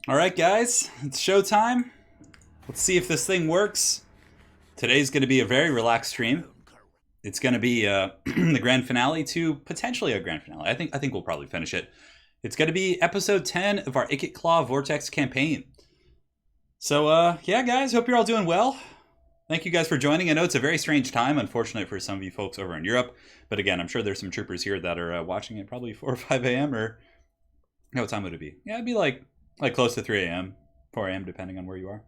Alright guys, it's showtime. Let's see if this thing works. Today's going to be a very relaxed stream. It's going to be the grand finale to potentially a grand finale. I think we'll probably finish it. It's going to be episode 10 of our Ikit Claw Vortex campaign. So yeah guys, hope you're all doing well. Thank you guys for joining. I know it's a very strange time, unfortunately for some of you folks over in Europe. But again, I'm sure there's some troopers here that are watching it probably 4 or 5 a.m. or... No, what time would it be? Yeah, it'd be like close to 3 a.m., 4 a.m., depending on where you are.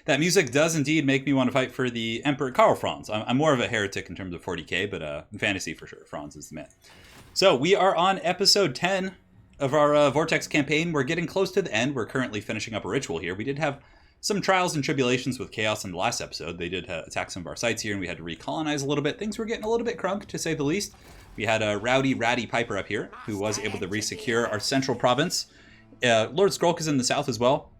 That music does indeed make me want to fight for the Emperor Karl Franz. I'm more of a heretic in terms of 40k, but in fantasy for sure, Franz is the man. So we are on episode 10 of our Vortex campaign. We're getting close to the end. We're currently finishing up a ritual here. We did have some trials and tribulations with Chaos in the last episode. They did attack some of our sites here, and we had to recolonize a little bit. Things were getting a little bit crunk, to say the least. We had a rowdy, ratty Piper up here, who was able to resecure our central province. Lord Skrulk is in the south as well.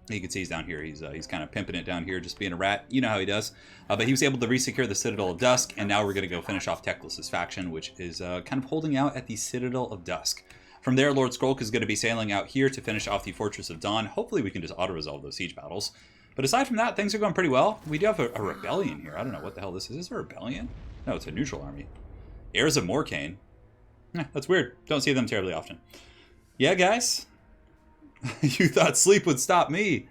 You can see he's down here. He's kind of pimping it down here, just being a rat. You know how he does. But he was able to resecure the Citadel of Dusk, and now we're going to go finish off Teclis' faction, which is kind of holding out at the Citadel of Dusk. From there, Lord Skrulk is going to be sailing out here to finish off the Fortress of Dawn. Hopefully we can just auto-resolve those siege battles. But aside from that, things are going pretty well. We do have a rebellion here. I don't know what the hell this is. Is this a rebellion? No, it's a neutral army. Heirs of Morcane. That's weird. Don't see them terribly often. Yeah, guys. You thought sleep would stop me.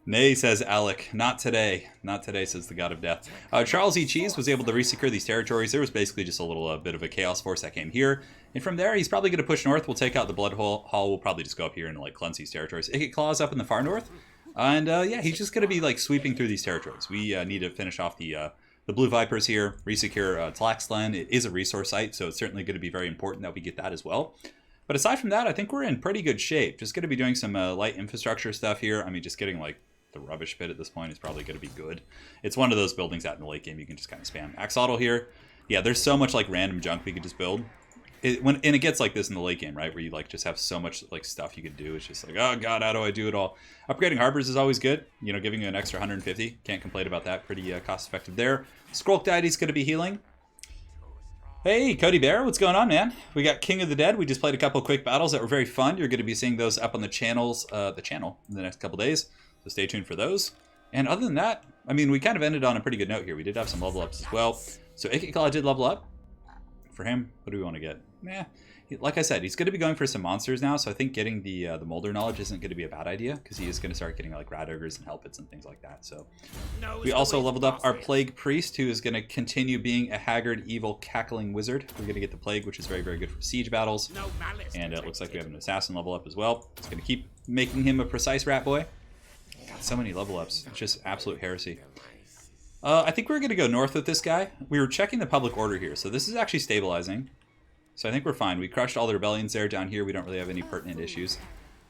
Nay, says Alec. Not today. Not today, says the god of death. Charles E. Cheese was able to resecure these territories. There was basically just a little bit of a chaos force that came here. And from there, he's probably going to push north. We'll take out the Blood Hall. We'll probably just go up here and like cleanse these territories. Ikit Claw's up in the far north. And yeah, he's just going to be like sweeping through these territories. We need to finish off the Blue Vipers here, resecure Tlaxlan. It is a resource site, so it's certainly going to be very important that we get that as well. But aside from that, I think we're in pretty good shape. Just going to be doing some light infrastructure stuff here. I mean, just getting like the rubbish pit at this point is probably going to be good. It's one of those buildings out in the late game you can just kind of spam. Axolotl here. Yeah, there's so much like random junk we could just build. And it gets like this in the late game, right? Where you like just have so much like stuff you could do. It's just like, oh god, how do I do it all? Upgrading harbors is always good. You know, giving you an extra 150. Can't complain about that. Pretty cost effective there. Skrulk Deity's going to be healing. Hey, Cody Bear, what's going on, man? We got King of the Dead. We just played a couple quick battles that were very fun. You're going to be seeing those up on the channel in the next couple days. So stay tuned for those. And other than that, I mean, we kind of ended on a pretty good note here. We did have some level ups as well. So Ikit Claw did level up. For him, what do we want to get? Like I said, he's going to be going for some monsters now, so I think getting the Molder knowledge isn't going to be a bad idea, because he is going to start getting like rat ogres and hellpits and things like that. So we also leveled up our Plague Priest, who is going to continue being a haggard, evil, cackling wizard. We're going to get the Plague, which is very, very good for siege battles. And it looks like we have an assassin level up as well. It's going to keep making him a precise rat boy. God, so many level ups. It's just absolute heresy. I think we're going to go north with this guy. We were checking the public order here, so this is actually stabilizing. So I think we're fine. We crushed all the rebellions there. Down here, we don't really have any pertinent issues.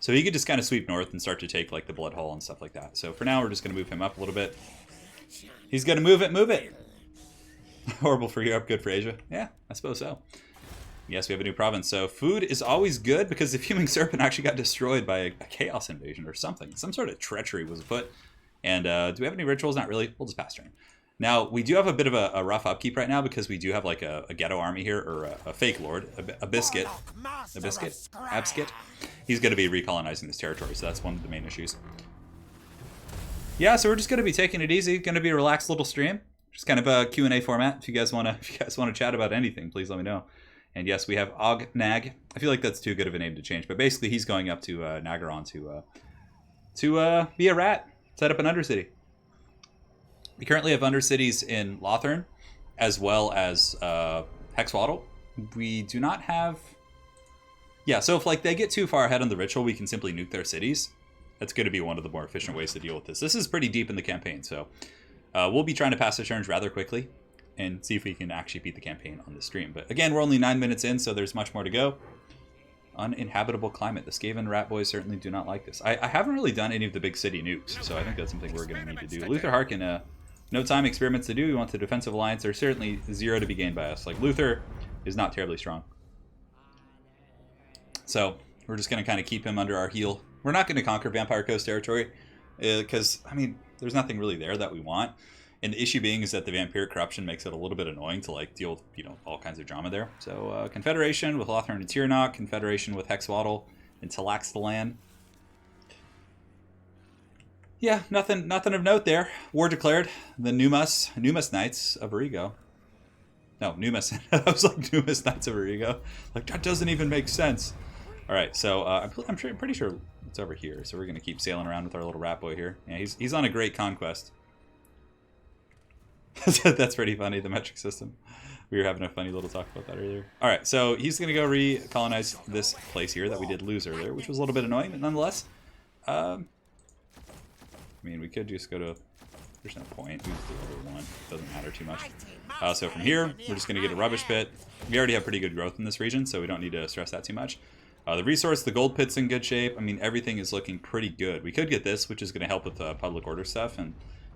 So he could just kind of sweep north and start to take like the Blood Hall and stuff like that. So for now, we're just going to move him up a little bit. He's going to move it, move it. Horrible for Europe, good for Asia. Yeah, I suppose so. Yes, we have a new province. So food is always good because the Fuming Serpent actually got destroyed by a chaos invasion or something. Some sort of treachery was afoot. And do we have any rituals? Not really. We'll just pass turn. Now, we do have a bit of a rough upkeep right now because we do have like a ghetto army here, or a fake lord, a biscuit. A biscuit? Abskit? He's going to be recolonizing this territory, so that's one of the main issues. Yeah, so we're just going to be taking it easy. Going to be a relaxed little stream. Just kind of a Q&A format. If you guys want to chat about anything, please let me know. And yes, we have Ognag. I feel like that's too good of a name to change, but basically he's going up to Nagaron to be a rat, set up an undercity. We currently have undercities in Lothern, as well as Hexwaddle. We do not have... Yeah, so if like they get too far ahead on the ritual, we can simply nuke their cities. That's going to be one of the more efficient ways to deal with this. This is pretty deep in the campaign, so we'll be trying to pass the turns rather quickly and see if we can actually beat the campaign on the stream. But again, we're only 9 minutes in, so there's much more to go. Uninhabitable climate. The Skaven rat boys certainly do not like this. I haven't really done any of the big city nukes, so I think that's something we're going to need to do. Luther Harkin... no time experiments to do. We want the defensive alliance. There's certainly 0 to be gained by us. Like, Luther is not terribly strong. So, we're just going to kind of keep him under our heel. We're not going to conquer Vampire Coast territory. Because, I mean, there's nothing really there that we want. And the issue being is that the vampiric corruption makes it a little bit annoying to, like, deal with, you know, all kinds of drama there. So, Confederation with Lothern and Tirnock. Confederation with Hexwaddle and Tlaxlan. Yeah, nothing of note there. War declared. The Numas Knights of Origo. No, Numas. I was like Numas Knights of Origo. Like, that doesn't even make sense. All right, so I'm pretty sure it's over here. So we're gonna keep sailing around with our little rat boy here. Yeah, he's on a great conquest. That's pretty funny. The metric system. We were having a funny little talk about that earlier. All right, so he's gonna go recolonize this place here that we did lose earlier, which was a little bit annoying, but nonetheless. I mean, we could just go to. There's no point. We just do whatever we want. It doesn't matter too much. So from here, we're just gonna get a rubbish pit. We already have pretty good growth in this region, so we don't need to stress that too much. The resource, the gold pit's in good shape. I mean, everything is looking pretty good. We could get this, which is going to help with public order stuff and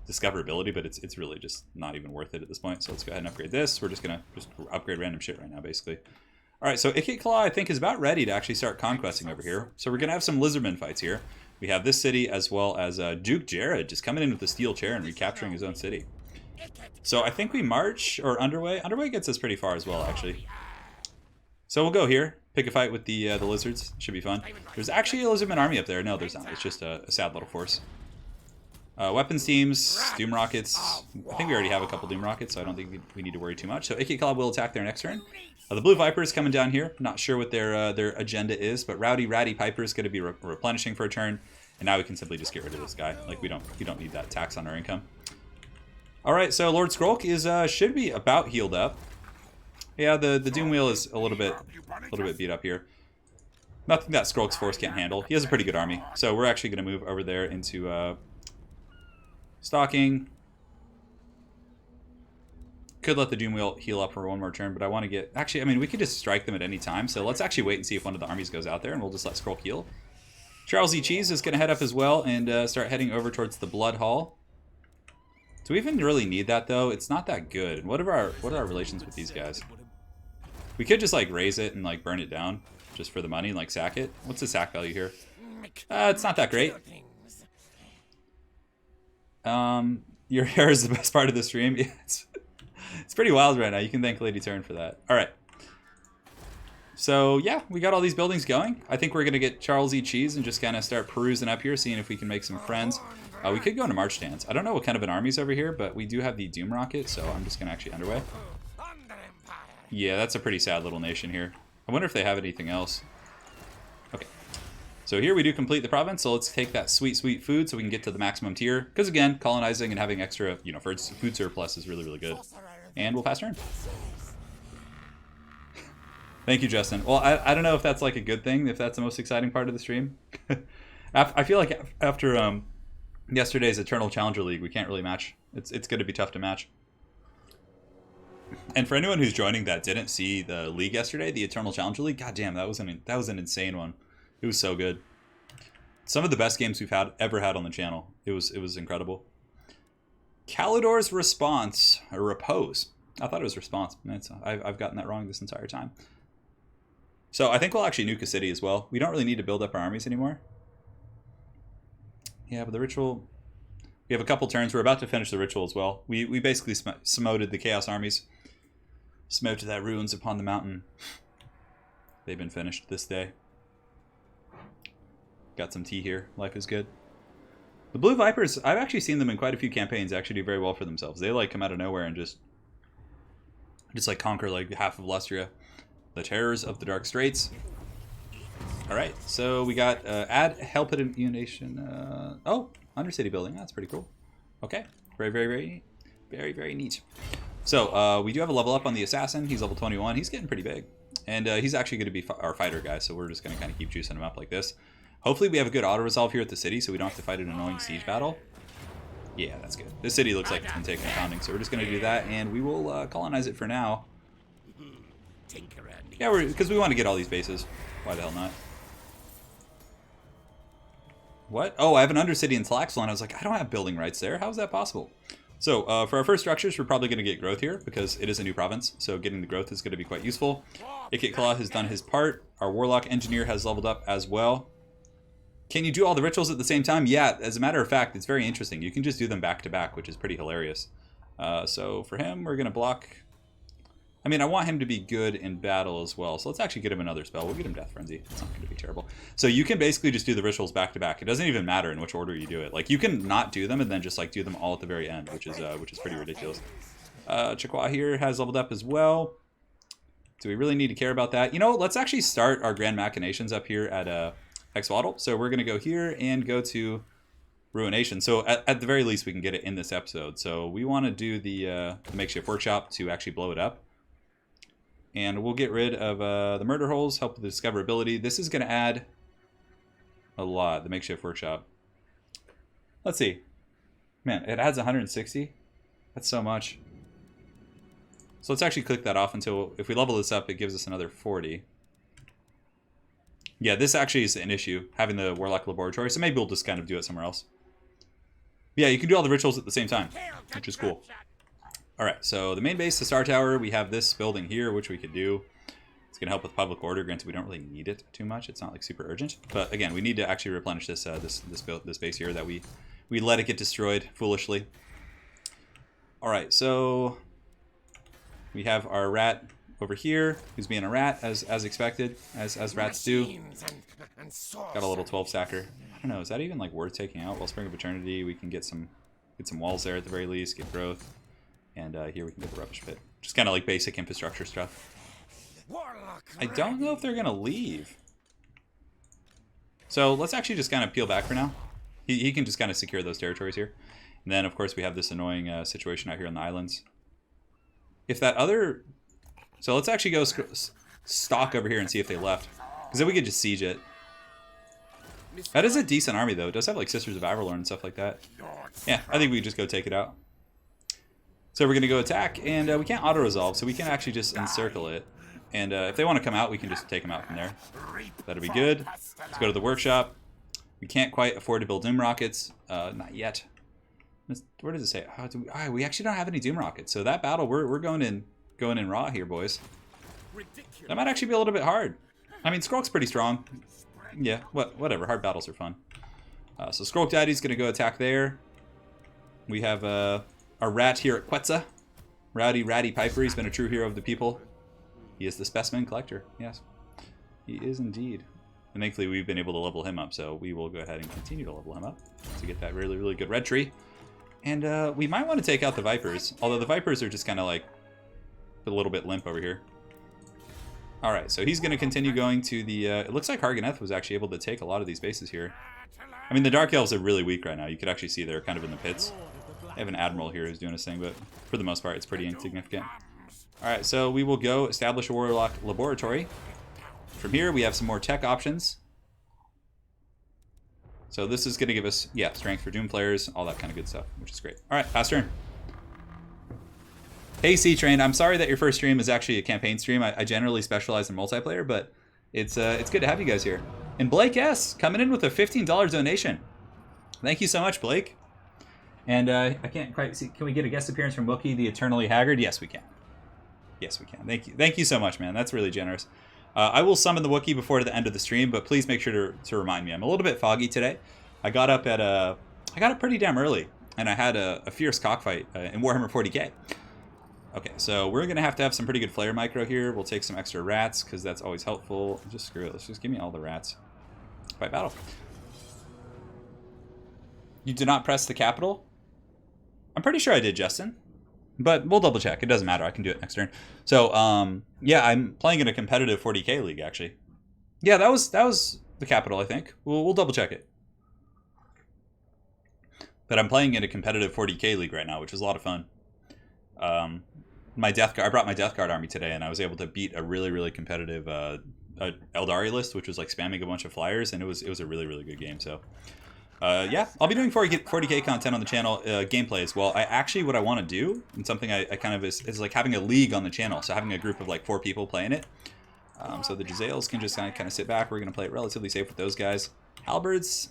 discoverability, but it's really just not even worth it at this point. So let's go ahead and upgrade this. We're just going to upgrade random shit right now, basically. All right, so Ikit Claw, I think, is about ready to actually start conquesting over here. So we're going to have some lizardmen fights here. We have this city as well as Duke Jared just coming in with the steel chair and recapturing his own city. So I think we march, or Underway. Underway gets us pretty far as well, actually. So we'll go here. Pick a fight with the lizards. Should be fun. There's actually a lizardman army up there. No, there's not. It's just a sad little force. Weapons teams, Doom Rockets. I think we already have a couple Doom Rockets, so I don't think we need to worry too much. So Ikit Claw will attack their next turn. The Blue Vipers coming down here. Not sure what their agenda is, but Rowdy Ratty Piper is going to be replenishing for a turn. And now we can simply just get rid of this guy. Like, we don't need that tax on our income. All right, so Lord Skrolk is should be about healed up. Yeah, the Doom Wheel is a little bit beat up here. Nothing that Skrolk's force can't handle. He has a pretty good army. So we're actually going to move over there into Stalking. Could let the Doom Wheel heal up for one more turn, but I want to get... Actually, I mean, we could just strike them at any time. So let's actually wait and see if one of the armies goes out there, and we'll just let Skrolk heal. Charles E. Cheese is going to head up as well and start heading over towards the Blood Hall. Do we even really need that, though? It's not that good. What are our relations with these guys? We could just, like, raise it and, like, burn it down just for the money and, like, sack it. What's the sack value here? It's not that great. Your hair is the best part of the stream. Yeah, it's pretty wild right now. You can thank Lady Turin for that. All right. So, yeah, we got all these buildings going. I think we're going to get Charles E. Cheese and just kind of start perusing up here, seeing if we can make some friends. We could go into March Stance. I don't know what kind of an army's over here, but we do have the Doom Rocket, so I'm just going to actually Underway. Yeah, that's a pretty sad little nation here. I wonder if they have anything else. Okay. So here we do complete the province, so let's take that sweet, sweet food so we can get to the maximum tier. Because again, colonizing and having extra, food surplus is really, really good. And we'll pass turn. Thank you, Justin. Well, I don't know if that's like a good thing, if that's the most exciting part of the stream. I feel like after yesterday's Eternal Challenger League, we can't really match. It's going to be tough to match. And for anyone who's joining that didn't see the league yesterday, the Eternal Challenger League, goddamn, that was an insane one. It was so good. Some of the best games we've ever had on the channel. It was incredible. Calidor's response, or repose. I thought it was response. I've gotten that wrong this entire time. So I think we'll actually nuke a city as well. We don't really need to build up our armies anymore. Yeah, but the ritual... We have a couple turns. We're about to finish the ritual as well. We basically smoted the Chaos armies. Smote that ruins upon the mountain. They've been finished this day. Got some tea here. Life is good. The Blue Vipers, I've actually seen them in quite a few campaigns actually do very well for themselves. They like come out of nowhere and just like conquer like half of Lustria. The Terrors of the Dark Straits. Alright, so we got add help at immunization. Oh, Undercity building. That's pretty cool. Okay, very, very, very neat. Very, very neat. So we do have a level up on the Assassin. He's level 21. He's getting pretty big. And he's actually going to be our fighter guy, so we're just going to kind of keep juicing him up like this. Hopefully we have a good auto-resolve here at the city, so we don't have to fight an annoying siege battle. Yeah, that's good. This city looks like it's been taking a pounding, so we're just going to do that, and we will colonize it for now. Yeah, because we want to get all these bases. Why the hell not? What? Oh, I have an Undercity in Tlaxel, and I was like, I don't have building rights there. How is that possible? So, for our first structures, we're probably going to get growth here, because it is a new province, so getting the growth is going to be quite useful. Ikit Claw has done his part. Our Warlock Engineer has leveled up as well. Can you do all the rituals at the same time? Yeah, as a matter of fact, it's very interesting. You can just do them back to back, which is pretty hilarious. So for him, we're going to block... I mean, I want him to be good in battle as well. So let's actually get him another spell. We'll get him Death Frenzy. It's not going to be terrible. So you can basically just do the rituals back to back. It doesn't even matter in which order you do it. Like, you can not do them and then just like do them all at the very end, which is pretty ridiculous. Chakwa here has leveled up as well. Do we really need to care about that? You know, let's actually start our Grand Machinations up here at Hexwaddle. So we're going to go here and go to Ruination. So at the very least, we can get it in this episode. So we want to do the makeshift workshop to actually blow it up. And we'll get rid of the murder holes, help with the discoverability. This is going to add a lot, the makeshift workshop. Let's see. Man, it adds 160. That's so much. So let's actually click that off until, if we level this up, it gives us another 40. Yeah, this actually is an issue, having the Warlock Laboratory, so maybe we'll just kind of do it somewhere else. Yeah, you can do all the rituals at the same time, which is cool. Alright, so the main base, the Star Tower, we have this building here, which we could do. It's going to help with public order. Granted, we don't really need it too much. It's not like super urgent. But again, we need to actually replenish this this base here that we let it get destroyed foolishly. Alright, so we have our rat over here, who's being a rat, as expected, as rats do. Got a little 12 stacker. I don't know, is that even like worth taking out? Wellspring of Eternity, we can get some walls there at the very least, get growth. And here we can get the rubbish pit. Just kind of like basic infrastructure stuff. I don't know if they're going to leave. So let's actually just kind of peel back for now. He can just kind of secure those territories here. And then, of course, we have this annoying situation out here on the islands. If that other... So let's actually go stalk over here and see if they left. Because then we could just siege it. That is a decent army, though. It does have, like, Sisters of Avalorn and stuff like that. Yeah, I think we could just go take it out. So we're going to go attack, and we can't auto-resolve, so we can actually just encircle it. And if they want to come out, we can just take them out from there. That'll be good. Let's go to the workshop. We can't quite afford to build Doom Rockets. Not yet. Where does it say? We actually don't have any Doom Rockets. So that battle, we're going in raw here, boys. That might actually be a little bit hard. I mean, Skrulk's pretty strong. Yeah, whatever. Hard battles are fun. So Skrulk Daddy's going to go attack there. We have our rat here at Quetzal. Rowdy Ratty Piper. He's been a true hero of the people. He is the specimen collector. Yes, he is indeed. And thankfully, we've been able to level him up. So we will go ahead and continue to level him up to get that really, really good red tree. And we might want to take out the Vipers. Although the Vipers are just kind of like a little bit limp over here. Alright, so he's going to continue going to the... it looks like Harganeth was actually able to take a lot of these bases here. I mean, the Dark Elves are really weak right now. You could actually see they're kind of in the pits. I have an Admiral here who's doing his thing, but for the most part, it's pretty insignificant. Alright, so we will go establish a Warlock Laboratory. From here, we have some more tech options. So this is going to give us, yeah, strength for Doom players, all that kind of good stuff, which is great. Alright, pass turn. Hey C-Train, I'm sorry that your first stream is actually a campaign stream. I generally specialize in multiplayer, but it's good to have you guys here. And Blake S. coming in with a $15 donation. Thank you so much, Blake. And I can't quite see, can we get a guest appearance from Wookie, the Eternally Haggard? Yes, we can. Yes, we can. Thank you so much, man. That's really generous. I will summon the Wookiee before the end of the stream, but please make sure to remind me. I'm a little bit foggy today. I got up pretty damn early, and I had a fierce cockfight in Warhammer 40k. Okay, so we're gonna have to have some pretty good flare micro here. We'll take some extra rats because that's always helpful. Just screw it. Let's just give me all the rats. Fight battle. You did not press the capital? I'm pretty sure I did, Justin. But we'll double check. It doesn't matter. I can do it next turn. So, yeah, I'm playing in a competitive 40k league, actually. Yeah, that was the capital, I think. We'll double check it. But I'm playing in a competitive 40k league right now, which is a lot of fun. I brought my Death Guard army today, and I was able to beat a really, really competitive Eldari list, which was like spamming a bunch of flyers, and it was a really, really good game. So. Yeah, I'll be doing 40k content on the channel, gameplay as well. What I want to do, and something I kind of is like having a league on the channel, so having a group of like 4 people playing it. So the Jezzails can just kind of sit back. We're going to play it relatively safe with those guys. Halberds,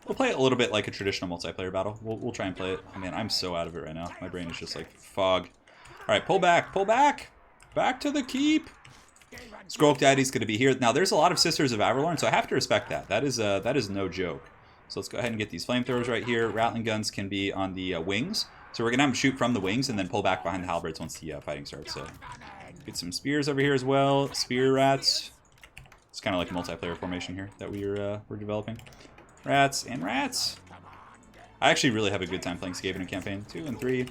we'll play it a little bit like a traditional multiplayer battle. We'll try and play it. Oh man, I'm so out of it right now. My brain is just like fog. Alright, pull back, pull back! Back to the keep! Skrulk Daddy's going to be here. Now, there's a lot of Sisters of Avalorn, so I have to respect that. That is no joke. So let's go ahead and get these flamethrowers right here. Rattling guns can be on the wings. So we're going to have him shoot from the wings and then pull back behind the halberds once the fighting starts. So get some spears over here as well. Spear rats. It's kind of like a multiplayer formation here that we're developing. Rats and rats. I actually really have a good time playing Skaven in campaign 2 and 3.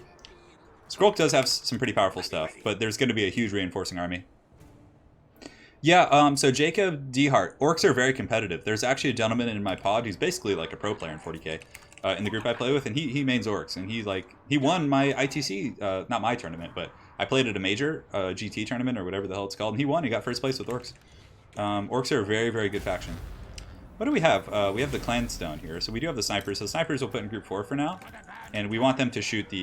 Skryre does have some pretty powerful stuff, but there's going to be a huge reinforcing army. Yeah, so Jacob Dehart. Orcs are very competitive. There's actually a gentleman in my pod who's basically like a pro player in 40k in the group I play with, and he mains orcs, and he won my ITC, not my tournament, but I played at a major GT tournament or whatever the hell it's called, and he won. He got first place with orcs. Orcs are a very, very good faction. What do we have? We have the clan stone here, so we do have the snipers. So snipers we'll put in group 4 for now, and we want them to shoot the.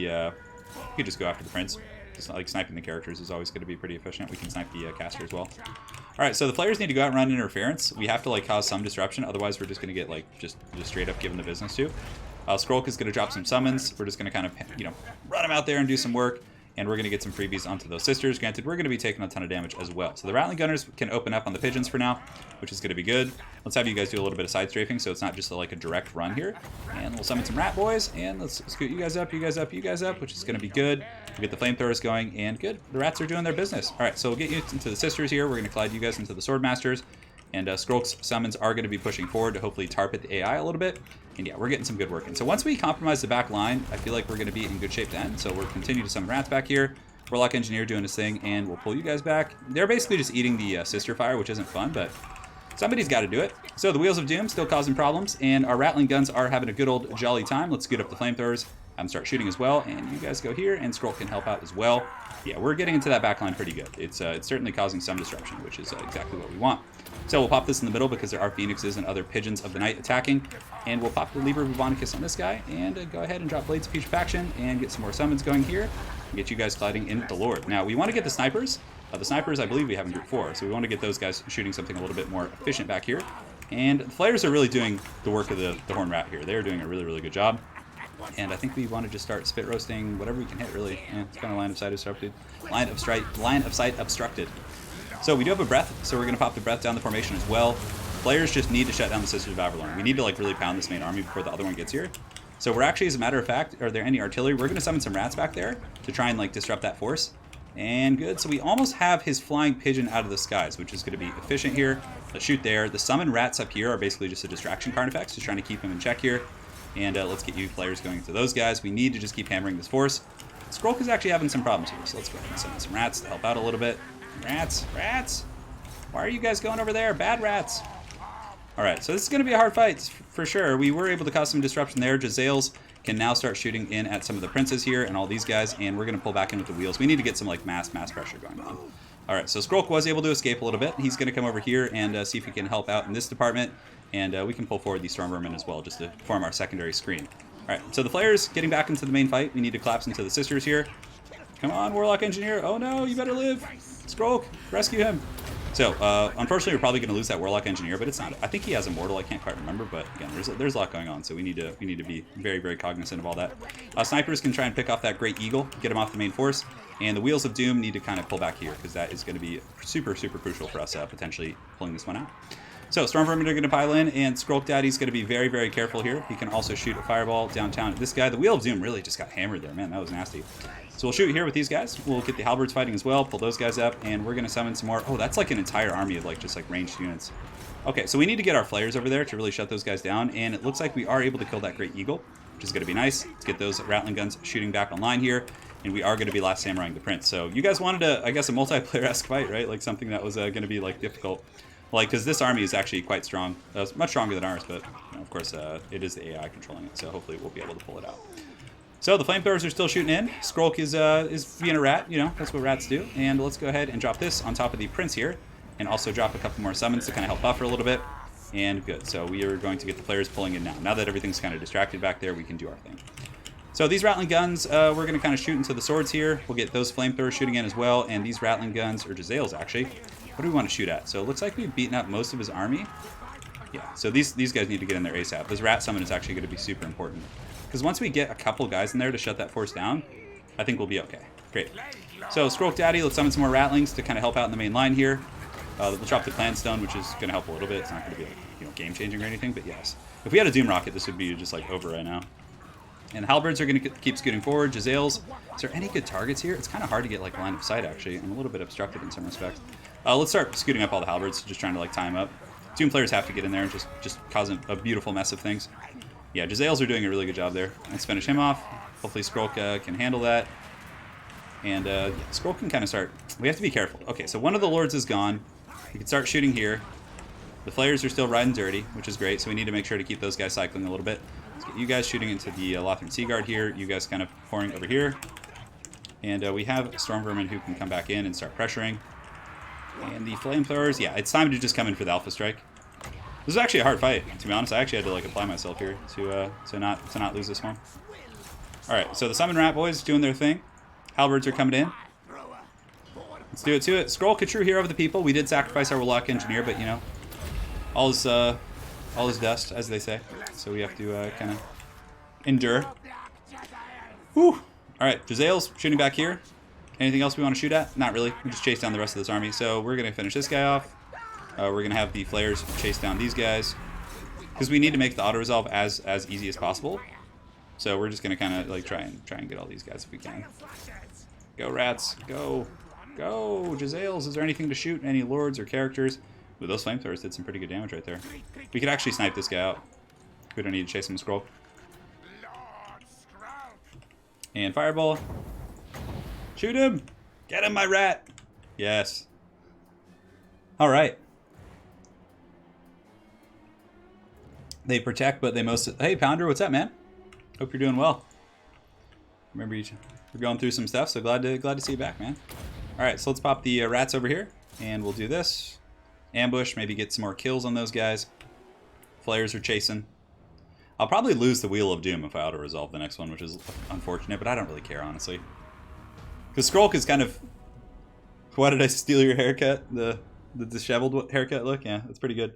You could just go after the prince. Just like sniping the characters is always going to be pretty efficient. We can snipe the caster as well. All right, so the players need to go out and run interference. We have to like cause some disruption, otherwise we're just going to get like just straight up given the business to. Skryre is going to drop some summons. We're just going to kind of run them out there and do some work. And we're going to get some freebies onto those sisters. Granted, we're going to be taking a ton of damage as well. So the Rattling Gunners can open up on the pigeons for now, which is going to be good. Let's have you guys do a little bit of side strafing, so it's not just like a direct run here. And we'll summon some rat boys, and let's scoot you guys up, you guys up, you guys up, which is going to be good. We'll get the flamethrowers going, and good. The rats are doing their business. All right, so we'll get you into the sisters here. We're going to collide you guys into the Swordmasters. And Skryre's summons are going to be pushing forward to hopefully target the AI a little bit. And yeah, we're getting some good work in. So once we compromise the back line, I feel like we're going to be in good shape to end. So we'll continue to summon rats back here. Warlock Engineer doing his thing, and we'll pull you guys back. They're basically just eating the sister fire, which isn't fun, but somebody's got to do it. So the Wheels of Doom still causing problems, and our Rattling Guns are having a good old jolly time. Let's scoot up the flamethrowers and start shooting as well, and you guys go here, and Skryre can help out as well. Yeah, we're getting into that back line pretty good. It's certainly causing some disruption, which is exactly what we want. So we'll pop this in the middle because there are phoenixes and other pigeons of the night attacking. And we'll pop the Liber Bubonicus on this guy and go ahead and drop Blades of Putrefaction and get some more summons going here and get you guys colliding in the Lord. Now, we want to get the snipers. The snipers, I believe we have in group 4. So we want to get those guys shooting something a little bit more efficient back here. And the flayers are really doing the work of the Horn Rat here. They're doing a really, really good job. And I think we want to just start spit roasting whatever we can hit, really. Yeah, it's kind of line of sight obstructed. Line of sight obstructed. So we do have a breath, so we're going to pop the breath down the formation as well. Players just need to shut down the Sisters of Avalon. We need to like really pound this main army before the other one gets here. So we're actually, as a matter of fact, are there any artillery? We're going to summon some rats back there to try and like disrupt that force. And good, so we almost have his flying pigeon out of the skies, which is going to be efficient here. Let's shoot there. The summon rats up here are basically just a distraction Carnifex, just trying to keep him in check here. And let's get you players going into those guys. We need to just keep hammering this force. Skryre is actually having some problems here, so let's go ahead and summon some rats to help out a little bit. Rats, rats! Why are you guys going over there? Bad rats! Alright, so this is going to be a hard fight, for sure. We were able to cause some disruption there. Jazales can now start shooting in at some of the princes here and all these guys, and we're going to pull back in with the wheels. We need to get some like mass pressure going on. Alright, so Skryre was able to escape a little bit. He's going to come over here and see if he can help out in this department, and we can pull forward these Stormvermin as well, just to form our secondary screen. Alright, so the Flayers getting back into the main fight. We need to collapse into the Sisters here. Come on, Warlock Engineer. Oh no, you better live. Skryre, rescue him. So, unfortunately, we're probably going to lose that Warlock Engineer, but it's not. I think he has Immortal. I can't quite remember, but again, there's a lot going on, so we need to be very, very cognizant of all that. Snipers can try and pick off that Great Eagle, get him off the main force, and the Wheels of Doom need to kind of pull back here, because that is going to be super, super crucial for us potentially pulling this one out. So, Stormvermin are going to pile in, and Skryre Daddy's going to be very, very careful here. He can also shoot a fireball downtown at this guy. The Wheel of Doom really just got hammered there, man. That was nasty. So we'll shoot here with these guys. We'll get the halberds fighting as well, pull those guys up, and we're going to summon some more. Oh, that's like an entire army of like just like ranged units. Okay, so we need to get our flayers over there to really shut those guys down, and it looks like we are able to kill that Great Eagle, which is going to be nice. Let's get those Rattling Guns shooting back online here, and we are going to be last samuraiing the prince. So you guys wanted a, I guess, a multiplayer-esque fight, right? Like something that was going to be like difficult. Like, because this army is actually quite strong. It's much stronger than ours, but you know, of course it is the AI controlling it, so hopefully we'll be able to pull it out. So the flamethrowers are still shooting in. Skryre is being a rat, you know, that's what rats do. And let's go ahead and drop this on top of the prince here, and also drop a couple more summons to kind of help buffer a little bit. And good, so we are going to get the players pulling in now. Now that everything's kind of distracted back there, we can do our thing. So these Rattling Guns, we're going to kind of shoot into the swords here. We'll get those flamethrowers shooting in as well, and these Rattling Guns, or Jazales actually, what do we want to shoot at? So it looks like we've beaten up most of his army. Yeah, so these guys need to get in there ASAP. This rat summon is actually going to be super important. Because once we get a couple guys in there to shut that force down, I think we'll be okay. Great. So Skryre Daddy, let's summon some more Rattlings to kind of help out in the main line here. We'll drop the Clan Stone, which is going to help a little bit. It's not going to be like, you know, game-changing or anything, but yes. If we had a Doom Rocket, this would be just like over right now. And the halberds are going to keep scooting forward. Jezzails. Is there any good targets here? It's kind of hard to get like line of sight, actually. I'm a little bit obstructed in some respects. Let's start scooting up all the halberds, just trying to like tie them up. Doom players have to get in there and just cause a beautiful mess of things. Yeah, Jezzails are doing a really good job there. Let's finish him off. Hopefully Skryre can handle that. And yeah, Skryre can kind of start. We have to be careful. Okay, so one of the lords is gone. We can start shooting here. The flayers are still riding dirty, which is great, so we need to make sure to keep those guys cycling a little bit. Let's get you guys shooting into the Lothran Sea Guard here. You guys kind of pouring over here. And we have Storm Vermin who can come back in and start pressuring. And the flamethrowers, yeah, it's time to just come in for the Alpha Strike. This is actually a hard fight, to be honest. I actually had to like apply myself here to not lose this one. All right, so the Summon Rat Boys doing their thing. Halberds are coming in. Let's do it to it. Skryre, true hero of the people. We did sacrifice our Warlock Engineer, but you know, all is dust, as they say. So we have to kind of endure. Whew. All right, Jezzails shooting back here. Anything else we want to shoot at? Not really. We just chase down the rest of this army. So we're going to finish this guy off. We're going to have the flayers chase down these guys. Because we need to make the auto-resolve as easy as possible. So we're just going to kind of like try and get all these guys if we can. Go, rats. Go. Go. Jezzails. Is there anything to shoot? Any lords or characters? Ooh, those flamethrowers did some pretty good damage right there. We could actually snipe this guy out. We don't need to chase him, Skryre. And fireball. Shoot him! Get him, my rat! Yes. Alright. They protect, but they most... Hey, Pounder, what's up, man? Hope you're doing well. Remember we're going through some stuff, so glad to see you back, man. Alright, so let's pop the rats over here, and we'll do this. Ambush, maybe get some more kills on those guys. Flayers are chasing. I'll probably lose the Wheel of Doom if I auto-resolve the next one, which is unfortunate, but I don't really care, honestly. Because Skryre is kind of... Why did I steal your haircut? The disheveled haircut look? Yeah, that's pretty good.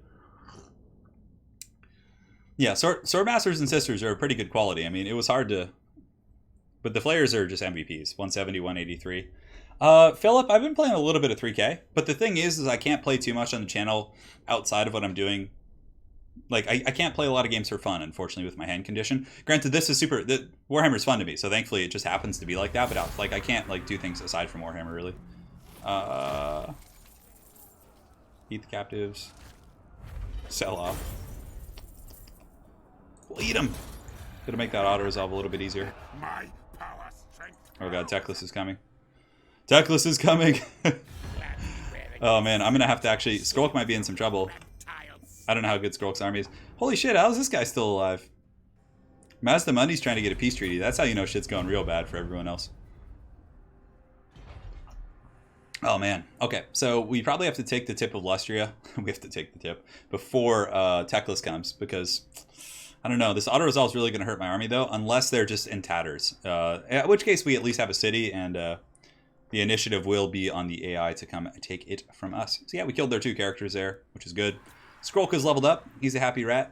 Yeah, Swordmasters and Sisters are a pretty good quality. I mean, it was hard to... But the Flayers are just MVPs. 170, 183. Philip, I've been playing a little bit of 3K. But the thing is I can't play too much on the channel outside of what I'm doing. Like, I can't play a lot of games for fun, unfortunately, with my hand condition. Granted, this is super... Warhammer's fun to me, so thankfully it just happens to be like that. But, like, I can't, like, do things aside from Warhammer, really. Eat the captives. Sell off. We'll eat them! Gonna make that auto-resolve a little bit easier. Oh god, Teclis is coming. Teclis is coming! Oh man, I'm gonna have to actually... Skryre might be in some trouble. I don't know how good Skryre's army is. Holy shit, how is this guy still alive? Mazda Mundy's trying to get a peace treaty. That's how you know shit's going real bad for everyone else. Oh man. Okay, so we probably have to take the tip of Lustria. We have to take the tip before Teclis comes, because I don't know. This auto resolve is really going to hurt my army though, unless they're just in tatters. In which case we at least have a city, and the initiative will be on the AI to come take it from us. So yeah, we killed their 2 characters there, which is good. Skryre's leveled up. He's a happy rat.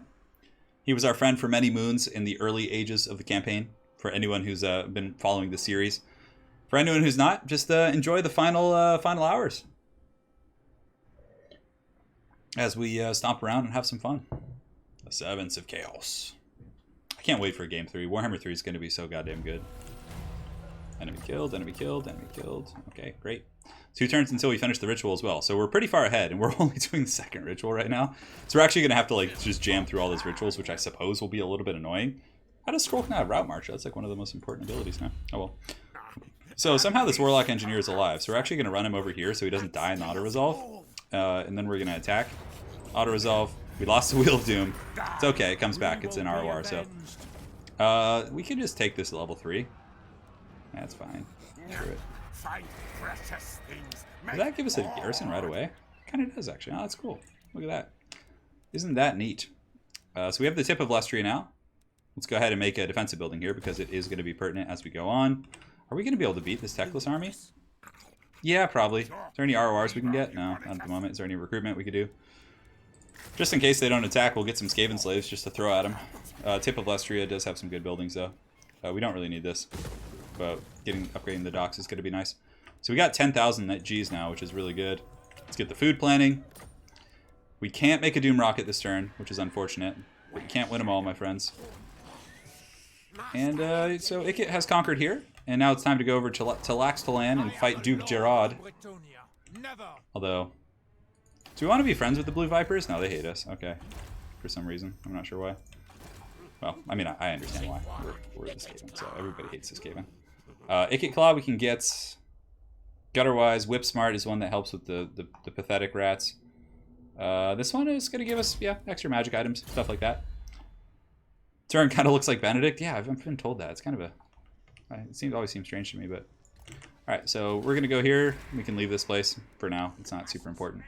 He was our friend for many moons in the early ages of the campaign. For anyone who's been following the series. For anyone who's not, just enjoy the final hours as we stomp around and have some fun. The Sevens of Chaos. I can't wait for Game 3. Warhammer 3 is going to be so goddamn good. Enemy killed, enemy killed, enemy killed. Okay, great. 2 turns until we finish the ritual as well. So we're pretty far ahead, and we're only doing the 2nd ritual right now. So we're actually going to have to like just jam through all those rituals, which I suppose will be a little bit annoying. How does Skryre not have Route March? That's like one of the most important abilities now. Oh well. So somehow this Warlock Engineer is alive. So we're actually going to run him over here so he doesn't die in the auto-resolve. And then we're going to attack. Auto-resolve. We lost the Wheel of Doom. It's okay. It comes back. It's in ROR. So we can just take this to level 3. That's fine. Screw it. Does that give us a garrison right away? It kind of does, actually. Oh, that's cool. Look at that. Isn't that neat? So we have the tip of Lustria now. Let's go ahead and make a defensive building here because it is going to be pertinent as we go on. Are we going to be able to beat this Teclis army? Yeah, probably. Is there any RORs we can get? No, not at the moment. Is there any recruitment we could do? Just in case they don't attack, we'll get some Skaven slaves just to throw at them. Tip of Lustria does have some good buildings, though. We don't really need this. But upgrading the docks is going to be nice. So we got 10,000 net Gs now, which is really good. Let's get the food planning. We can't make a Doom Rocket this turn, which is unfortunate. But you can't win them all, my friends. And so Ikit has conquered here, and now it's time to go over to Laxtalan and fight Duke Gerard. Although, do we want to be friends with the Blue Vipers? No, they hate us. Okay, for some reason. I'm not sure why. Well, I mean, I understand why. We're the Skaven, so everybody hates the Skaven. Ikit Claw we can get. Gutterwise, Whip Smart is one that helps with the pathetic rats. This one is going to give us, yeah, extra magic items, stuff like that. Turin kind of looks like Benedict. Yeah, I've been told that. It's kind of a... It always seems strange to me, but... Alright, so we're going to go here. We can leave this place for now. It's not super important.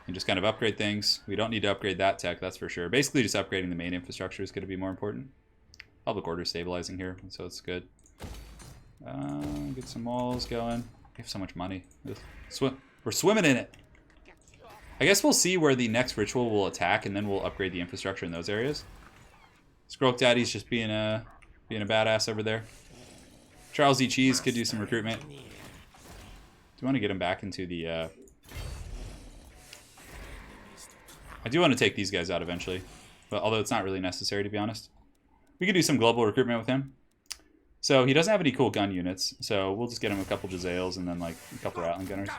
And just kind of upgrade things. We don't need to upgrade that tech, that's for sure. Basically, just upgrading the main infrastructure is going to be more important. Public order stabilizing here, so it's good. Get some walls going. We have so much money. We're swimming in it. I guess we'll see where the next ritual will attack, and then we'll upgrade the infrastructure in those areas. Skrulk Daddy's just being a badass over there. Charles E. Cheese could do some recruitment. Do you want to get him back into the... I do want to take these guys out eventually, but although it's not really necessary, to be honest. We could do some global recruitment with him. So he doesn't have any cool gun units, so we'll just get him a couple Jezzails and then like a couple Rattling Gunners.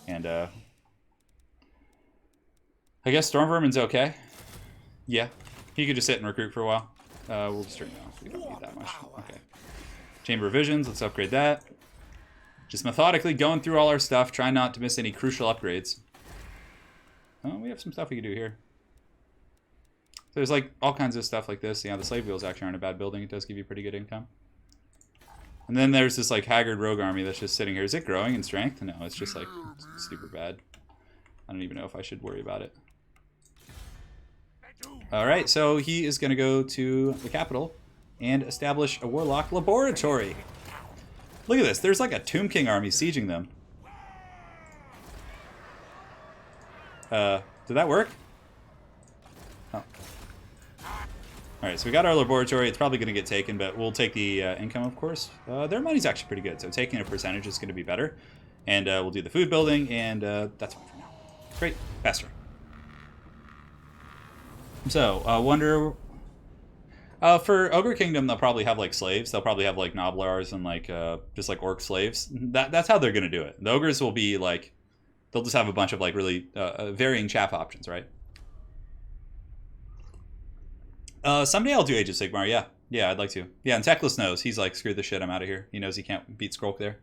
And I guess Stormvermin's okay. Yeah, he could just sit and recruit for a while. We'll just turn it off. We don't need that much. Okay. Chamber of Visions, let's upgrade that. Just methodically going through all our stuff, trying not to miss any crucial upgrades. Oh, we have some stuff we can do here. So there's like all kinds of stuff like this. Yeah, the slave wheels actually aren't a bad building. It does give you pretty good income. And then there's this like haggard rogue army that's just sitting here. Is it growing in strength? No, it's just like super bad. I don't even know if I should worry about it. Alright, so he is going to go to the capital and establish a warlock laboratory. Look at this. There's like a Tomb King army sieging them. Did that work? Oh. Alright, so we got our laboratory. It's probably going to get taken, but we'll take the income, of course. Their money's actually pretty good, so taking a percentage is going to be better. And we'll do the food building, and that's all for now. Great. Faster. So, wonder... for Ogre Kingdom, they'll probably have, like, slaves. They'll probably have, like, Noblars and, like, just, like, orc slaves. That's how they're going to do it. The Ogres will be, like... They'll just have a bunch of, like, really varying chaff options, right? Someday I'll do Age of Sigmar, yeah. Yeah, I'd like to. Yeah, and Teclis knows. He's like, screw the shit, I'm out of here. He knows he can't beat Skrulk there.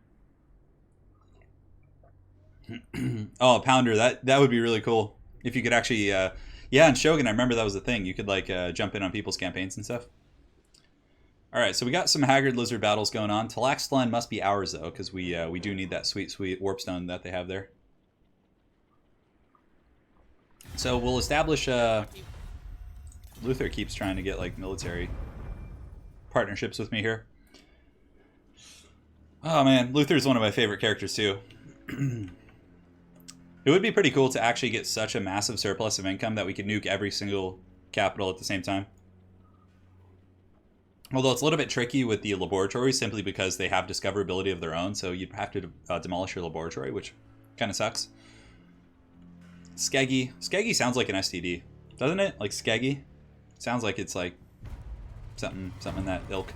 Oh, Pounder, that would be really cool. If you could actually... yeah, and Shogun, I remember that was the thing. You could, like, jump in on people's campaigns and stuff. Alright, so we got some Haggard Lizard battles going on. Talaxtalan must be ours, though, because we do need that sweet, sweet Warpstone that they have there. So we'll establish... Luther keeps trying to get, like, military partnerships with me here. Oh, man. Luther's one of my favorite characters, too. It would be pretty cool to actually get such a massive surplus of income that we could nuke every single capital at the same time. Although it's a little bit tricky with the laboratory simply because they have discoverability of their own, so you'd have to demolish your laboratory, which kind of sucks. Skeggy. Skeggy sounds like an STD, doesn't it? Like Skeggy? Sounds like it's like something in that ilk.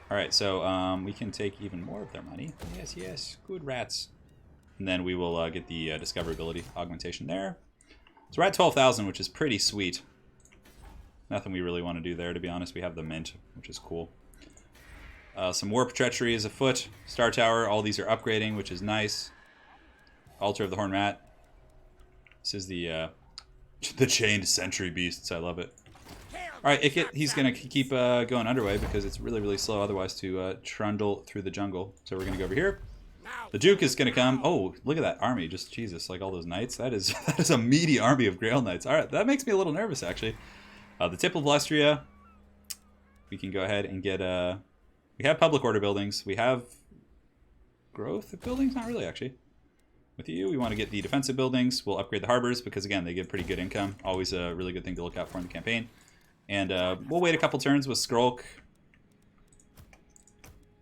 Alright, so we can take even more of their money. Yes, yes. Good rats. And then we will get the discoverability augmentation there. So we're at 12,000, which is pretty sweet. Nothing we really want to do there, to be honest. We have the mint, which is cool. Some warp treachery is afoot. Star Tower, all these are upgrading, which is nice. Altar of the Horn Rat. This is the chained sentry beasts. I love it. Alright, Ikit, he's going to keep going underway because it's really, really slow otherwise to trundle through the jungle. So we're going to go over here. The Duke is going to come. Oh, look at that army. Just, Jesus, like all those knights. That is a meaty army of Grail Knights. Alright, that makes me a little nervous, actually. The Tip of Lestria. We can go ahead and get... we have public order buildings. We have growth of buildings? Not really, actually. With you, we want to get the defensive buildings. We'll upgrade the harbors because, again, they give pretty good income. Always a really good thing to look out for in the campaign. And we'll wait a couple turns with Skrulk.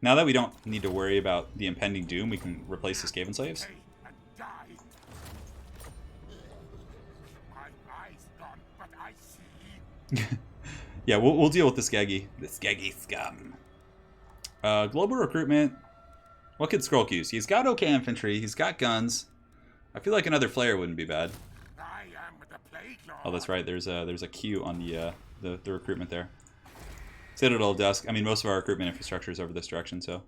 Now that we don't need to worry about the impending doom, we can replace the Skaven slaves. Yeah, we'll deal with the Skaggy scum. Global recruitment. What could Skrulk use? He's got okay infantry. He's got guns. I feel like another flare wouldn't be bad. Oh, that's right. There's a queue on the recruitment there. Citadel Dusk. I mean, most of our recruitment infrastructure is over this direction, so.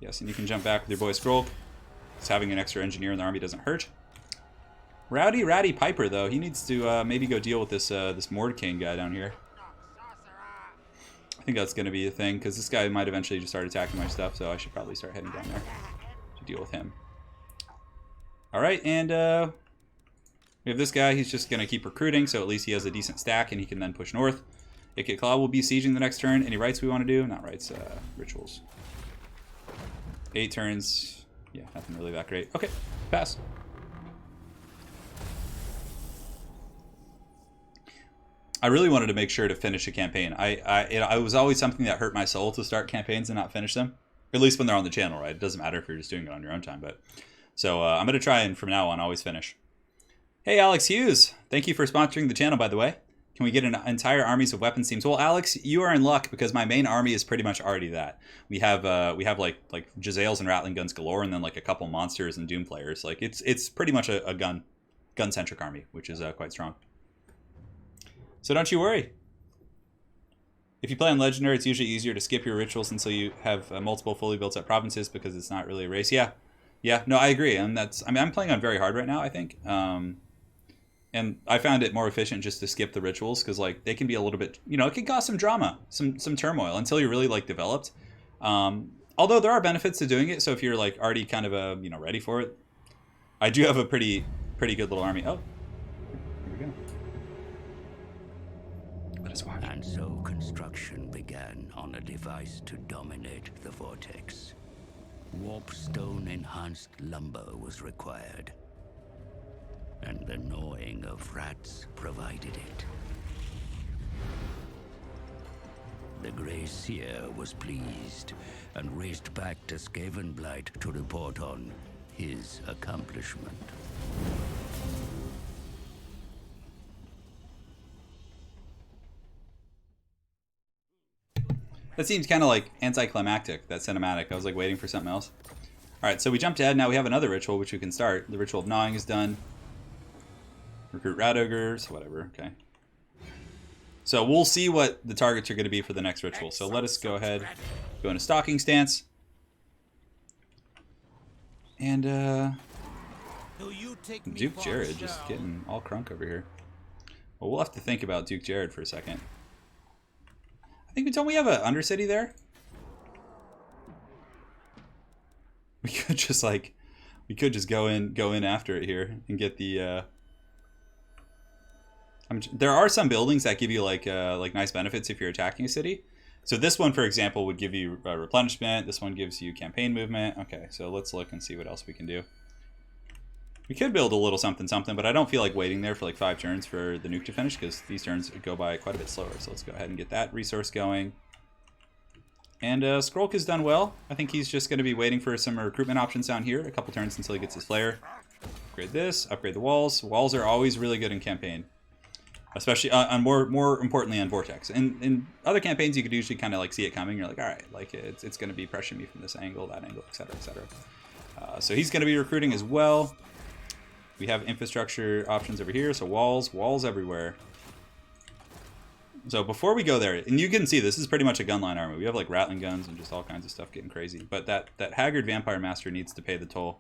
Yes, and you can jump back with your boy Skrulk. Just having an extra engineer in the army doesn't hurt. Rowdy Piper, though, he needs to maybe go deal with this this Mord King guy down here. I think that's going to be a thing, because this guy might eventually just start attacking my stuff, so I should probably start heading down there to deal with him. Alright, and we have this guy. He's just going to keep recruiting, so at least he has a decent stack, and he can then push north. Ikit Claw will be sieging the next turn. Any rights we want to do? Not rights, rituals. 8 turns. Yeah, nothing really that great. Okay, pass. I really wanted to make sure to finish a campaign. It was always something that hurt my soul to start campaigns and not finish them. At least when they're on the channel, right? It doesn't matter if you're just doing it on your own time. But so I'm going to try and from now on always finish. Hey, Alex Hughes. Thank you for sponsoring the channel, by the way. Can we get an entire armies of weapons teams? Well, Alex, you are in luck because my main army is pretty much already that. We have like Jezzails and Rattling guns galore, and then like a couple monsters and Doom players. Like it's pretty much a gun centric army, which is quite strong. So don't you worry. If you play on Legendary, it's usually easier to skip your rituals until you have multiple fully built up provinces because it's not really a race. Yeah, no, I agree, and I'm playing on very hard right now, I think. And I found it more efficient just to skip the rituals because like they can be a little bit, it can cause some drama, some turmoil until you're really like developed. Although there are benefits to doing it, so if you're like already kind of ready for it, I do have a pretty good little army. Oh, here we go. Let us watch. And so construction began on a device to dominate the Vortex. Warpstone enhanced lumber was required. And the gnawing of rats provided it. The Grey Seer was pleased and raced back to Skaven Blight to report on his accomplishment. That seems kind of like anticlimactic, that cinematic. I was like waiting for something else. Alright, so we jumped ahead. Now we have another ritual which we can start. The Ritual of Gnawing is done. Recruit Rat Ogres, whatever, okay. So we'll see what the targets are going to be for the next ritual. So let us go ahead, go into Stalking Stance. And, Duke Jared just getting all crunk over here. Well, we'll have to think about Duke Jared for a second. I think don't we have an Undercity there? We could just like, go in after it here and get the, there are some buildings that give you like nice benefits if you're attacking a city. So this one, for example, would give you replenishment. This one gives you campaign movement. Okay, so let's look and see what else we can do. We could build a little something, but I don't feel like waiting there for like 5 turns for the nuke to finish because these turns go by quite a bit slower. So let's go ahead and get that resource going. And Skrulk has done well. I think he's just going to be waiting for some recruitment options down here. A couple turns until he gets his flare. Upgrade this. Upgrade the walls. Walls are always really good in campaign. Especially on more importantly on Vortex. In other campaigns, you could usually kind of like see it coming. You're like, all right, like it's going to be pressuring me from this angle, that angle, etc., etc. So he's going to be recruiting as well. We have infrastructure options over here, so walls everywhere. So before we go there, and you can see this is pretty much a gunline army. We have like Rattling guns and just all kinds of stuff getting crazy. But that Haggard Vampire Master needs to pay the toll.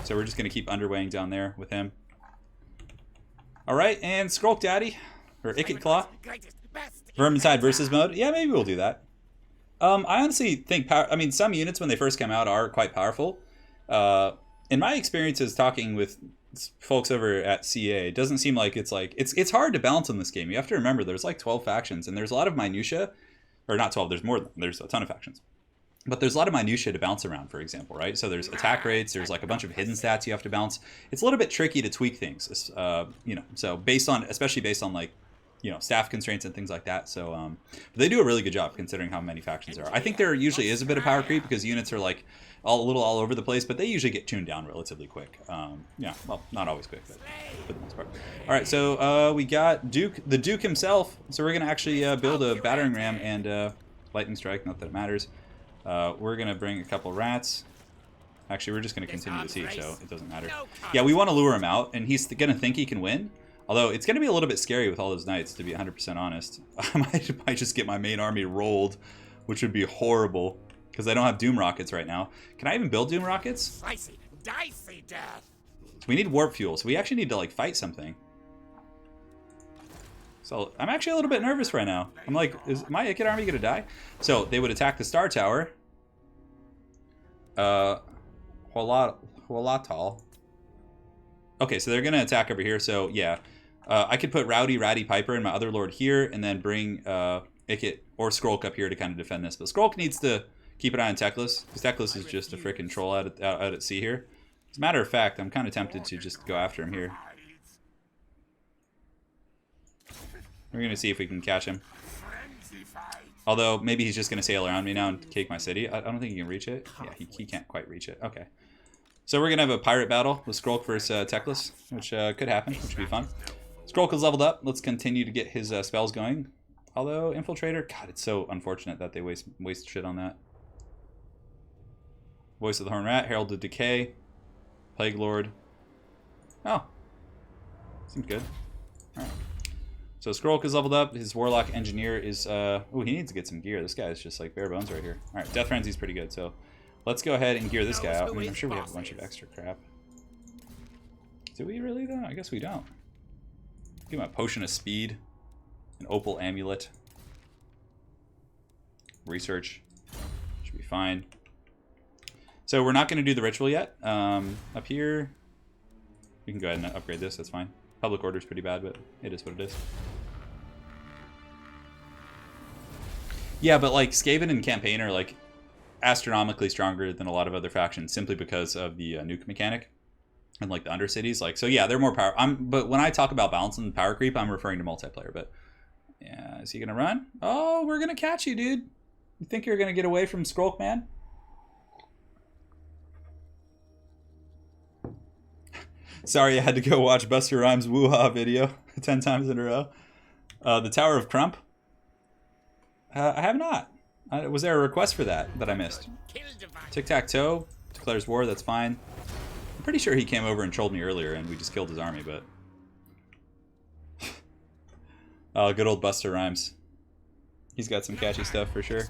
So we're just going to keep underweighing down there with him. Alright, and Skrulk Daddy, or Ikit Claw. Vermintide versus mode. Yeah, maybe we'll do that. I honestly think, some units when they first come out are quite powerful. In my experiences talking with folks over at CA, it doesn't seem like it's hard to balance in this game. You have to remember there's like 12 factions, and there's a lot of minutia, or not 12, there's a ton of factions. But there's a lot of minutia to bounce around, for example, right? So there's attack rates, there's like a bunch of hidden stats you have to balance. It's a little bit tricky to tweak things, so especially based on like staff constraints and things like that. So but they do a really good job considering how many factions there are. I think there usually is a bit of power creep because units are like a little all over the place, but they usually get tuned down relatively quick. Yeah, well, not always quick, but for the most part. All right, so we got the Duke himself. So we're gonna actually build a battering ram and lightning strike. Not that it matters. We're gonna bring a couple rats. Actually, we're just gonna continue the siege, so it doesn't matter. Yeah, we want to lure him out, and he's gonna think he can win. Although it's gonna be a little bit scary with all those knights, to be 100% honest. I might just get my main army rolled, which would be horrible. Because I don't have Doom Rockets right now. Can I even build Doom Rockets? Slicey, dicey death. So we need warp fuel, so we actually need to like fight something. So I'm actually a little bit nervous right now. I'm like, is my Ikit army gonna die? So they would attack the Star Tower. Hualatal. Okay, so they're gonna attack over here. So yeah, I could put Ratty Piper and my other lord here, and then bring Ikit or Skrulk up here to kind of defend this. But Skrulk needs to keep an eye on Teclis, because Teclis is just a freaking troll out at sea here. As a matter of fact, I'm kind of tempted to just go after him here. We're going to see if we can catch him. Although, maybe he's just going to sail around me now and cake my city. I don't think he can reach it. Yeah, he can't quite reach it. Okay. So we're going to have a pirate battle with Skrulk versus Teclis, which could happen, which would be fun. Skrulk is leveled up. Let's continue to get his spells going. Although, Infiltrator, God, it's so unfortunate that they waste shit on that. Voice of the Horned Rat, Herald of Decay, Plague Lord. Oh. Seems good. Alright. So Skrulk is leveled up. His Warlock Engineer is... oh, he needs to get some gear. This guy is just like bare bones right here. Alright, Death Frenzy's pretty good, so let's go ahead and gear this guy out. I mean, I'm sure we have a bunch of extra crap. Do we really, though? I guess we don't. Give him a Potion of Speed. An Opal Amulet. Research. Should be fine. So we're not going to do the ritual yet. Up here, we can go ahead and upgrade this. That's fine. Public order is pretty bad, but it is what it is. Yeah, but like Skaven and Campaign are like astronomically stronger than a lot of other factions simply because of the nuke mechanic and like the undercities. Like, so yeah, they're more power. But when I talk about balance and power creep, I'm referring to multiplayer. But yeah, is he gonna run? Oh, we're gonna catch you, dude. You think you're gonna get away from Skrulk, man? Sorry, I had to go watch Buster Rhymes' Woo-Ha video 10 times in a row. The Tower of Crump. I have not. Was there a request for that I missed? Tic-Tac-Toe declares war. That's fine. I'm pretty sure he came over and trolled me earlier, and we just killed his army. But oh, good old Buster Rhymes. He's got some catchy stuff for sure.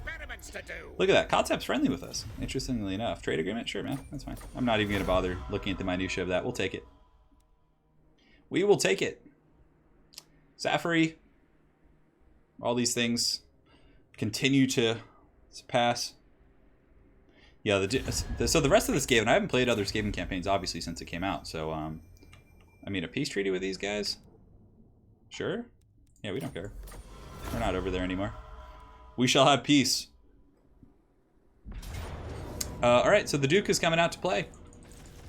Look at that. Concept's friendly with us. Interestingly enough, trade agreement. Sure, man. That's fine. I'm not even gonna bother looking at the minutiae of that. We'll take it. We will take it. Zafiri. All these things continue to surpass. Yeah, so the rest of the Skaven, I haven't played other Skaven campaigns, obviously, since it came out. So, I mean, a peace treaty with these guys? Sure. Yeah, we don't care. We're not over there anymore. We shall have peace. Alright, so the Duke is coming out to play.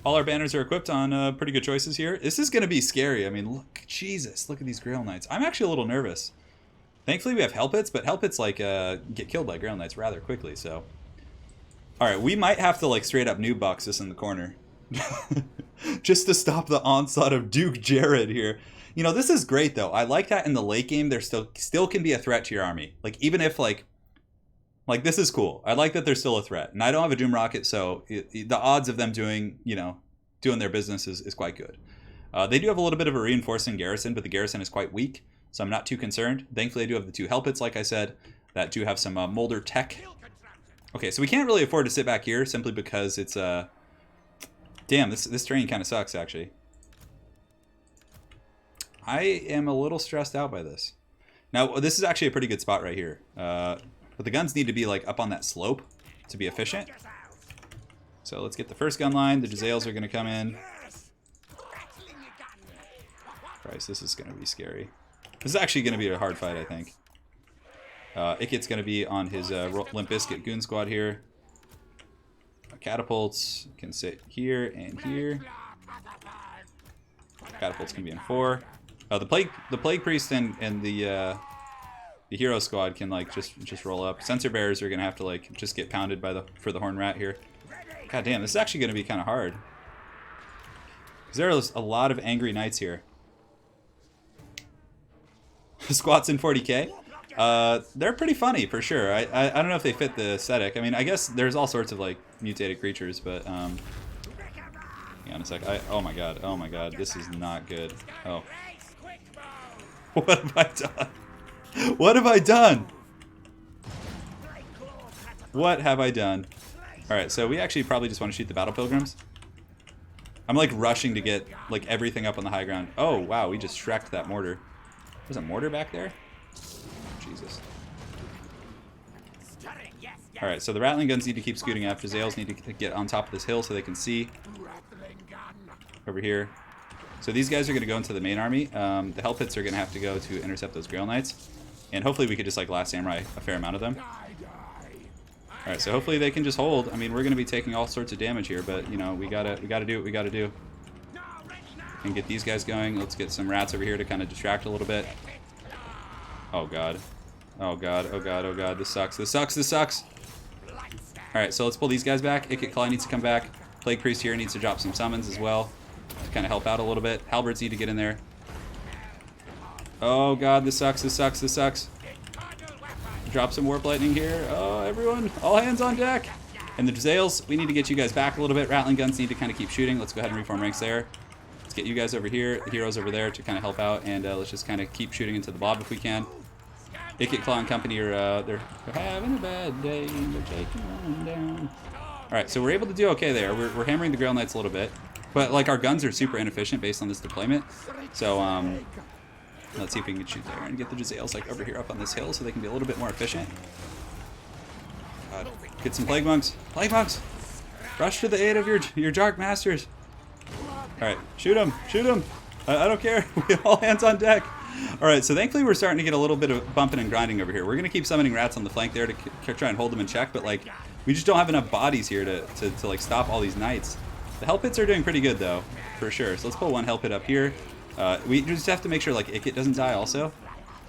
All our banners are equipped on pretty good choices here. This is going to be scary. I mean, look, Jesus, look at these Grail Knights. I'm actually a little nervous. Thankfully, we have Hell Pits, but Hell Pits, like, get killed by Grail Knights rather quickly, so... Alright, we might have to, like, straight up noob box this in the corner. Just to stop the onslaught of Duke Jared here. You know, this is great, though. I like that in the late game, there still can be a threat to your army. Like, even if, like, this is cool. I like that there's still a threat. And I don't have a Doom Rocket, so the odds of them doing, you know, doing their business is quite good. They do have a little bit of a reinforcing garrison, but the garrison is quite weak, so I'm not too concerned. Thankfully, I do have the 2 Hell Pits, like I said, that do have some Molder tech. Okay, so we can't really afford to sit back here simply because it's... Damn, this terrain kind of sucks, actually. I am a little stressed out by this. Now, this is actually a pretty good spot right here. But the guns need to be like up on that slope to be efficient. So let's get the first gun line. The Jezzails are going to come in. Christ, this is going to be scary. This is actually going to be a hard fight, I think. Ikit's going to be on his Limp Bizkit Goon Squad here. Catapults can sit here and here. Catapults can be in 4. The plague priest and the hero squad can like just roll up. Sensor bearers are gonna have to like just get pounded by for the horn rat here. God damn, this is actually gonna be kind of hard. Cause there are a lot of angry knights here. Squats in 40k. They're pretty funny for sure. I don't know if they fit the aesthetic. I mean, I guess there's all sorts of like mutated creatures, but hang on a sec. Oh my god, this is not good. Oh, what have I done? What have I done? What have I done? All right, so we actually probably just want to shoot the battle pilgrims. I'm like rushing to get like everything up on the high ground. Oh wow, we just shreked that mortar. There's a mortar back there? Jesus. Alright, so the rattling guns need to keep scooting up. Jezzails need to get on top of this hill so they can see. Over here. So these guys are going to go into the main army. The hell pits are going to have to go to intercept those Grail Knights. And hopefully we could just like last samurai a fair amount of them. Alright, so hopefully they can just hold. I mean, we're going to be taking all sorts of damage here, but you know, we gotta do what we gotta do. And get these guys going. Let's get some rats over here to kind of distract a little bit. Oh god. Oh god, oh god, oh god. This sucks, this sucks, this sucks. Alright, so let's pull these guys back. Ikit Claw needs to come back. Plague Priest here needs to drop some summons as well to kind of help out a little bit. Halberds need to get in there. Oh god, this sucks, this sucks, this sucks. Drop some Warp Lightning here. Oh, everyone, all hands on deck. And the Jezzails, we need to get you guys back a little bit. Rattling guns need to kind of keep shooting. Let's go ahead and reform ranks there. Let's get you guys over here, the heroes over there to kind of help out, and let's just kind of keep shooting into the blob if we can. Ikit Claw and company are they're having a bad day. They're taking one down. All right, so we're able to do okay there. We're hammering the Grail Knights a little bit, but like our guns are super inefficient based on this deployment. So let's see if we can shoot there and get the Jezzails like over here up on this hill so they can be a little bit more efficient. God. Get some plague monks. Plague monks, rush to the aid of your dark masters. All right, shoot him, shoot him. I don't care. We all hands on deck. All right, so thankfully we're starting to get a little bit of bumping and grinding over here. We're gonna keep summoning rats on the flank there to try and hold them in check, but like we just don't have enough bodies here to like stop all these knights. The hell pits are doing pretty good though, for sure. So let's pull one hell pit up here. We just have to make sure like Ikit doesn't die also.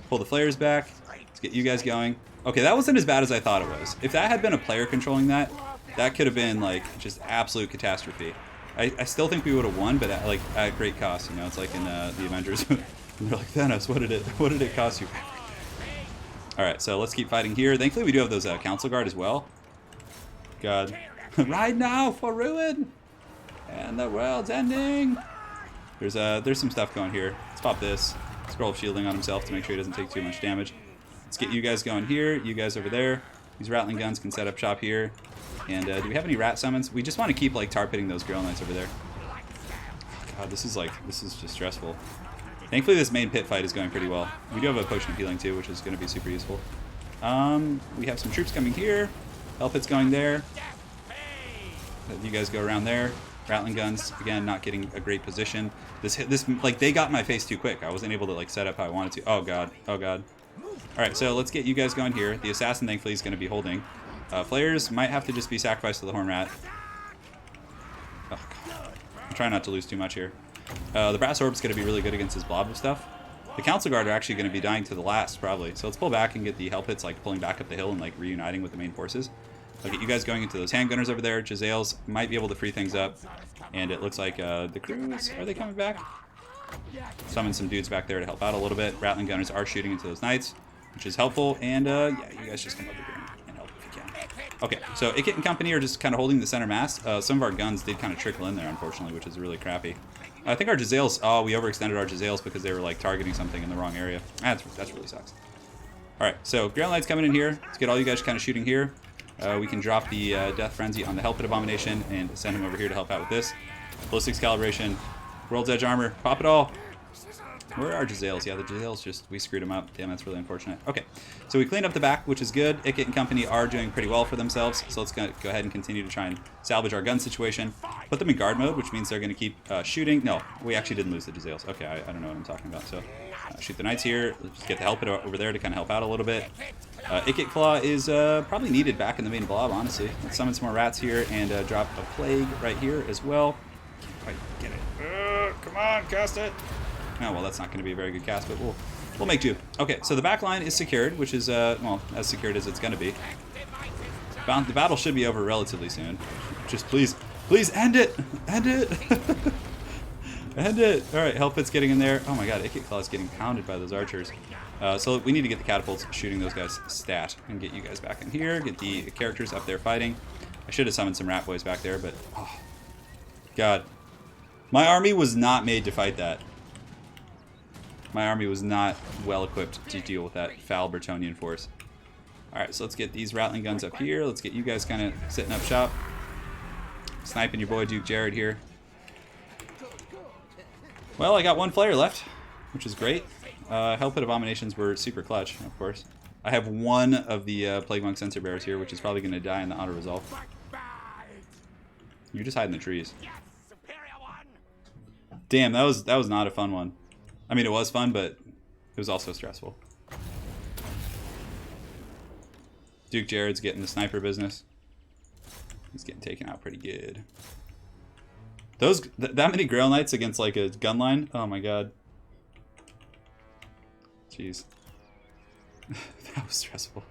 Pull the flares back. Let's get you guys going. Okay, that wasn't as bad as I thought it was. If that had been a player controlling that, that could have been like just absolute catastrophe. I still think we would have won, but at great cost. You know, it's like in the Avengers. They're like, Thanos, what did it cost you? All right, so let's keep fighting here. Thankfully, we do have those Council Guard as well. God, ride now for ruin, and the world's ending. There's some stuff going here. Let's pop this. Scroll of shielding on himself to make sure he doesn't take too much damage. Let's get you guys going here. You guys over there. These rattling guns can set up shop here. And do we have any rat summons? We just want to keep like tar pitting those Grail Knights over there. God, this is just stressful. Thankfully, this main pit fight is going pretty well. We do have a potion of healing too, which is going to be super useful. We have some troops coming here. Hell pit's going there. You guys go around there. Rattling guns again, not getting a great position. This like they got in my face too quick. I wasn't able to like set up how I wanted to. Oh god, oh god. All right, so let's get you guys going here. The assassin thankfully is going to be holding. Flayers might have to just be sacrificed to the Horn Rat. Oh, God. I'm trying not to lose too much here. The Brass Orb's going to be really good against this blob of stuff. The Council Guard are actually going to be dying to the last, probably. So let's pull back and get the Hell Pits like pulling back up the hill and like reuniting with the main forces. I'll get you guys going into those handgunners over there. Jezzails might be able to free things up. And it looks like the crews, are they coming back? Summon some dudes back there to help out a little bit. Rattling gunners are shooting into those knights, which is helpful. And yeah, you guys just come over here and help if you can. Okay, so Ikit and company are just kind of holding the center mass. Some of our guns did kind of trickle in there, unfortunately, which is really crappy. I think our Jezzails, oh, we overextended our Jezzails because they were like targeting something in the wrong area. That really sucks. All right, so Grail Knight's coming in here. Let's get all you guys kind of shooting here. We can drop the Death Frenzy on the Hell Pit Abomination and send him over here to help out with this. Ballistics Calibration, World's Edge Armor, pop it all. Where are our Jezzails? Yeah, the Jezzails just, we screwed them up. Damn, that's really unfortunate. Okay, so we cleaned up the back, which is good. Ikit and company are doing pretty well for themselves, so let's go ahead and continue to try and salvage our gun situation. Put them in guard mode, which means they're going to keep shooting. No, we actually didn't lose the Jezzails. Okay, I don't know what I'm talking about. So shoot the Knights here. Let's just get the Hell Pit over there to kind of help out a little bit. Ikit Claw is probably needed back in the main blob, honestly. Let's summon some more rats here and drop a Plague right here as well. Can't quite get it. Come on, cast it. Oh, well, that's not going to be a very good cast, but we'll make do. Okay, so the back line is secured, which is, well, as secured as it's going to be. The battle should be over relatively soon. Just please end it! End it! End it! Alright, Hellpit's getting in there. Oh my god, Ikit Claw is getting pounded by those archers. So we need to get the catapults shooting those guys stat and get you guys back in here, get the characters up there fighting. I should have summoned some rat boys back there, but oh god. My army was not made to fight that. My army was not well equipped to deal with that foul Bretonian force. Alright, so let's get these Rattling guns up here. Let's get you guys kind of sitting up shop. Sniping your boy Duke Jared here. Well, I got one player left, which is great. Hellpit Abominations were super clutch, of course. I have one of the Plague Monk Sensor Bearers here, which is probably going to die in the auto-resolve. You're just hiding the trees. Damn, that was not a fun one. I mean, it was fun, but it was also stressful. Duke Jared's getting the sniper business. He's getting taken out pretty good. That many Grail Knights against like a gun line? Oh my god. Jeez. That was stressful.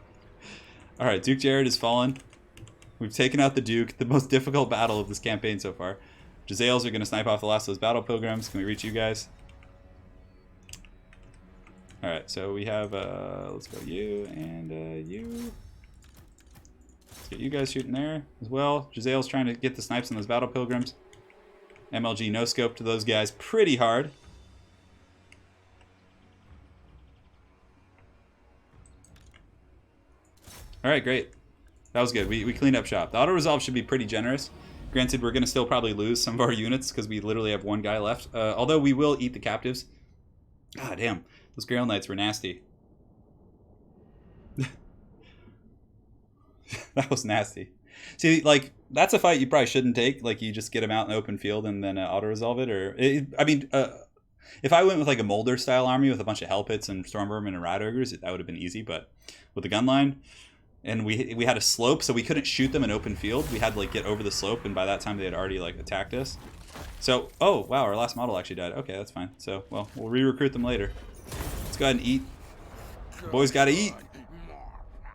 Alright, Duke Jared is fallen. We've taken out the Duke, the most difficult battle of this campaign so far. Jezzails are going to snipe off the last of those battle pilgrims. Can we reach you guys? Alright, so we have, let's go you and you. Let's get you guys shooting there as well. Jezzail's trying to get the snipes on those battle pilgrims. MLG no scope to those guys pretty hard. Alright, great. That was good. We cleaned up shop. The auto-resolve should be pretty generous. Granted, we're going to still probably lose some of our units because we literally have one guy left. Although we will eat the captives. God damn. Those Grail Knights were nasty. That was nasty. See, like, that's a fight you probably shouldn't take. Like, you just get them out in the open field and then auto-resolve it. Or, I mean, if I went with, like, a Molder-style army with a bunch of Hellpits and Stormvermin and Rat Ogres, that would have been easy. But with the gun line, and we had a slope, so we couldn't shoot them in open field. We had to, like, get over the slope, and by that time they had already, like, attacked us. So, oh, wow, our last model actually died. Okay, that's fine. So, well, we'll re-recruit them later. Let's go ahead and eat. Boys gotta eat.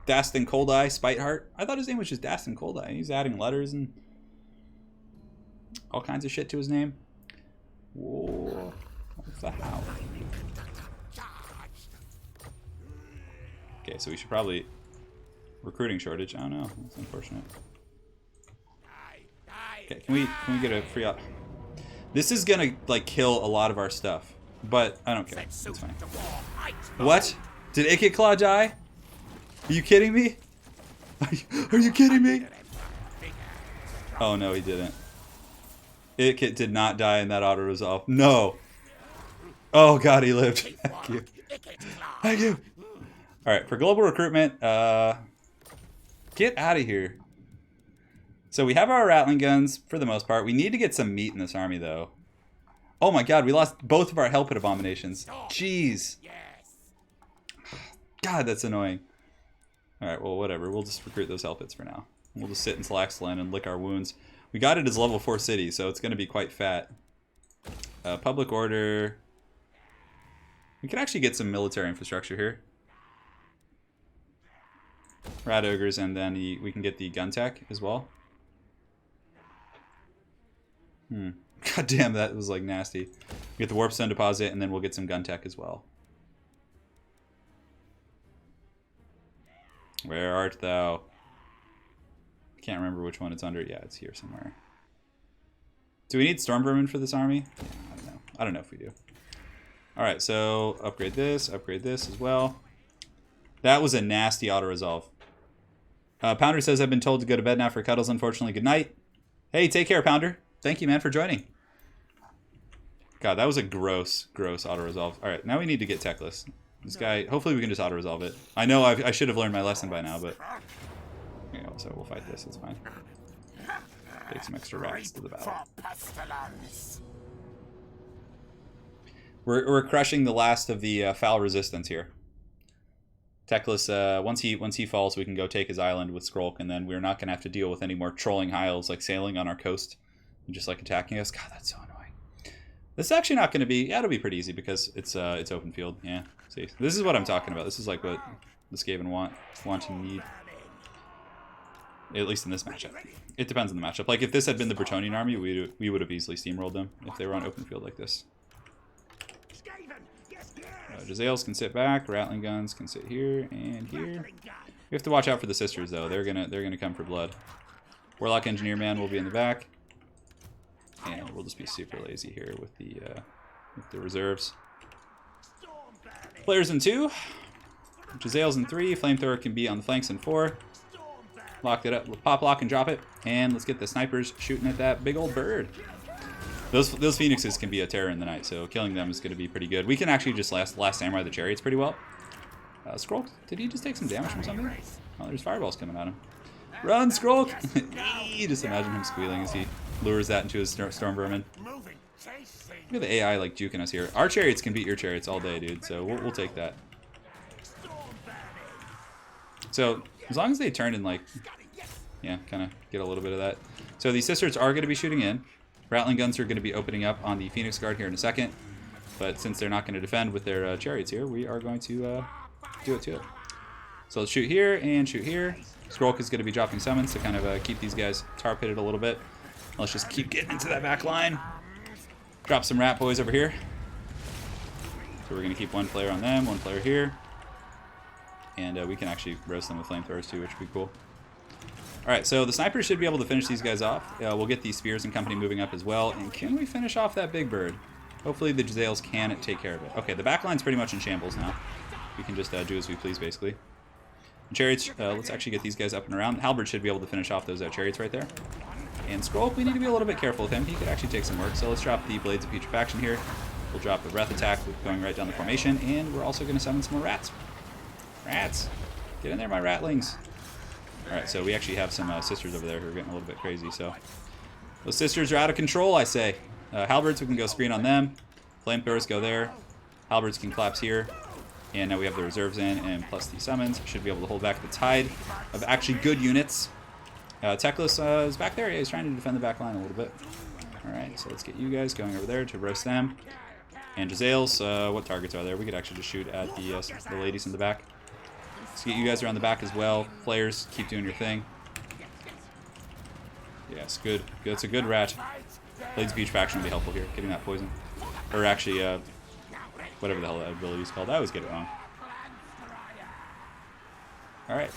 Dastan Cold Eye, Spite Heart. I thought his name was just Dastan Cold Eye. He's adding letters and all kinds of shit to his name. Whoa. What's the hell? Okay, so we should probably... Recruiting shortage. I don't know. That's unfortunate. Okay, can we get a free out? This is gonna, like, kill a lot of our stuff. But I don't care. It's fine. What? Did Ikit Claw die? Are you kidding me? Are you kidding me? Oh no, he didn't. Ikit did not die in that auto resolve. No. Oh god, he lived. Thank you. Thank you. All right, for global recruitment, get out of here. So we have our Rattling guns for the most part. We need to get some meat in this army though. Oh my god, we lost both of our Hellpit Abominations. Jeez. God, that's annoying. Alright, well, whatever. We'll just recruit those Hellpits for now. We'll just sit in Slaxland and lick our wounds. We got it as level 4 city, so it's going to be quite fat. Public order. We could actually get some military infrastructure here. Rat Ogres, and then we can get the gun tech as well. God damn, that was like nasty. We get the Warpstone deposit, and then we'll get some gun tech as well. Where art thou? I can't remember which one it's under. Yeah, it's here somewhere. Do we need Stormvermin for this army? Yeah, I don't know. I don't know if we do. Alright, so upgrade this as well. That was a nasty auto-resolve. Pounder says, I've been told to go to bed now for cuddles, unfortunately. Good night. Hey, take care, Pounder. Thank you, man, for joining. God, that was a gross auto-resolve. Alright, now we need to get Teclis. This guy, hopefully we can just auto-resolve it. I know I should have learned my lesson by now, but... You know, so we'll fight this, it's fine. Take some extra racks to the battle. We're crushing the last of the foul resistance here. Teclis, once he falls, we can go take his island with Skrolk, and then we're not going to have to deal with any more trolling High Elves like sailing on our coast and just like attacking us. God, that's so annoying. This is actually not going to be... Yeah, it'll be pretty easy because it's open field. Yeah, see. This is what I'm talking about. This is like what the Skaven want and need. At least in this matchup. It depends on the matchup. Like, if this had been the Bretonnian army, we would have easily steamrolled them if they were on open field like this. Jezzails can sit back. Rattling guns can sit here and here. We have to watch out for the sisters, though. They're gonna come for blood. Warlock Engineer Man will be in the back. And we'll just be super lazy here with the reserves. Players in 2. Jezzails in 3. Flamethrower can be on the flanks in 4. Lock it up. Pop, lock, and drop it. And let's get the snipers shooting at that big old bird. Those phoenixes can be a terror in the night, so killing them is going to be pretty good. We can actually just last Samurai the Chariots pretty well. Skrull, did he just take some damage from something? Oh, there's fireballs coming at him. Run, Skrull! Just imagine him squealing as he lures that into his storm vermin. Look at the AI like juking us here. Our chariots can beat your chariots all day, dude, so we'll take that. So, as long as they turn and, like, yeah, kind of get a little bit of that. So these sisters are going to be shooting in. Rattling guns are going to be opening up on the Phoenix Guard here in a second. But since they're not going to defend with their chariots here, we are going to do it to it. So let's shoot here and shoot here. Skrulk is going to be dropping summons to kind of keep these guys tar-pitted a little bit. Let's just keep getting into that back line. Drop some rat boys over here. So we're going to keep one player on them, one player here. And we can actually roast them with flamethrowers too, which would be cool. Alright, so the snipers should be able to finish these guys off. We'll get these spears and company moving up as well. And can we finish off that big bird? Hopefully the Jezzails can take care of it. Okay, the back line's pretty much in shambles now. We can just do as we please, basically. And chariots, let's actually get these guys up and around. Halberd should be able to finish off those chariots right there. And Skrull, we need to be a little bit careful with him. He could actually take some work. So let's drop the Blades of Putrefaction here. We'll drop the Breath attack going right down the formation. And we're also going to summon some more rats. Rats! Get in there, my ratlings! Alright, so we actually have some sisters over there who are getting a little bit crazy, so... Those sisters are out of control, I say. Halberds, we can go screen on them. Flamethrowers go there. Halberds can collapse here. And now we have the reserves in, and plus the summons. Should be able to hold back the tide of actually good units. Teclis is back there. Yeah, he's trying to defend the back line a little bit. Alright, so let's get you guys going over there to roast them. And Jezzails, what targets are there? We could actually just shoot at the ladies in the back. Let's get you guys around the back as well. Players, keep doing your thing. Yes, good. That's a good rat. Blades of Putrefaction will be helpful here, getting that poison. Or actually, whatever the hell that ability is called. I always get it wrong. Alright.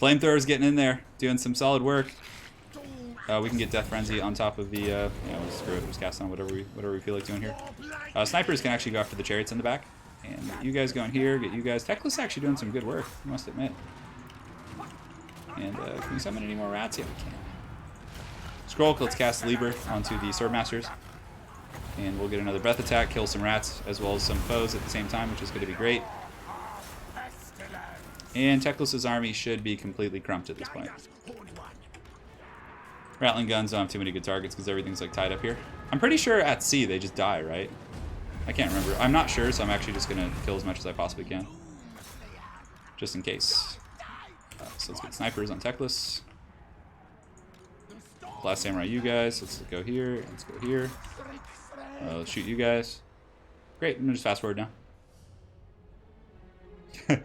Flamethrower's getting in there, doing some solid work. We can get Death Frenzy on top of the, you know, screw it, just cast on whatever we feel like doing here. Snipers can actually go after the chariots in the back. And get you guys going here, get you guys... Teclis actually doing some good work, I must admit. And can we summon any more rats? Yeah, we can. Skrull, let's cast Lieber onto the Swordmasters. And we'll get another Breath attack, kill some rats, as well as some foes at the same time, which is going to be great. And Teclis' army should be completely crumped at this point. Rattling guns don't have too many good targets because everything's like tied up here. I'm pretty sure at sea they just die, right? I can't remember. I'm not sure, so I'm actually just going to kill as much as I possibly can. Just in case. So let's get snipers on Teclis. Last Samurai, you guys. Let's go here. Let's go here. Let's shoot you guys. Great. I'm going to just fast forward now.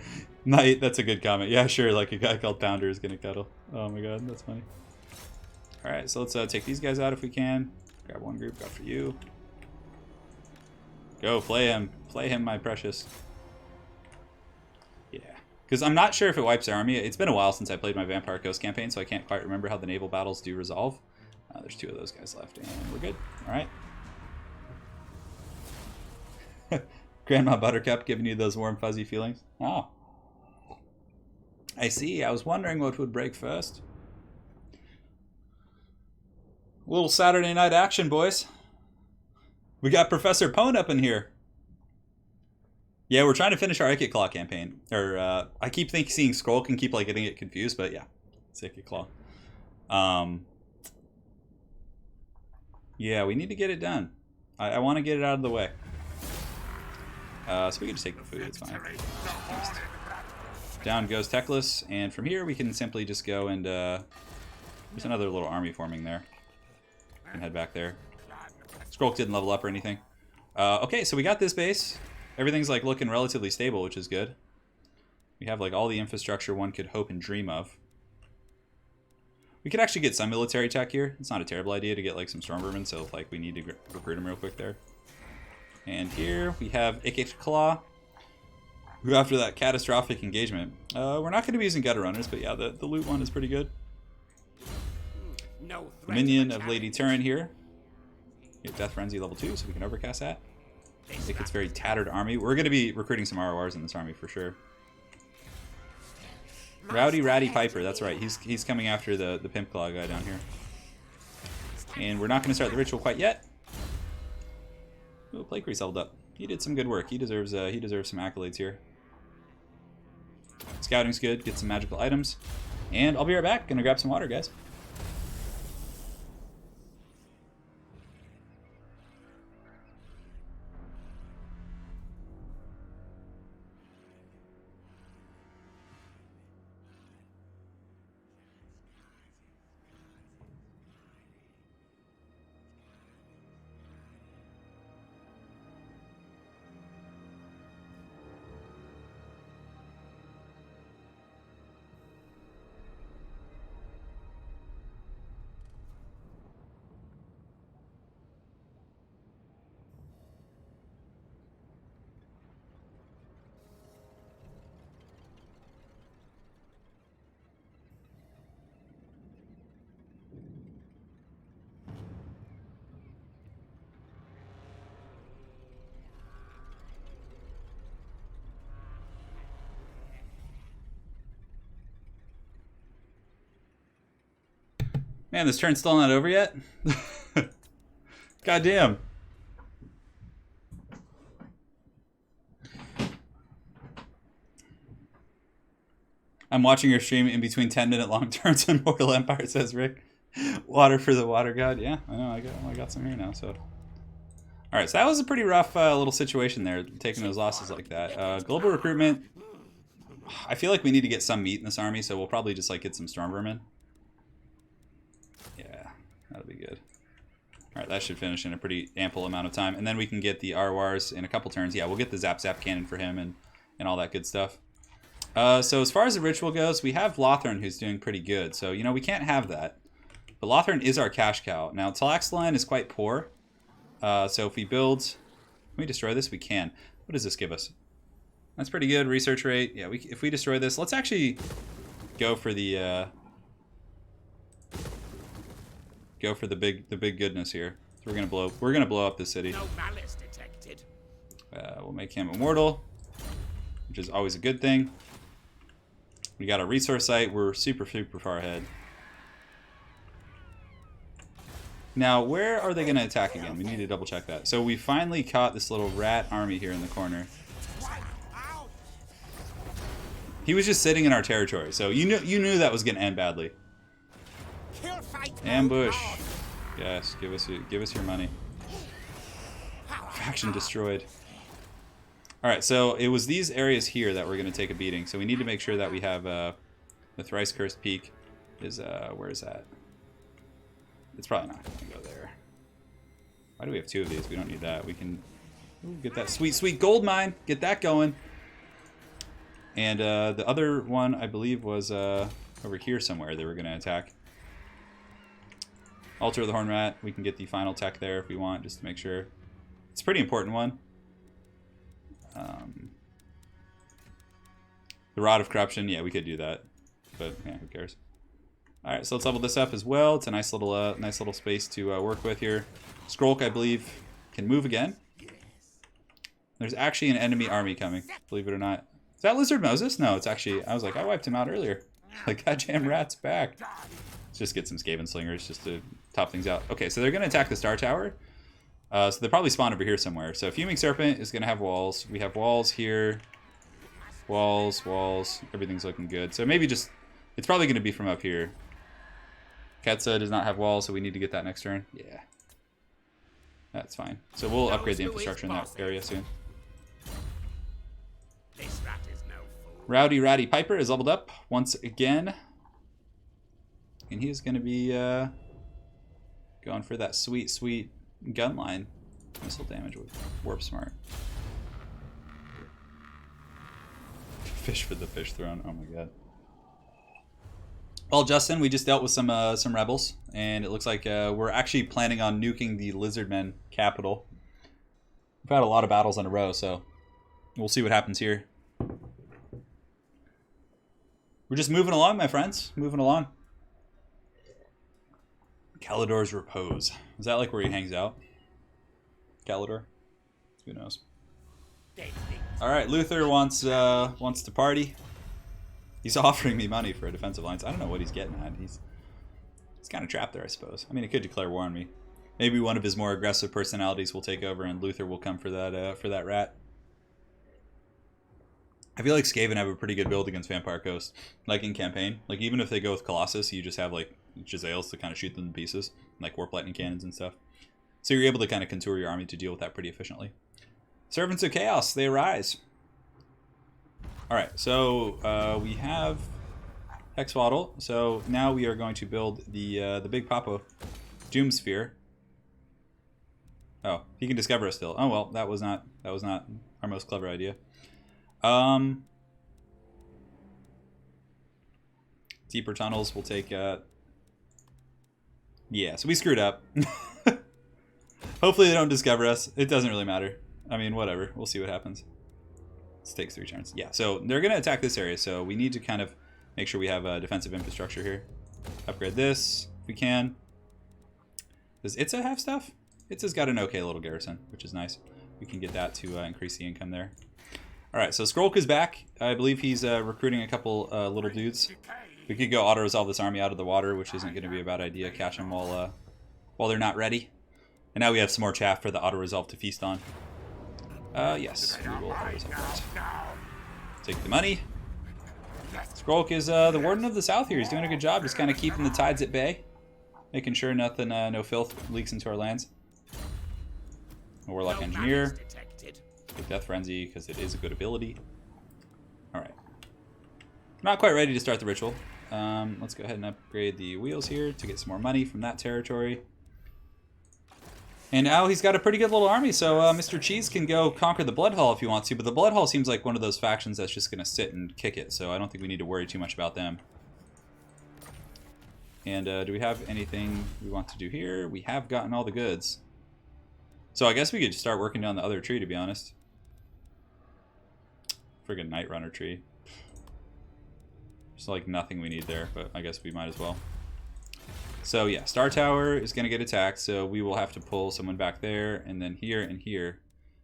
Knight, that's a good comment. Yeah, sure. Like a guy called Pounder is going to cuddle. Oh my god, that's funny. Alright, so let's take these guys out if we can. Grab one group. Go for you. Go, play him. Play him, my precious. Yeah. Because I'm not sure if it wipes our army. It's been a while since I played my Vampire Coast campaign, so I can't quite remember how the naval battles do resolve. There's 2 of those guys left, and we're good. Alright. Grandma Buttercup giving you those warm, fuzzy feelings. Oh. I see. I was wondering what would break first. A little Saturday night action, boys. We got Professor Pone up in here. Yeah, we're trying to finish our Ikit Claw campaign. Or, I keep seeing Skrull can keep, like, getting it confused, but yeah. It's Ikit Claw. Yeah, we need to get it done. I want to get it out of the way. So we can just take the food, it's fine. Down goes Teclis, and from here we can simply just go and, there's another little army forming there. We can head back there. Skrulk didn't level up or anything. Okay, so we got this base. Everything's like looking relatively stable, which is good. We have like all the infrastructure one could hope and dream of. We could actually get some military tech here. It's not a terrible idea to get like some Stormvermin, so if like we need to recruit them real quick there. And here we have Ikit Claw, who after that catastrophic engagement, we're not going to be using Gutter Runners, but yeah, the loot one is pretty good. No threat Minion of a of Lady Turin here. Get Death Frenzy level 2, so we can overcast that. I think it's very tattered army. We're going to be recruiting some RORs in this army for sure. Rowdy Ratty Piper, that's right. He's coming after the Pimp Claw guy down here. And we're not going to start the ritual quite yet. Oh, Plague Priest leveled up. He did some good work. He deserves some accolades here. Scouting's good. Get some magical items. And I'll be right back. Gonna grab some water, guys. Man, this turn's still not over yet? God damn. I'm watching your stream in between 10-minute long turns on Mortal Empire, says Rick. Water for the water god. Yeah, I know. I got some here now, so. Alright, so that was a pretty rough little situation there, taking those losses like that. Global recruitment. I feel like we need to get some meat in this army, so we'll probably just like get some Stormvermin. Yeah, that'll be good. Alright, that should finish in a pretty ample amount of time. And then we can get the Arwars in a couple turns. Yeah, we'll get the Zap Zap cannon for him and all that good stuff. So as far as the ritual goes, we have Lothern who's doing pretty good. So, you know, we can't have that. But Lothern is our cash cow. Now, Talaxalan is quite poor. So if we build... Can we destroy this? We can. What does this give us? That's pretty good. Research rate. Yeah, if we destroy this, let's actually go for the... Go for the big goodness here. So we're gonna blow up the city. No malice detected. We'll make him immortal, which is always a good thing. We got a resource site. We're super far ahead. Now, where are they gonna attack again? We need to double check that. So we finally caught this little rat army here in the corner. He was just sitting in our territory, so you knew that was gonna end badly. Ambush. Yes, give us your money. Faction destroyed. Alright, so it was these areas here that we're going to take a beating. So we need to make sure that we have the Thrice Cursed Peak is, where is that? It's probably not going to go there. Why do we have two of these? We don't need that. We can get that sweet gold mine. Get that going. And the other one, I believe, was over here somewhere they were going to attack. Altar of the Horn Rat. We can get the final tech there if we want, just to make sure. It's a pretty important one. The Rod of Corruption, yeah, we could do that, but yeah, who cares? All right, so let's level this up as well. It's a nice little space to work with here. Skrulk, I believe, can move again. There's actually an enemy army coming, believe it or not. Is that Lizard Moses? No, it's actually. I was like, I wiped him out earlier. Like, goddamn rat's back. Let's just get some Skaven Slingers just to top things out. Okay, so they're gonna attack the Star Tower. So they'll probably spawn over here somewhere. So Fuming Serpent is going to have walls. We have walls here. Walls. Everything's looking good. So maybe just... It's probably going to be from up here. Ketsa does not have walls, so we need to get that next turn. Yeah. That's fine. So we'll upgrade the infrastructure in that area soon. This rat is no fool. Rowdy Ratty Piper is leveled up once again. And he is going to be going for that sweet gunline missile damage with Warp Smart. Fish for the fish throne. Oh my god. Well, Justin, we just dealt with some rebels, and it looks like we're actually planning on nuking the Lizardmen capital. We've had a lot of battles in a row, so we'll see what happens here. We're just moving along, my friends. Moving along. Kalidor's Repose. Is that like where he hangs out? Kalidor? Who knows? All right, Luther wants to party. He's offering me money for a defensive alliance. I don't know what he's getting at. He's kind of trapped there, I suppose. I mean, he could declare war on me. Maybe one of his more aggressive personalities will take over, and Luther will come for that rat. I feel like Skaven have a pretty good build against Vampire Coast, like in campaign. Like even if they go with Colossus, you just have like Jezzails to kind of shoot them to pieces, like Warp Lightning Cannons and stuff. So you're able to kind of contour your army to deal with that pretty efficiently. Servants of Chaos, they arise. All right, so we have Hexwaddle. So now we are going to build the Big Papa Doom Sphere. Oh, he can discover us still. Oh well, that was not our most clever idea. Deeper tunnels will take. Yeah, so we screwed up. Hopefully they don't discover us. It doesn't really matter. I mean, whatever. We'll see what happens. This takes 3 turns. Yeah, so they're going to attack this area, so we need to kind of make sure we have a defensive infrastructure here. Upgrade this if we can. Does Itza have stuff? Itza's got an okay little garrison, which is nice. We can get that to increase the income there. All right, so Skrolk is back. I believe he's recruiting a couple little dudes. We could go auto-resolve this army out of the water, which isn't going to be a bad idea. Catch them while they're not ready. And now we have some more chaff for the auto-resolve to feast on. Yes, we will auto-resolve that. Take the money. Skrolk is the Warden of the South here. He's doing a good job, just kind of keeping the tides at bay. Making sure nothing, no filth leaks into our lands. A Warlock Engineer. Take Death Frenzy, because it is a good ability. Alright. Not quite ready to start the ritual. Let's go ahead and upgrade the wheels here to get some more money from that territory. And now he's got a pretty good little army, so Mr. Cheese can go conquer the Blood Hall if he wants to, but the Blood Hall seems like one of those factions that's just going to sit and kick it, so I don't think we need to worry too much about them. And do we have anything we want to do here? We have gotten all the goods. So I guess we could just start working down the other tree, to be honest. Friggin' Night Runner tree. There's like nothing we need there, but I guess we might as well. So yeah, Star Tower is going to get attacked, so we will have to pull someone back there, and then here and here,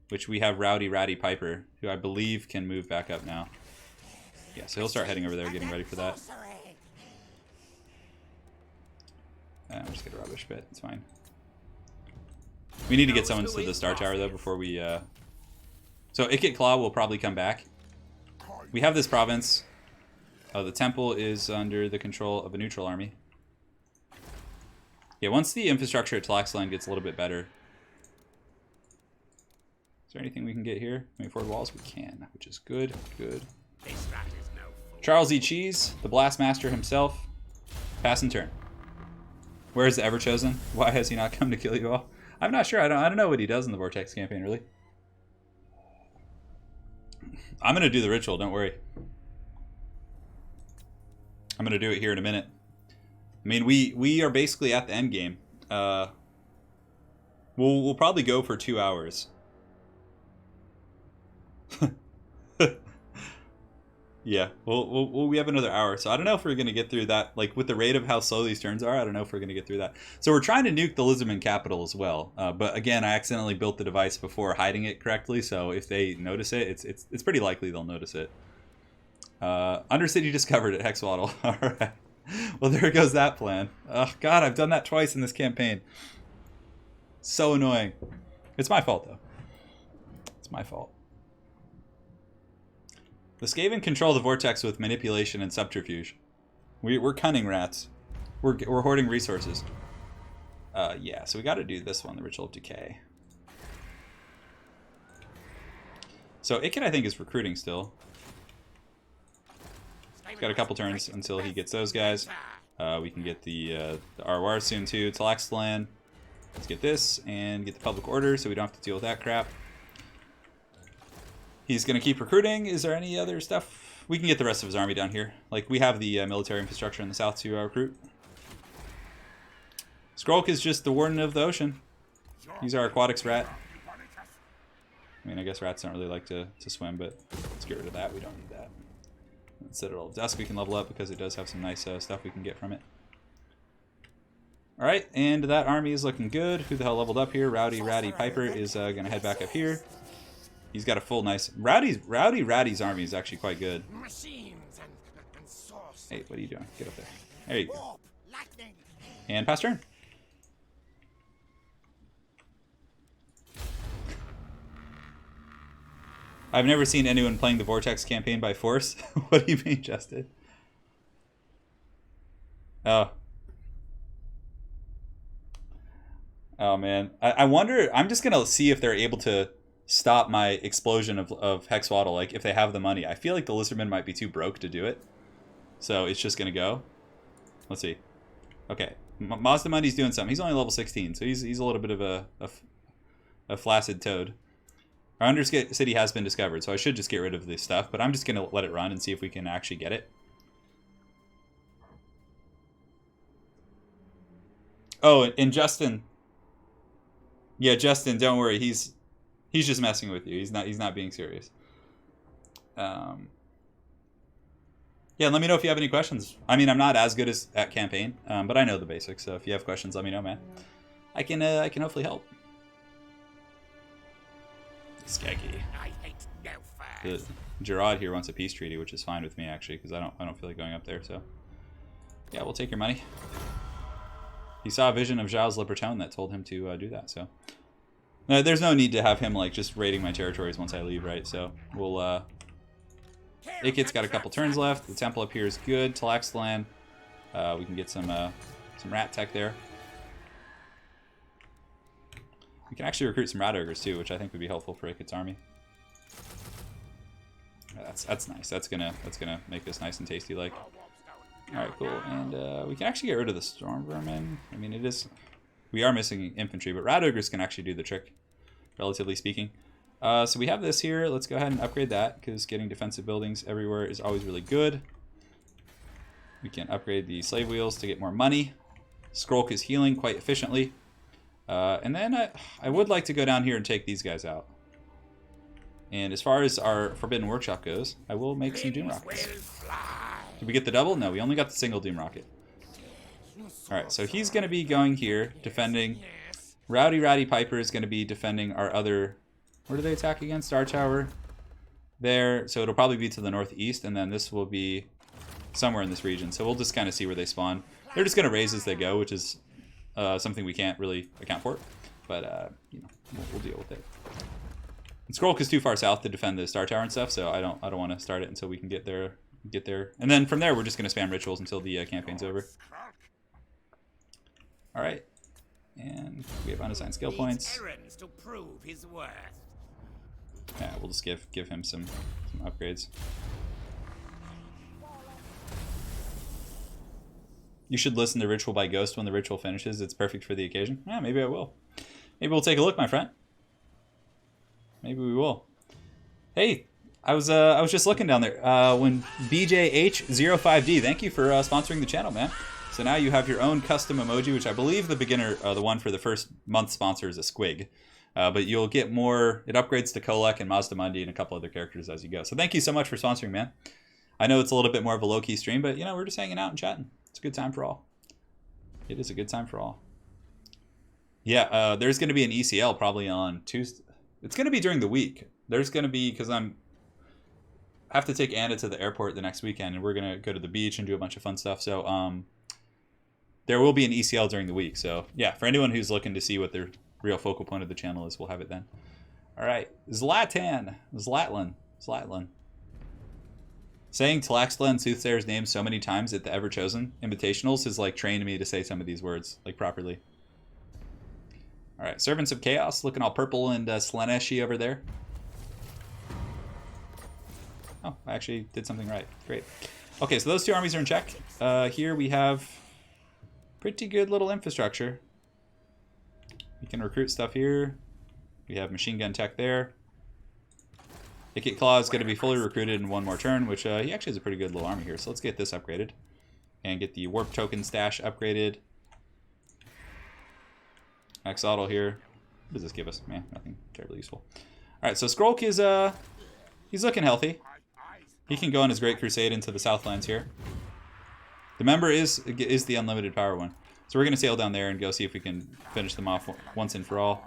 which we have Rowdy Ratty Piper, who I believe can move back up now. Yeah, so he'll start heading over there, getting ready for that. I'm just going to rubbish bit, it's fine. We need to get someone to the Star Tower, though, before we... So Ikit Claw will probably come back. We have this province. The temple is under the control of a neutral army. Yeah, once the infrastructure at Talaxland gets a little bit better. Is there anything we can get here? Can we afford walls? We can, which is good, good. Charles E. Cheese, the Blast Master himself. Pass and turn. Where is the Everchosen? Why has he not come to kill you all? I'm not sure. I don't know what he does in the Vortex campaign, really. I'm going to do the ritual, don't worry. I'm going to do it here in a minute. I mean, we are basically at the end game. We'll probably go for 2 hours. Yeah, we have another hour, so I don't know if we're gonna get through that. Like with the rate of how slow these turns are, I don't know if we're gonna get through that. So we're trying to nuke the Lizardman capital as well. But again, I accidentally built the device before hiding it correctly, so if they notice it, it's pretty likely they'll notice it. Undercity discovered at Hexwaddle. All right. Well, there goes that plan. Oh God, I've done that twice in this campaign. So annoying. It's my fault though. It's my fault. The Skaven control the Vortex with manipulation and subterfuge. We're cunning rats. We're hoarding resources. Yeah, so we got to do this one, the Ritual of Decay. So Ikit, I think, is recruiting still. He's got a couple turns until he gets those guys. We can get the ROR soon too. Talaxland. Let's get this and get the public order so we don't have to deal with that crap. He's going to keep recruiting. Is there any other stuff? We can get the rest of his army down here. Like, we have the military infrastructure in the south to recruit. Skrulk is just the warden of the ocean. He's our aquatics rat. I mean, I guess rats don't really like to swim, but let's get rid of that. We don't need that. Citadel of Dusk we can level up because it does have some nice stuff we can get from it. Alright, and that army is looking good. Who the hell leveled up here? Rowdy Ratty Piper is going to head back up here. He's got a full nice... Ratty's army is actually quite good. Hey, what are you doing? Get up there. There you go. And pass turn. I've never seen anyone playing the Vortex campaign by force. What do you mean, Justin? Oh. Oh, man. I wonder... I'm just going to see if they're able to stop my explosion of Hexwaddle, like, if they have the money. I feel like the Lizardmen might be too broke to do it. So it's just going to go. Let's see. Okay. Mazda Mundy's doing something. He's only level 16, so he's a little bit of a flaccid toad. Our Undercity has been discovered, so I should just get rid of this stuff, but I'm just going to let it run and see if we can actually get it. Oh, and Justin. Yeah, Justin, don't worry. He's just messing with you. He's not being serious. Yeah, let me know if you have any questions. I mean, I'm not as good at campaign, but I know the basics, so if you have questions, let me know, man. I can hopefully help. Skaggy. I hate no furs. Gerard here wants a peace treaty, which is fine with me actually, because I don't feel like going up there. So yeah, we'll take your money. He saw a vision of Giles Le Breton that told him to do that. So there's no need to have him like just raiding my territories once I leave, right? So we'll. Ikit's got a couple turns left. The temple up here is good. Talaxlan, we can get some rat tech there. We can actually recruit some rat ogres too, which I think would be helpful for Ikit's army. That's nice. That's gonna make this nice and tasty. Like, all right, cool. And we can actually get rid of the storm vermin. I mean, we are missing infantry, but rat ogres can actually do the trick, relatively speaking. So we have this here. Let's go ahead and upgrade that because getting defensive buildings everywhere is always really good. We can upgrade the slave wheels to get more money. Skrulk is healing quite efficiently. And then I would like to go down here and take these guys out. And as far as our Forbidden Workshop goes, I will make some Doom Rockets. Did we get the double? No, we only got the single Doom Rocket. Alright, so he's going to be going here, defending. Rowdy Ratty Piper is going to be defending our other... Where do they attack again? Star Tower. There. So it'll probably be to the northeast, and then this will be somewhere in this region. So we'll just kind of see where they spawn. They're just going to raise as they go, which is something we can't really account for. But, you know, we'll deal with it. And Skrulk is too far south to defend the Star Tower and stuff, so I don't want to start it until we can get there. And then from there, we're just going to spam rituals until the campaign's over. All right. And we have unassigned skill points. To prove his worth. Yeah, we'll just give him some upgrades. You should listen to Ritual by Ghost when the ritual finishes. It's perfect for the occasion. Yeah, maybe I will. Maybe we'll take a look, my friend. Maybe we will. Hey, I was just looking down there when BJH05D. Thank you for sponsoring the channel, man. So now you have your own custom emoji, which I believe the beginner, the one for the first month sponsor is a squig. But you'll get more. It upgrades to Kolek and Mazda Mundi and a couple other characters as you go. So thank you so much for sponsoring, man. I know it's a little bit more of a low-key stream, but you know, we're just hanging out and chatting. It's a good time for all. It is a good time for all. Yeah, there's going to be an ECL probably on Tuesday. It's going to be during the week. There's going to be, because I have to take Anna to the airport the next weekend, and we're going to go to the beach and do a bunch of fun stuff. So there will be an ECL during the week. So yeah, for anyone who's looking to see what their real focal point of the channel is, we'll have it then. All right, Zlatan. Saying Talaxlan Soothsayer's name so many times at the Ever Chosen Invitationals has like trained me to say some of these words like properly. All right, Servants of Chaos looking all purple and Slaneshi over there. Oh, I actually did something right. Great. Okay, so those two armies are in check. Here we have pretty good little infrastructure. We can recruit stuff here. We have machine gun tech there. Icket Claw is going to be fully recruited in one more turn, which he actually has a pretty good little army here. So let's get this upgraded. And get the warp token stash upgraded. Axolotl here. What does this give us? Man, nothing terribly useful. Alright, so Skrulk is he's looking healthy. He can go on his Great Crusade into the Southlands here. The member is the unlimited power one. So we're going to sail down there and go see if we can finish them off once and for all.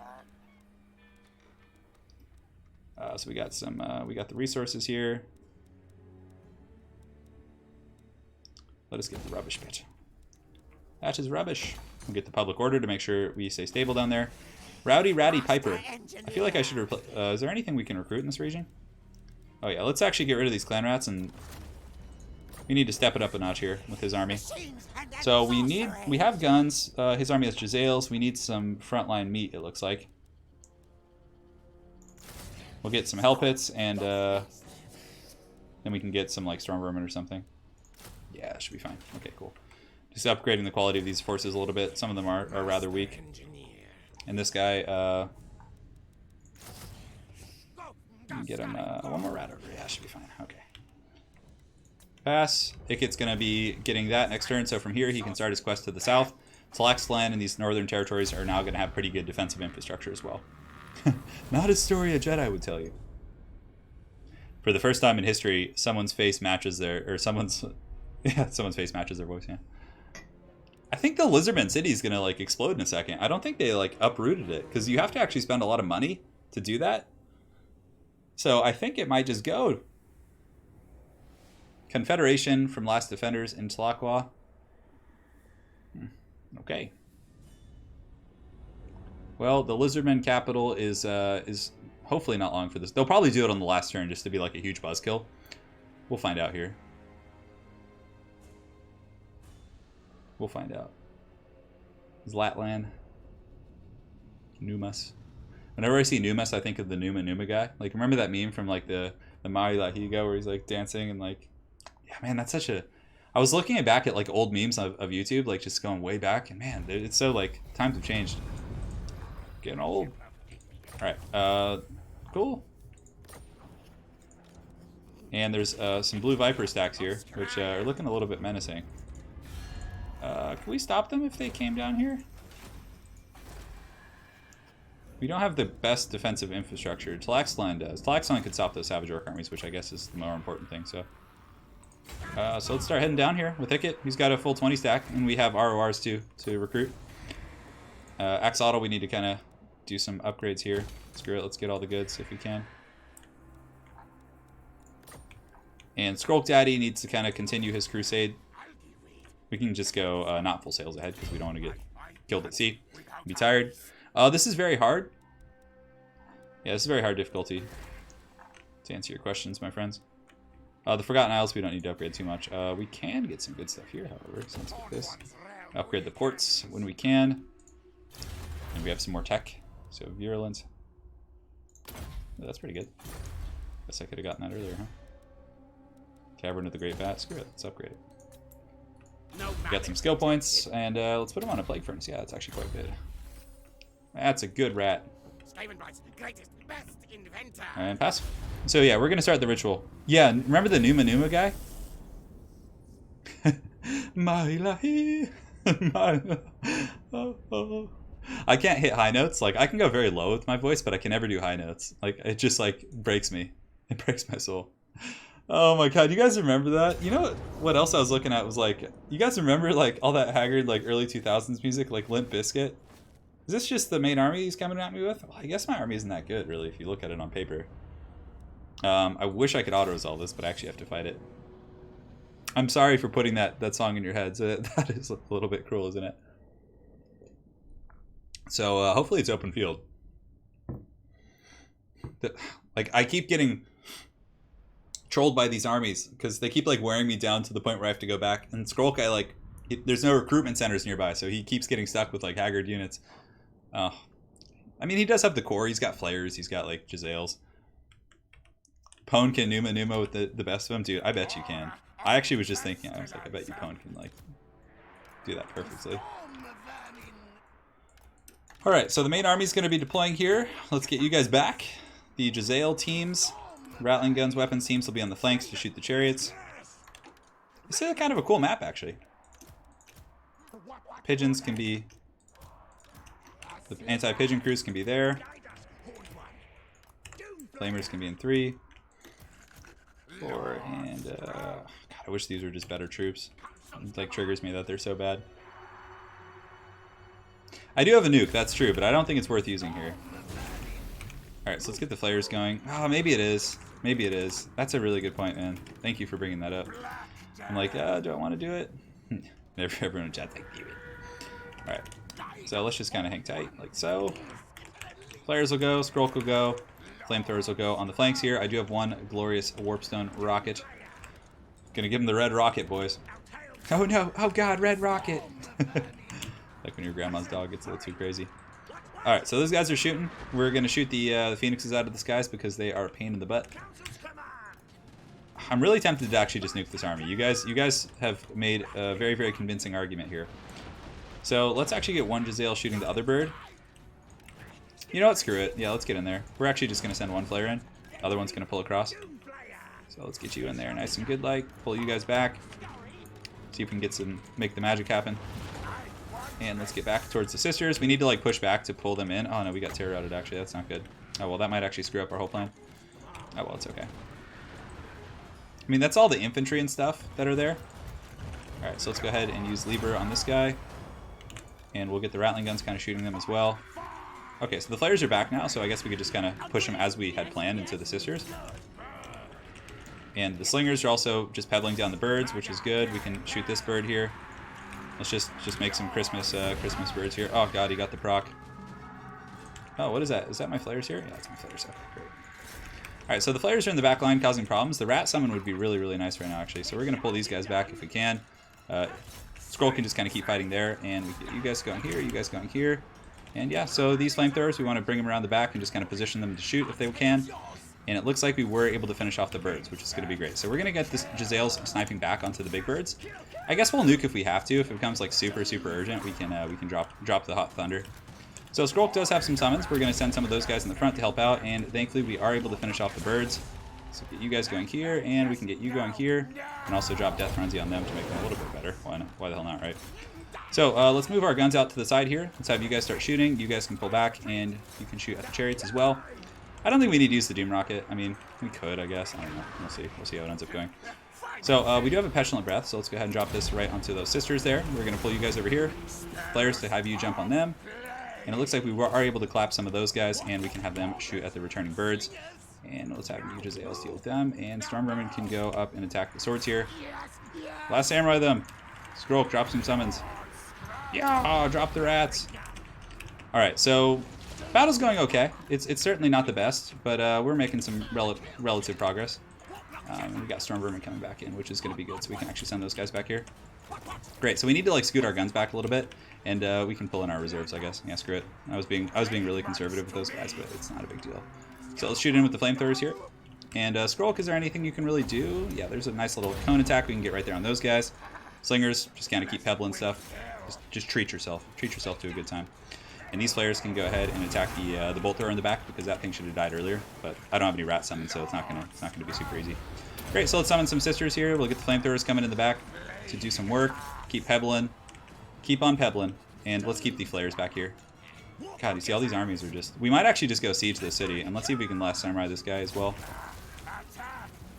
So we got some, we got the resources here. Let us get the rubbish bit. That is rubbish. We'll get the public order to make sure we stay stable down there. Rowdy Ratty Piper. I feel like I should replace. Is there anything we can recruit in this region? Oh yeah, let's actually get rid of these clan rats, and we need to step it up a notch here with his army. So we have guns. His army has Jezzails. We need some frontline meat, it looks like. We'll get some hell pits, and then we can get some like storm vermin or something. Yeah, it should be fine. Okay, cool. Just upgrading the quality of these forces a little bit. Some of them are rather weak. And this guy, get him one more rat over. Yeah, should be fine. Okay. Pass. Icket's going to be getting that next turn, so from here he can start his quest to the south. Talaxland and these northern territories are now going to have pretty good defensive infrastructure as well. Not a story a Jedi would tell you. For the first time in history, someone's face matches their, someone's face matches their voice, yeah. I think the Lizardman City is going to like explode in a second. I don't think they like uprooted it, because you have to actually spend a lot of money to do that. So I think it might just go. Confederation from Last Defenders in Tlaqua. Okay. Well, the Lizardman capital is hopefully not long for this. They'll probably do it on the last turn just to be like a huge buzzkill. We'll find out here. We'll find out. Zlatland. Numas. Whenever I see Numas, I think of the Numa guy. Like, remember that meme from like the Mari Lahigo where he's like dancing and like, yeah, man, that's such a. I was looking back at like old memes of YouTube, like just going way back, and man, it's so like times have changed. Getting old. All right, cool. And there's some blue Viper stacks here, which are looking a little bit menacing. Can we stop them if they came down here? We don't have the best defensive infrastructure. Talaxland does. Talaxland could stop those Savage Orc armies, which I guess is the more important thing. So let's start heading down here with Icket. He's got a full 20 stack, and we have RORs too to recruit. Axolotl, we need to kind of do some upgrades here. Screw it, let's get all the goods if we can. And Skrulk Daddy needs to kind of continue his crusade. We can just go not full sails ahead because we don't want to get killed at sea. Be tired. This is very hard. Yeah, this is very hard difficulty. To answer your questions, my friends. The Forgotten Isles, we don't need to upgrade too much. We can get some good stuff here, however. So let's get this. Upgrade the ports when we can. And we have some more tech. So virulent. That's pretty good. Guess I could have gotten that earlier, huh? Cavern of the Great Bat. Screw it. Let's upgrade it. We got some skill points, and let's put them on a plague furnace. Yeah, that's actually quite good. That's a good rat. And pass. So yeah, we're gonna start the ritual. Yeah, remember the Numa guy? I can't hit high notes. Like, I can go very low with my voice, but I can never do high notes. Like, it just like breaks me. It breaks my soul. Oh my god, you guys remember that? You know what else I was looking at was like, you guys remember like all that haggard like early 2000s music, like Limp Bizkit? Is this just the main army he's coming at me with? Well, I guess my army isn't that good, really, if you look at it on paper. I wish I could auto-resolve this, but I actually have to fight it. I'm sorry for putting that song in your heads. That is a little bit cruel, isn't it? So hopefully it's open field. Like, I keep getting trolled by these armies because they keep like wearing me down to the point where I have to go back. And Skrulk, there's no recruitment centers nearby, so he keeps getting stuck with like haggard units. I mean, he does have the core. He's got flares. He's got like Jezzails. Pwn can Numa with the best of them, dude. I bet you can. I actually was just thinking. I was like, I bet you Pwn can like do that perfectly. Alright, so the main army is going to be deploying here. Let's get you guys back. The Jezzail teams, Rattling Guns, Weapons teams will be on the flanks to shoot the chariots. This is kind of a cool map, actually. Pigeons can be... The anti-pigeon crews can be there. Flamers can be in 3. 4, and... God, I wish these were just better troops. It like triggers me that they're so bad. I do have a nuke, that's true, but I don't think it's worth using here. Alright, so let's get the flares going. Oh, maybe it is. Maybe it is. That's a really good point, man. Thank you for bringing that up. I'm like, do I want to do it? Everyone in chat, thank you. Alright, so let's just kind of hang tight, like so. Flares will go, Skryre will go, flamethrowers will go on the flanks here. I do have one glorious warpstone rocket. Gonna give him the red rocket, boys. Oh no, oh god, red rocket! Like when your grandma's dog gets a little too crazy. Alright, so those guys are shooting. We're going to shoot the phoenixes out of the skies because they are a pain in the butt. I'm really tempted to actually just nuke this army. You guys have made a very, very convincing argument here. So let's actually get one Jezzail shooting the other bird. You know what? Screw it. Yeah, let's get in there. We're actually just going to send one flare in. The other one's going to pull across. So let's get you in there nice and good like. Pull you guys back. See if we can get make the magic happen. And let's get back towards the sisters. We need to like push back to pull them in. Oh no, we got terror routed actually. That's not good. Oh well, that might actually screw up our whole plan. Oh well, it's okay. I mean, that's all the infantry and stuff that are there. Alright, so let's go ahead and use Lieber on this guy. And we'll get the Rattling Guns kind of shooting them as well. Okay, so the flares are back now, so I guess we could just kind of push them as we had planned into the sisters. And the slingers are also just pedaling down the birds, which is good. We can shoot this bird here. Let's just make some Christmas birds here. Oh god, he got the proc. Oh, what is that? Is that my flares here? Yeah, that's my flares. Okay, great. Alright, so the flares are in the back line causing problems. The rat summon would be really, really nice right now, actually. So we're going to pull these guys back if we can. Skryre can just kind of keep fighting there. And we get you guys going here, you guys going here. And yeah, so these flamethrowers, we want to bring them around the back and just kind of position them to shoot if they can. And it looks like we were able to finish off the birds, which is going to be great. So we're going to get this Jezzail's sniping back onto the big birds. I guess we'll nuke if we have to. If it becomes like super, super urgent, we can drop the hot thunder. So Skryre does have some summons. We're going to send some of those guys in the front to help out, and thankfully we are able to finish off the birds. So get you guys going here, and we can get you going here, and also drop Death Frenzy on them to make them a little bit better. Why not? Why the hell not, right? So let's move our guns out to the side here. Let's have you guys start shooting. You guys can pull back, and you can shoot at the chariots as well. I don't think we need to use the Doom Rocket. I mean, we could, I guess. I don't know. We'll see. We'll see how it ends up going. So we do have a Petulant Breath, so let's go ahead and drop this right onto those sisters there. We're going to pull you guys over here. Flares to have you jump on them. And it looks like we are able to clap some of those guys, and we can have them shoot at the returning birds. And let's have you Jezzail deal with them. And Storm Vermin can go up and attack the swords here. Last Samurai them. Skryre, drop some summons. Yeah, drop the rats. Alright, so battle's going okay. It's certainly not the best, but we're making some relative progress. And we got Storm Vermin coming back in, which is going to be good, so we can actually send those guys back here. Great, so we need to like scoot our guns back a little bit, and we can pull in our reserves, I guess. Yeah, screw it. I was being really conservative with those guys, but it's not a big deal. So let's shoot in with the flamethrowers here. And Skryre, is there anything you can really do? Yeah, there's a nice little cone attack we can get right there on those guys. Slingers, just kind of keep pebbling stuff. Just treat yourself. Treat yourself to a good time. And these flares can go ahead and attack the bolt thrower in the back, because that thing should have died earlier. But I don't have any rat summons, so it's not gonna be super easy. Great, so let's summon some sisters here. We'll get the flamethrowers coming in the back to do some work. Keep pebbling. Keep on pebbling. And let's keep the flares back here. God, you see all these armies are just... We might actually just go siege the city, and let's see if we can last samurai this guy as well.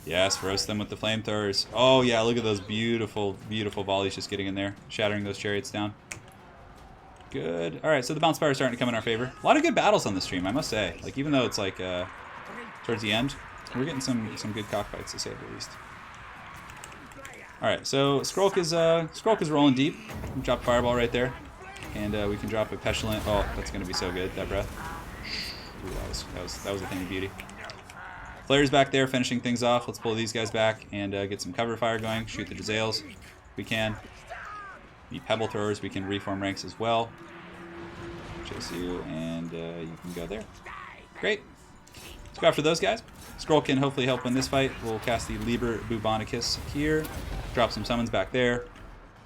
Yes, roast them with the flamethrowers. Oh yeah, look at those beautiful, beautiful volleys just getting in there, shattering those chariots down. Good. All right, so the bounce power is starting to come in our favor. A lot of good battles on the stream, I must say. Like, even though it's like towards the end, we're getting some good cockfights, to say the least. All right, so Skryre is rolling deep. Drop fireball right there, and we can drop a petulant. Oh, that's gonna be so good. That breath. Ooh, that was a thing of beauty. Flares back there, finishing things off. Let's pull these guys back and get some cover fire going. Shoot the Jezzails. We can. The pebble throwers, we can reform ranks as well. Chase you, and you can go there. Great. Let's go after those guys. Skryre can hopefully help win this fight. We'll cast the Liber Bubonicus here. Drop some summons back there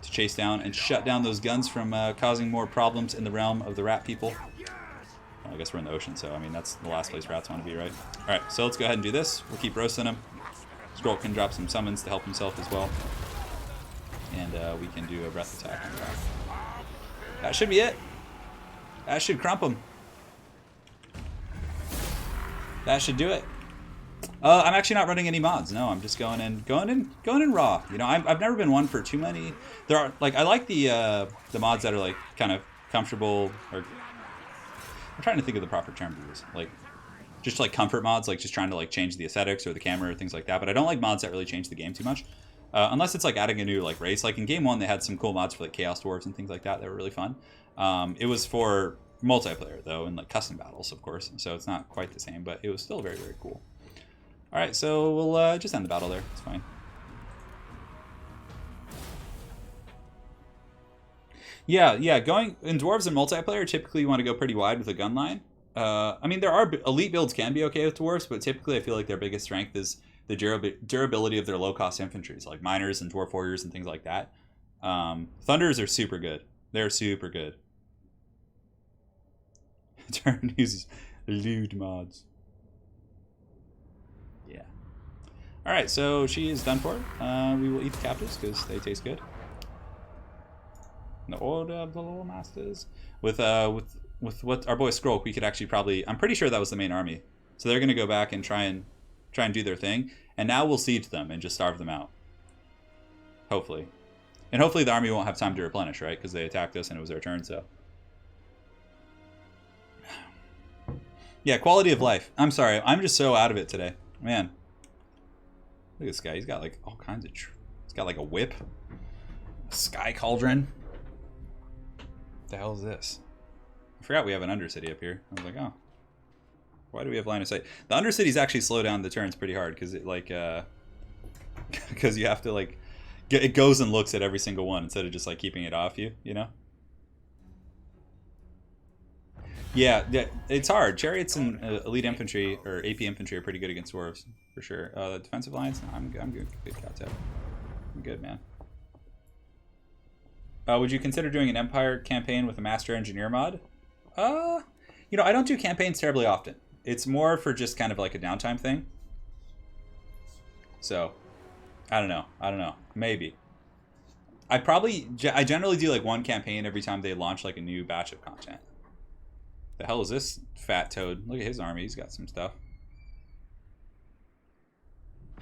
to chase down and shut down those guns from causing more problems in the realm of the rat people. I guess we're in the ocean, so I mean that's the last place rats want to be, right? All right, so let's go ahead and do this. We'll keep roasting him. Skryre can drop some summons to help himself as well, and we can do a breath attack on top. That should be it. That should crump him. That should do it. I'm actually not running any mods. No, I'm just going in raw. You know, I've never been one for too many. There are like I like the mods that are like kind of comfortable, or I'm trying to think of the proper term to use. Like just like comfort mods, like just trying to like change the aesthetics or the camera or things like that. But I don't like mods that really change the game too much, unless it's like adding a new like race. Like in game 1, they had some cool mods for like Chaos Dwarves and things like that that were really fun. It was for multiplayer though, and like custom battles, of course. So it's not quite the same, but it was still very, very cool. All right, so we'll just end the battle there. It's fine. Yeah. Going in dwarves and multiplayer, typically you want to go pretty wide with a gun line. I mean, there are elite builds can be okay with dwarves, but typically I feel like their biggest strength is the durability of their low-cost infantries, like miners and dwarf warriors and things like that. Thunders are super good. They're super good. Turin uses lewd mods. Yeah. All right, so she is done for. We will eat the captives because they taste good. The order of the Lord Masters. With what our boy Skryre, we could actually probably. I'm pretty sure that was the main army. So they're gonna go back and try and do their thing. And now we'll siege them and just starve them out. Hopefully, and hopefully the army won't have time to replenish, right? Because they attacked us and it was their turn. So. Yeah, quality of life. I'm sorry, I'm just so out of it today, man. Look at this guy. He's got like all kinds of. He's got like a whip, a sky cauldron. What the hell is this? I forgot we have an Undercity up here. I was like, oh, why do we have line of sight? The Undercities actually slow down the turns pretty hard because it like because you have to like it goes and looks at every single one instead of just like keeping it off you, you know. Yeah, it's hard. Chariots and elite infantry or AP infantry are pretty good against dwarves for sure. Defensive lines, no, I'm good. Good Catep. I'm good, man. Would you consider doing an Empire campaign with a Master Engineer mod? You know, I don't do campaigns terribly often. It's more for just kind of like a downtime thing. So, I don't know. Maybe. I generally do like one campaign every time they launch like a new batch of content. The hell is this fat toad? Look at his army. He's got some stuff.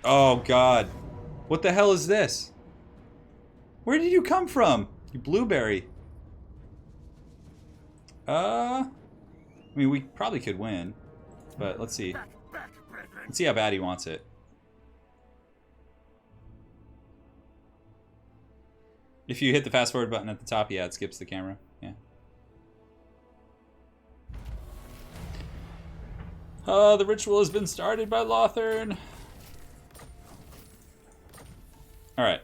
Oh, God. What the hell is this? Where did you come from? You blueberry. I mean, we probably could win. But let's see. Let's see how bad he wants it. If you hit the fast forward button at the top, yeah, it skips the camera. Yeah. The ritual has been started by Lothern. Alright.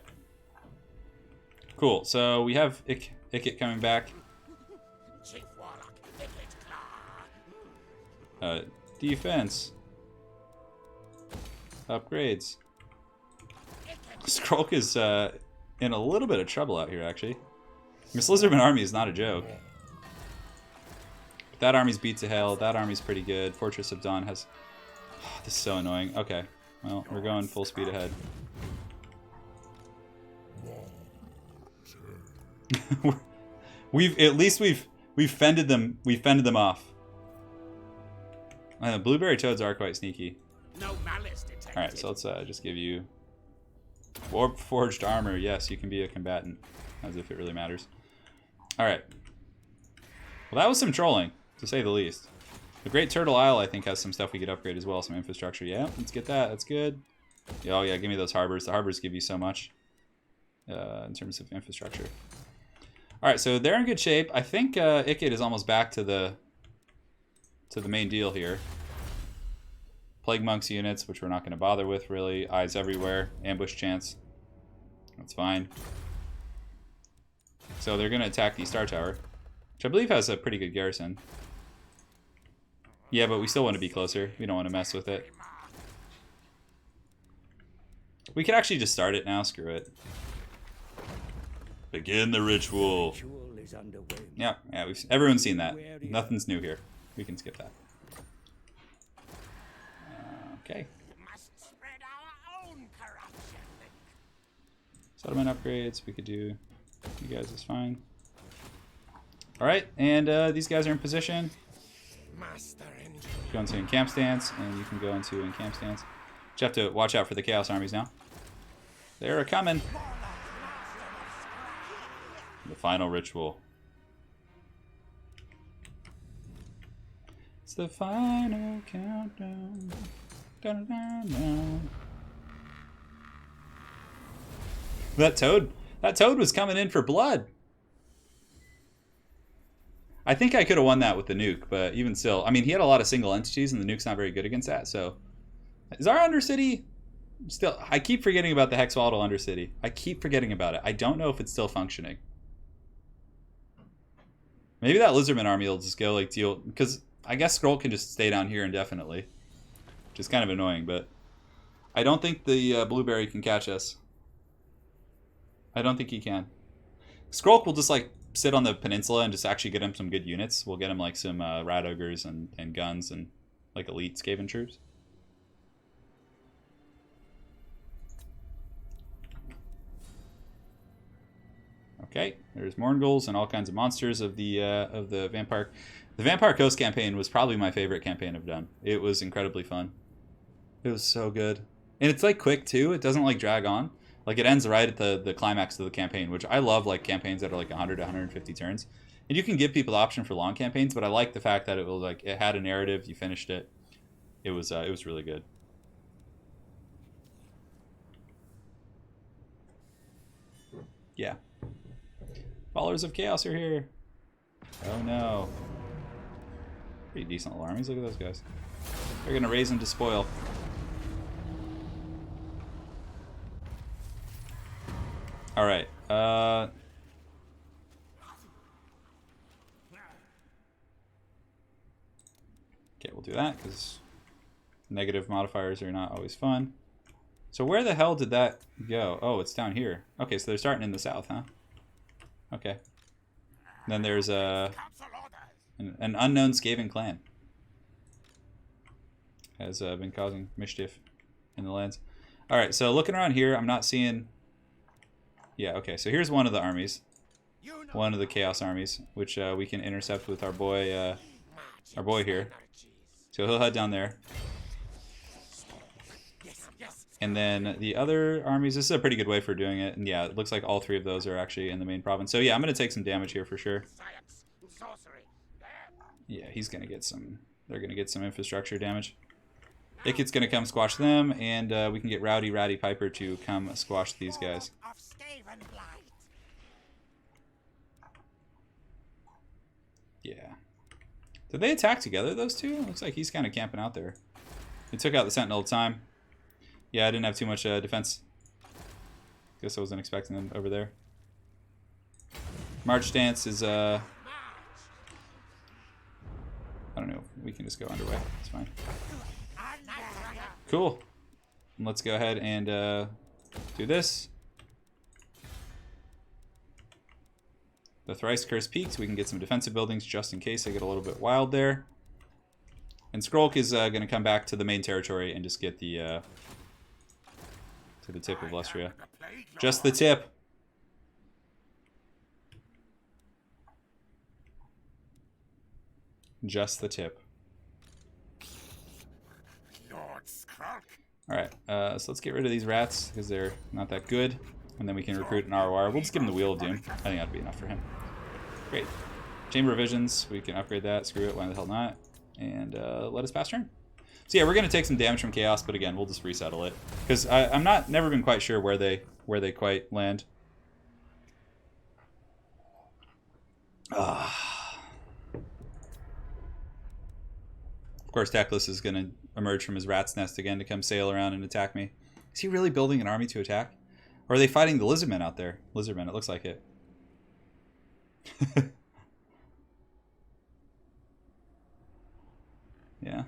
Cool, so we have Ikit coming back. Defense. Upgrades. Skryre is in a little bit of trouble out here, actually. Miss Lizardman army is not a joke. That army's beat to hell. That army's pretty good. Fortress of Dawn has... Oh, this is so annoying. Okay. Well, we're going full speed ahead. We've fended them off. Blueberry toads are quite sneaky. No malice detected. Alright, so let's just give you Warp Forged Armor. Yes, you can be a combatant. As if it really matters. Alright. Well, that was some trolling, to say the least. The Great Turtle Isle, I think, has some stuff we could upgrade as well. Some infrastructure. Yeah, let's get that. That's good. Oh, yeah, give me those harbors. The harbors give you so much in terms of infrastructure. Alright, so they're in good shape. I think Ikit is almost back to the main deal here. Plague Monks units, which we're not going to bother with, really. Eyes everywhere. Ambush chance. That's fine. So they're going to attack the Star Tower, which I believe has a pretty good garrison. Yeah, but we still want to be closer. We don't want to mess with it. We could actually just start it now. Screw it. Begin the ritual. Yeah, everyone's seen that. Nothing's new here. We can skip that. Okay. Must spread our own corruption. Settlement upgrades. We could do. You guys is fine. All right, and these guys are in position. Master Go into encamp stance, and you can go into encamp stance. You have to watch out for the Chaos armies now. They're coming. The final ritual. It's the final countdown. Dun, dun, dun. That toad was coming in for blood. I think I could have won that with the nuke, but even still, I mean, he had a lot of single entities, and the nuke's not very good against that. So, is our Undercity still? I keep forgetting about the Hex Volatile Undercity. I keep forgetting about it. I don't know if it's still functioning. Maybe that Lizardman army will just go like deal, because I guess Skrull can just stay down here indefinitely, which is kind of annoying. But I don't think the Blueberry can catch us. I don't think he can. Skrull will just like sit on the peninsula and just actually get him some good units. We'll get him like some rat ogres and guns and like elite Skaven troops. Okay, there's Morngulls and all kinds of monsters of the Vampire. The Vampire Coast campaign was probably my favorite campaign I've done. It was incredibly fun. It was so good, and it's like quick too. It doesn't like drag on. Like it ends right at the climax of the campaign, which I love, like campaigns that are like 100 to 150 turns. And you can give people the option for long campaigns, but I like the fact that it was like it had a narrative. You finished it. It was really good. Yeah. Followers of Chaos are here. Oh no. Pretty decent little armies. Look at those guys. They're gonna raise them to spoil. All right. Okay, we'll do that because negative modifiers are not always fun. So where the hell did that go? Oh, it's down here. Okay, so they're starting in the south, huh? Okay. And then there's an unknown Skaven clan has been causing mischief in the lands. All right, so looking around here, I'm not seeing. Yeah, okay, so here's one of the armies. One of the Chaos armies, which we can intercept with our boy here. So he'll head down there. And then the other armies, this is a pretty good way for doing it. And yeah, it looks like all three of those are actually in the main province. So yeah, I'm going to take some damage here for sure. Yeah, he's going to get some, they're going to get some infrastructure damage. Icket's going to come squash them, and we can get Rowdy Ratty Piper to come squash these guys. Yeah. Did they attack together, those two? Looks like he's kind of camping out there. He took out the Sentinel at the time. Yeah, I didn't have too much defense. Guess I wasn't expecting them over there. March stance is, I don't know. We can just go underway. It's fine. Cool. Let's go ahead and do this. The Thrice Cursed Peaks. We can get some defensive buildings just in case they get a little bit wild there. And Skrolk is going to come back to the main territory and just get the to the tip of Lustria. Just the tip. Just the tip. Alright, so let's get rid of these rats because they're not that good. And then we can recruit an ROR. We'll just give him the Wheel of Doom. I think that'd be enough for him. Great. Chamber of Visions. We can upgrade that. Screw it. Why the hell not? And let us pass turn. So yeah, we're going to take some damage from Chaos, but again, we'll just resettle it. Because I'm never been quite sure where they quite land. Of course, Teclis is going to emerge from his rat's nest again to come sail around and attack me. Is he really building an army to attack? Or are they fighting the Lizardmen out there? Lizardmen, it looks like it. Yeah.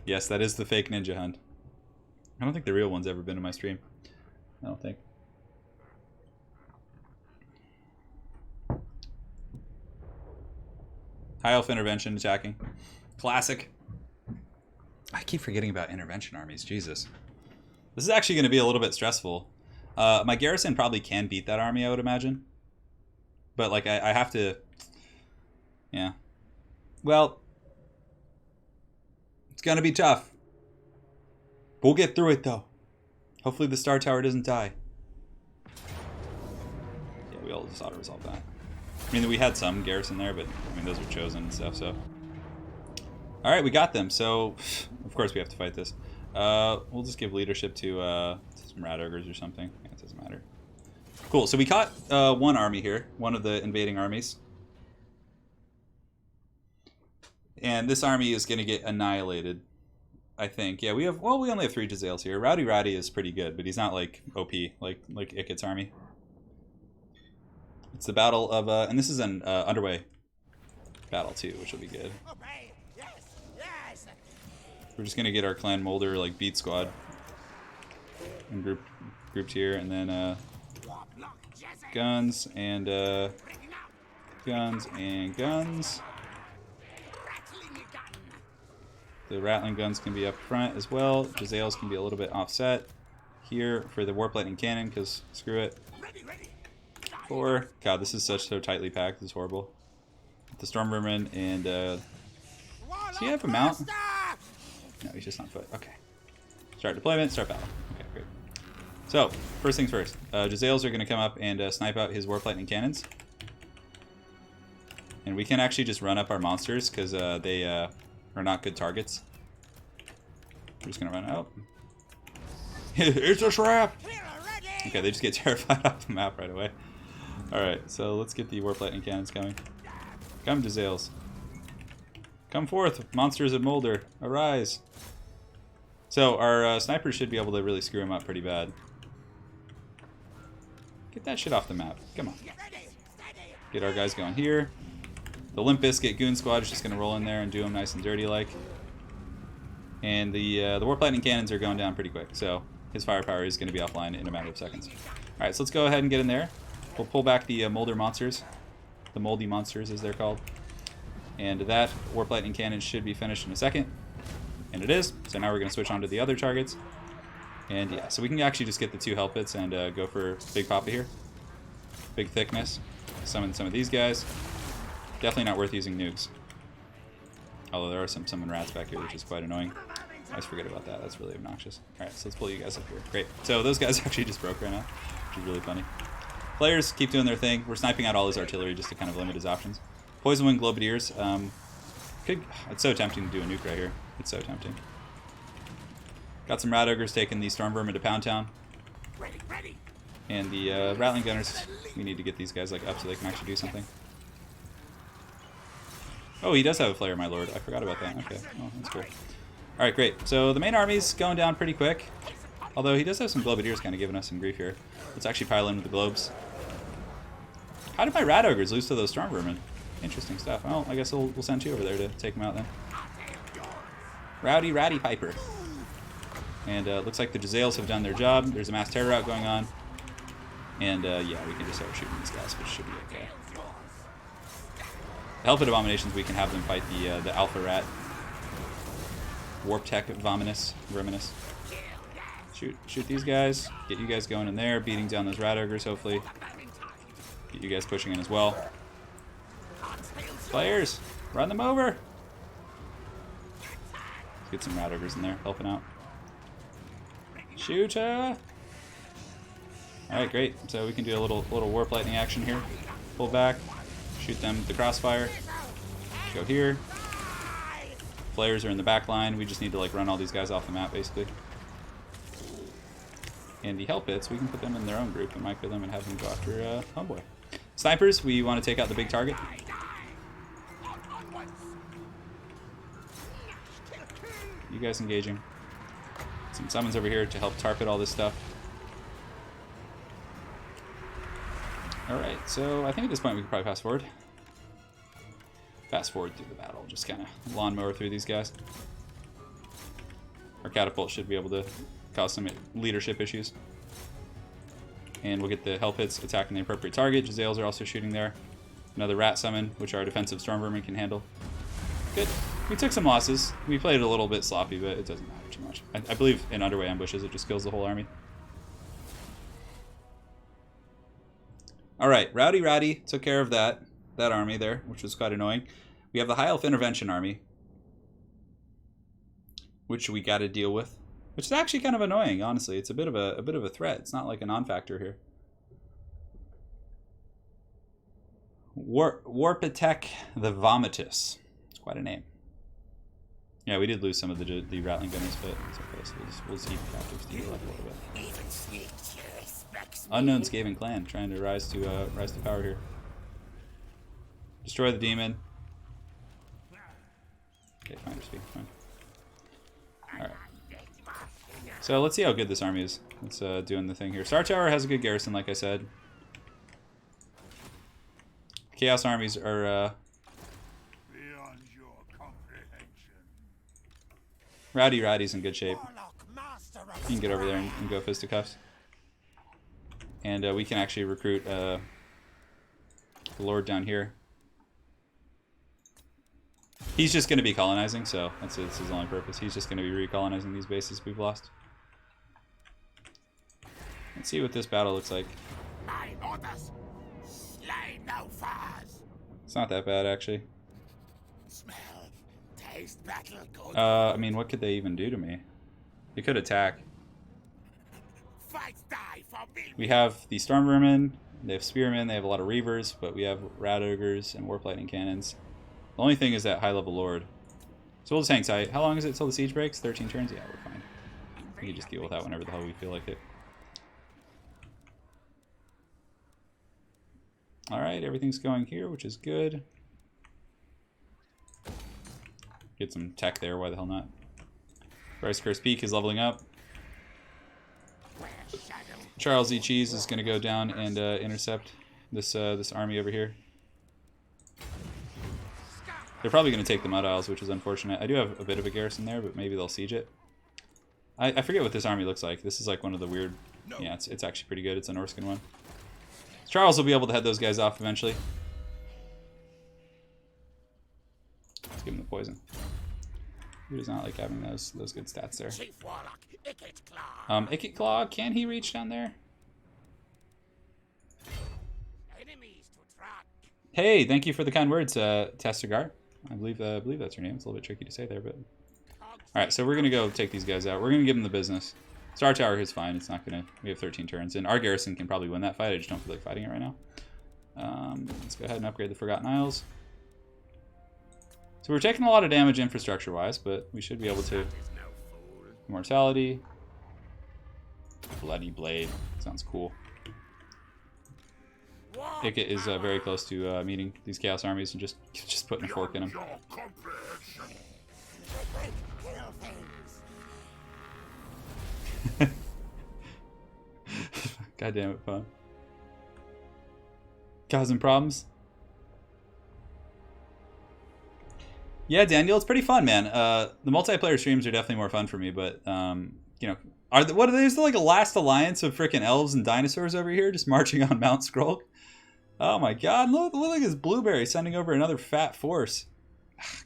Yes, that is the fake ninja hunt. I don't think the real one's ever been in my stream. I don't think. High Elf intervention attacking. Classic. I keep forgetting about intervention armies. Jesus. This is actually going to be a little bit stressful. My garrison probably can beat that army, I would imagine. But, like, I have to... Yeah. Well, it's going to be tough. We'll get through it, though. Hopefully the Star Tower doesn't die. Yeah, we all just auto-resolve that. I mean, we had some garrison there, but, I mean, those were chosen and stuff, so... Alright, we got them, so... Of course we have to fight this. We'll just give leadership to some rat ogres or something. Yeah, it doesn't matter. Cool, so we caught one army here. One of the invading armies. And this army is going to get annihilated, I think. Yeah, we only have 3 Jezzails here. Rowdy Ratty is pretty good, but he's not, like, OP, like Ikit's army. It's the battle of... and this is an underway battle, too, which will be good. Obey. Yes. Yes. We're just gonna get our clan Molder like beat squad and grouped here, and then guns and guns and guns. The rattling guns can be up front as well. Jezzails can be a little bit offset here for the warp lightning cannon, because screw it. 4. God, this is so tightly packed. This is horrible. The storm vermin and does he have a mount? No, he's just on foot. Okay. Start deployment, start battle. Okay, great. So, first things first. Jezzails are going to come up and snipe out his warp lightning cannons. And we can actually just run up our monsters, because they are not good targets. We're just going to run out. It's a trap! Okay, they just get terrified off the map right away. Alright, so let's get the warp lightning cannons coming. Come, Jezzails. Come forth, monsters of Molder. Arise. So, our snipers should be able to really screw him up pretty bad. Get that shit off the map. Come on. Get our guys going here. The Limp Bizkit Goon Squad is just going to roll in there and do them nice and dirty like. And the Warp Lightning Cannons are going down pretty quick, so his firepower is going to be offline in a matter of seconds. Alright, so let's go ahead and get in there. We'll pull back the Molder monsters. The Moldy monsters, as they're called. And that Warp Lightning Cannon should be finished in a second. And it is. So now we're going to switch on to the other targets. And yeah, so we can actually just get the 2 health bits and go for Big Papa here. Big thickness. Summon some of these guys. Definitely not worth using nukes. Although there are some summon rats back here, which is quite annoying. I always forget about that. That's really obnoxious. Alright, so let's pull you guys up here. Great. So those guys actually just broke right now, which is really funny. Players keep doing their thing. We're sniping out all his artillery just to kind of limit his options. Poison Wing Globadiers. It's so tempting to do a nuke right here. It's so tempting. Got some Rat Ogres taking the Storm Vermin to Pound Town. And the Rattling Gunners, we need to get these guys like up so they can actually do something. Oh, he does have a flare, my lord. I forgot about that. Okay, well, that's cool. Alright, great. So the main army's going down pretty quick. Although he does have some Globadiers kind of giving us some grief here. Let's actually pile in with the Globes. How did my Rat Ogres lose to those Storm Vermin? Interesting stuff. Well, I guess we'll send you over there to take them out then. Rowdy Ratty Piper. And looks like the Jezzails have done their job. There's a mass terror out going on. And yeah, we can just start shooting these guys, which should be okay. The Helped Abominations, we can have them fight the Alpha Rat. Warp Tech Verminous. Shoot these guys. Get you guys going in there, beating down those Rat Ogres, hopefully. Get you guys pushing in as well. Players, run them over. Let's get some Rat Ogres in there, helping out. Shoot her! Alright, great. So we can do a little Warp Lightning action here. Pull back, shoot them with the crossfire. Go here. Players are in the back line. We just need to like run all these guys off the map, basically. And the Help Bits, we can put them in their own group and micro them and have them go after Homeboy. Snipers, we want to take out the big target. You guys engaging. Some summons over here to help target all this stuff. Alright, so I think at this point we can probably fast forward. Fast forward through the battle, just kind of lawnmower through these guys. Our catapult should be able to cause some leadership issues. And we'll get the Help Hits attacking the appropriate target. Jezzails are also shooting there. Another Rat Summon, which our defensive Storm Vermin can handle. Good. We took some losses. We played a little bit sloppy, but it doesn't matter too much. I believe in underway ambushes, it just kills the whole army. Alright, Rowdy took care of that army there, which was quite annoying. We have the High Elf Intervention army, which we got to deal with, which is actually kind of annoying, honestly. It's a bit of a threat. It's not like a non-factor here. Warpetek the Vomitus. It's quite a name. Yeah, we did lose some of the rattling gunners, but it's okay. So we'll see the captives to heal up a little bit. Unknown Skaven clan trying to rise to power here. Destroy the demon. Okay, fine, just be fine. All right. So let's see how good this army is. It's doing the thing here. Star Tower has a good garrison, like I said. Chaos armies are Beyond your comprehension. Rowdy's in good shape. Warlock, master of You can get over there and go fisticuffs. And we can actually recruit the Lord down here. He's just going to be colonizing, so that's his only purpose. He's just going to be recolonizing these bases we've lost. Let's see what this battle looks like. my orders. Slay no foes. It's not that bad, actually. Smell, taste battle good. I mean, what could they even do to me? They could attack. Fight die for me. We have the Storm Vermin, they have Spearmen, they have a lot of Reavers, but we have Rat Ogres and Warp Lightning Cannons. The only thing is that high-level Lord. So we'll just hang tight. How long is it till the siege breaks? 13 turns? Yeah, we're fine. We can just deal with that whenever the hell we feel like it. Alright, everything's going here, which is good. Get some tech there, why the hell not? Bryce Curse Peak is leveling up. Charles E. Cheese is going to go down and intercept this army over here. They're probably going to take the Mud Isles, which is unfortunate. I do have a bit of a garrison there, but maybe they'll siege it. I forget what this army looks like. This is like one of the weird... Yeah, it's actually pretty good. It's a Norscan one. Charles will be able to head those guys off eventually. Let's give him the poison. He does not like having those good stats there. Chief Warlock, Icket Claw. Icket Claw, can he reach down there? Enemies to track. Hey, thank you for the kind words, Testagar. I believe that's your name. It's a little bit tricky to say there, but... Alright, so we're going to go take these guys out. We're going to give them the business. Star Tower is fine. It's not going to... We have 13 turns, and our garrison can probably win that fight. I just don't feel like fighting it right now. Let's go ahead and upgrade the Forgotten Isles. So we're taking a lot of damage infrastructure-wise, but we should be able to... Immortality. Bloody Blade. Sounds cool. Icket is very close to meeting these Chaos armies and just putting a fork in them. God damn it, fun. Causing problems. Yeah, Daniel, it's pretty fun, man. The multiplayer streams are definitely more fun for me, but you know, what are they? Is there like a last alliance of freaking elves and dinosaurs over here, just marching on Mount Scroll? Oh my God! Look at this Blueberry sending over another fat force.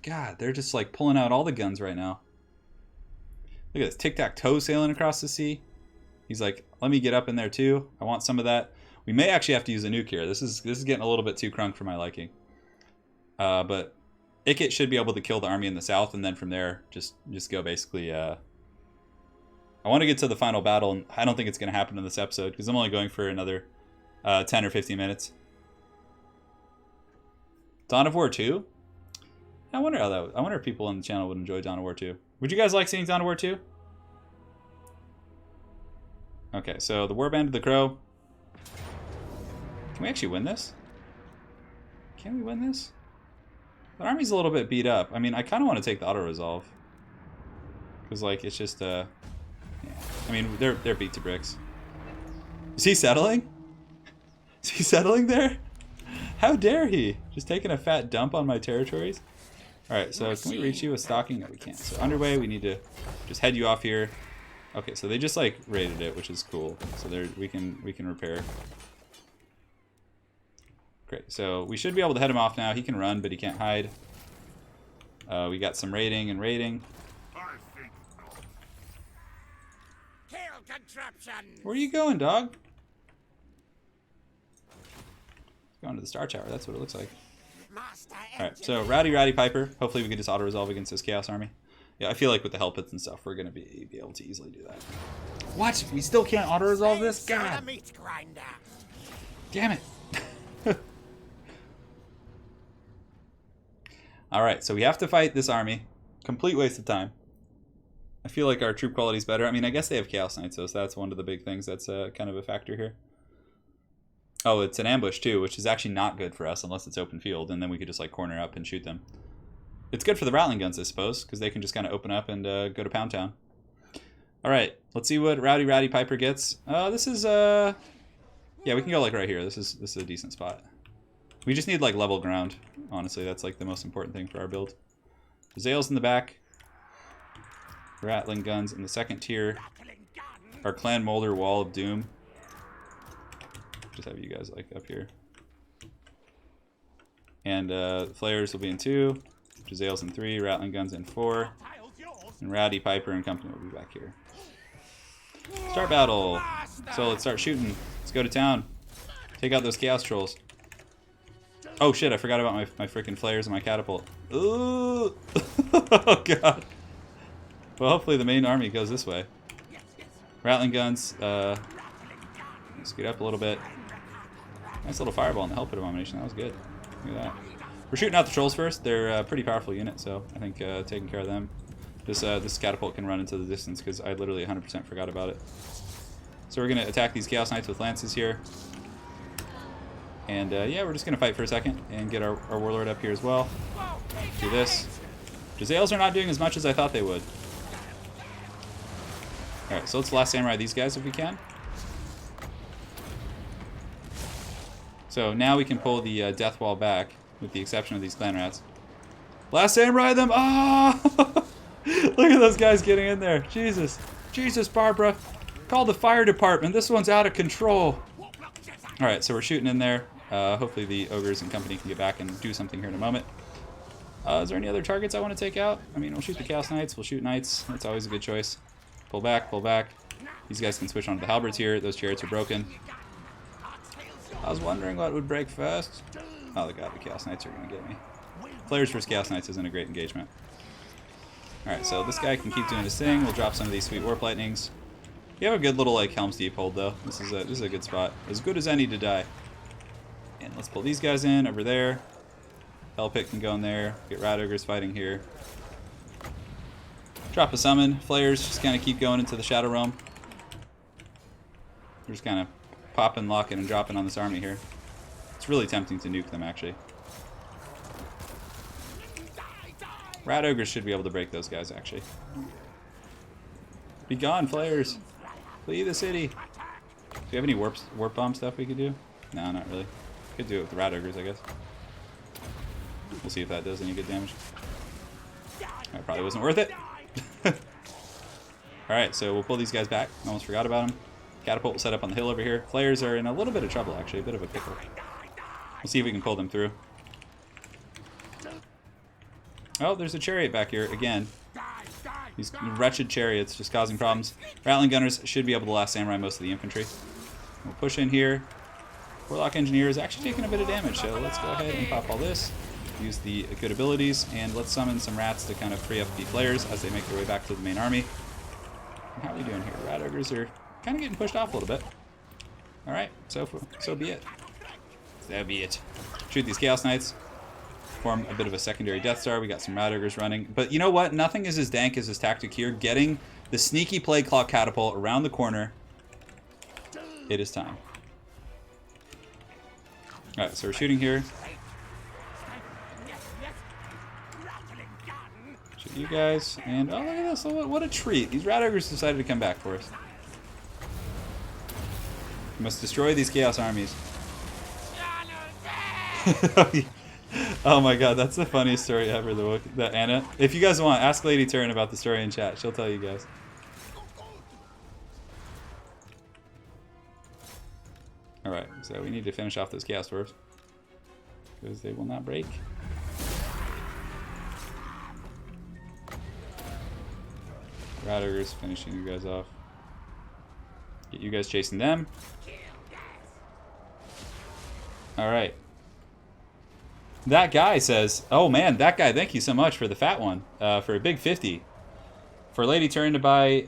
God, they're just like pulling out all the guns right now. Look at this tic-tac-toe sailing across the sea. He's like, let me get up in there too. I want some of that. We may actually have to use a nuke here. This is getting a little bit too crunk for my liking. But Icket should be able to kill the army in the south, and then from there, just go basically. I want to get to the final battle, and I don't think it's going to happen in this episode because I'm only going for another 10 or 15 minutes. Dawn of War 2? I wonder how that. I wonder if people on the channel would enjoy Dawn of War 2. Would you guys like seeing Dawn of War 2? Okay, so the Warband of the Crow. Can we actually win this? Can we win this? The army's a little bit beat up. I mean, I kind of want to take the auto-resolve. Because, like, it's just, yeah. I mean, they're beat to bricks. Is he settling? Is he settling there? How dare he? Just taking a fat dump on my territories? Alright, so can we reach you with stalking? No, we can't. So underway, we need to just head you off here. Okay, so they just like raided it, which is cool. So there we can repair. Great. So we should be able to head him off now. He can run, but he can't hide. We got some raiding and raiding. Kill contraption. Where are you going, dog? Going to the Star Tower. That's what it looks like. Master Alright, so Rowdy Piper. Hopefully we can just auto-resolve against this Chaos Army. Yeah, I feel like with the hell pits and stuff, we're going to be able to easily do that. What? We still can't auto-resolve this? God! meat grinder. Damn it! Alright, so we have to fight this army. Complete waste of time. I feel like our troop quality is better. I mean, I guess they have Chaos Knights, so that's one of the big things that's kind of a factor here. Oh, it's an ambush too, which is actually not good for us unless it's open field, and then we could just like corner up and shoot them. It's good for the Rattling guns, I suppose, because they can just kind of open up and go to Pound Town. Alright, let's see what Rowdy Piper gets. This is, yeah, we can go like right here. This is a decent spot. We just need like level ground, honestly. That's like the most important thing for our build. Zales in the back. Rattling guns in the second tier. Our Clan Molder Wall of Doom. Just have you guys like up here. And flares will be in 2. Jazales in 3. Rattling guns in 4. And Rowdy Piper and company will be back here. Start battle. So let's start shooting. Let's go to town. Take out those chaos trolls. Oh shit, I forgot about my freaking flares and my catapult. Ooh! Oh god. Well, hopefully the main army goes this way. Rattling guns. Scoot up a little bit. Nice little fireball in the Hellpit Abomination. That was good. Look at that. We're shooting out the trolls first. They're a pretty powerful unit, so I think taking care of them. This catapult can run into the distance because I literally 100% forgot about it. So we're going to attack these Chaos Knights with lances here. And yeah, we're just going to fight for a second and get our Warlord up here as well. Do this. Jazales are not doing as much as I thought they would. Alright, so let's Last Samurai these guys if we can. So now we can pull the death wall back, with the exception of these clan rats. Last Samurai them! Ah! Oh! Look at those guys getting in there. Jesus. Jesus, Barbara. Call the fire department. This one's out of control. Alright, so we're shooting in there. Hopefully the ogres and company can get back and do something here in a moment. Is there any other targets I want to take out? I mean, we'll shoot the Chaos Knights. We'll shoot Knights. That's always a good choice. Pull back, pull back. These guys can switch onto the halberds here. Those chariots are broken. I was wondering what would break first. Oh god, the Chaos Knights are going to get me. Flares versus Chaos Knights isn't a great engagement. Alright, so this guy can keep doing his thing. We'll drop some of these sweet Warp Lightnings. You have a good little like Helm's Deep hold though. This is a good spot. As good as any to die. And let's pull these guys in over there. Hell Pit can go in there. Get Rat Ogres fighting here. Drop a summon. Flares just kind of keep going into the Shadow Realm. We're just kind of popping, locking, and dropping on this army here. It's really tempting to nuke them, actually. Rat Ogres should be able to break those guys, actually. Be gone, Flares! Flee the city! Do you have any warp bomb stuff we could do? No, not really. Could do it with the Rat Ogres, I guess. We'll see if that does any good damage. That probably wasn't worth it. Alright, so we'll pull these guys back. Almost forgot about them. Catapult will set up on the hill over here. Flares are in a little bit of trouble, actually. A bit of a pickle. We'll see if we can pull them through. Oh, there's a chariot back here again. These wretched chariots just causing problems. Rattling gunners should be able to Last Samurai most of the infantry. We'll push in here. Warlock Engineer is actually taking a bit of damage, so let's go ahead and pop all this. Use the good abilities, and let's summon some rats to kind of free up the flares as they make their way back to the main army. And how are we doing here? Rat Ogres are kind of getting pushed off a little bit. Alright, so be it. So be it. Shoot these Chaos Knights. Form a bit of a secondary Death Star. We got some Rat Ogres running. But you know what? Nothing is as dank as this tactic here. Getting the sneaky Plague Claw Catapult around the corner. It is time. Alright, so we're shooting here. Shoot you guys. And, oh, look at this. What a treat. These Rat Ogres decided to come back for us. We must destroy these Chaos armies. Oh my god, that's the funniest story ever, the Anna. If you guys want, ask Lady Turin about the story in chat. She'll tell you guys. Alright, so we need to finish off those Chaos Dwarves. Because they will not break. Radogers finishing you guys off. Get you guys chasing them. Alright. That guy says, oh man, that guy, thank you so much for the fat one. For a big 50. For Lady Turin to buy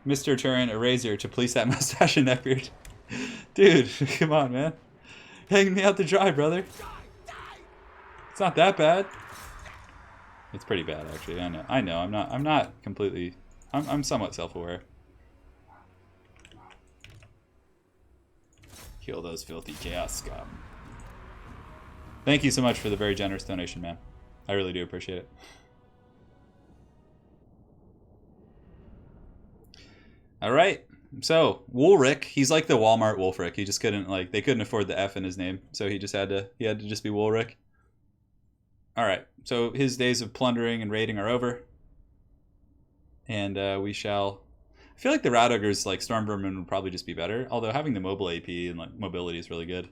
Mr. Turin a razor to police that mustache and neckbeard. Dude, come on, man. Hanging me out to dry, brother. It's not that bad. It's pretty bad, actually. I know. I'm not completely. I'm somewhat self-aware. Kill those filthy chaos scum. Thank you so much for the very generous donation, man. I really do appreciate it. All right. So Woolrick, he's like the Walmart Wolfric. He just couldn't they couldn't afford the F in his name, so he had to just be Woolrick. All right. So his days of plundering and raiding are over, and we shall. I feel like the Radogers, like Stormvermin, would probably just be better. Although having the mobile AP and like mobility is really good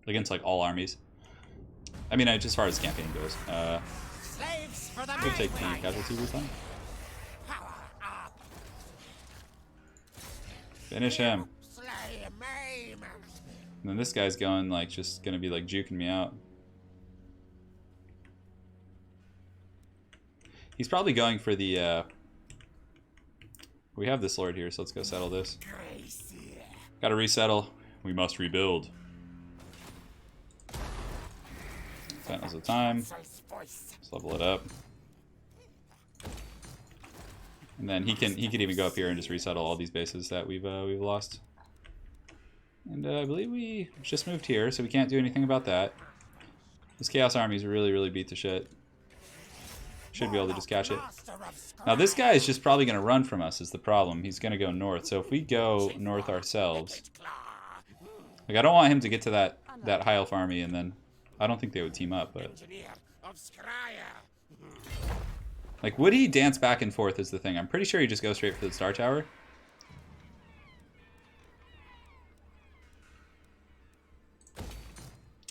against like all armies. I mean, as far as campaign goes, we'll take the casualty refund. Finish him. And then this guy's going like just gonna be like juking me out. He's probably going for the. We have this lord here, so let's go settle this. Gotta resettle. We must rebuild. Sentinels of time. Let's level it up. And then he could even go up here and just resettle all these bases that we've lost. And I believe we just moved here, so we can't do anything about that. This Chaos Army's really beat the shit. Should be able to just catch it. Now this guy is just probably going to run from us is the problem. He's going to go north. So if we go north ourselves... Like I don't want him to get to that High Elf army and then... I don't think they would team up, but... Like, would he dance back and forth is the thing. I'm pretty sure he just goes straight for the Star Tower.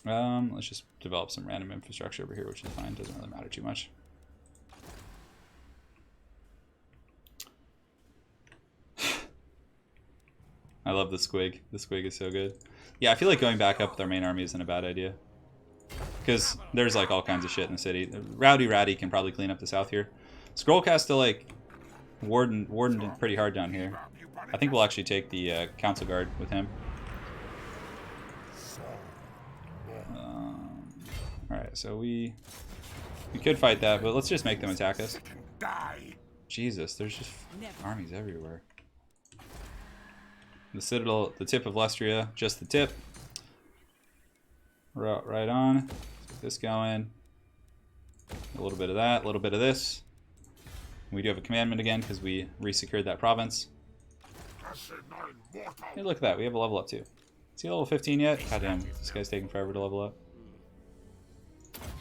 Let's just develop some random infrastructure over here, which is fine. Doesn't really matter too much. I love the squig. The squig is so good. Yeah, I feel like going back up with our main army isn't a bad idea. Because there's like all kinds of shit in the city. Rowdy Ratty can probably clean up the south here. Scrollcast still like warden pretty hard down here. I think we'll actually take the council guard with him. Alright, so we could fight that, but let's just make them attack us. Jesus, there's just armies everywhere. The Citadel, the tip of Lustria, just the tip. Right on. Let's get this going. A little bit of that, a little bit of this. We do have a commandment again because we resecured that province. Hey, look at that. We have a level up too. Is he level 15 yet? God damn, this guy's taking forever to level up.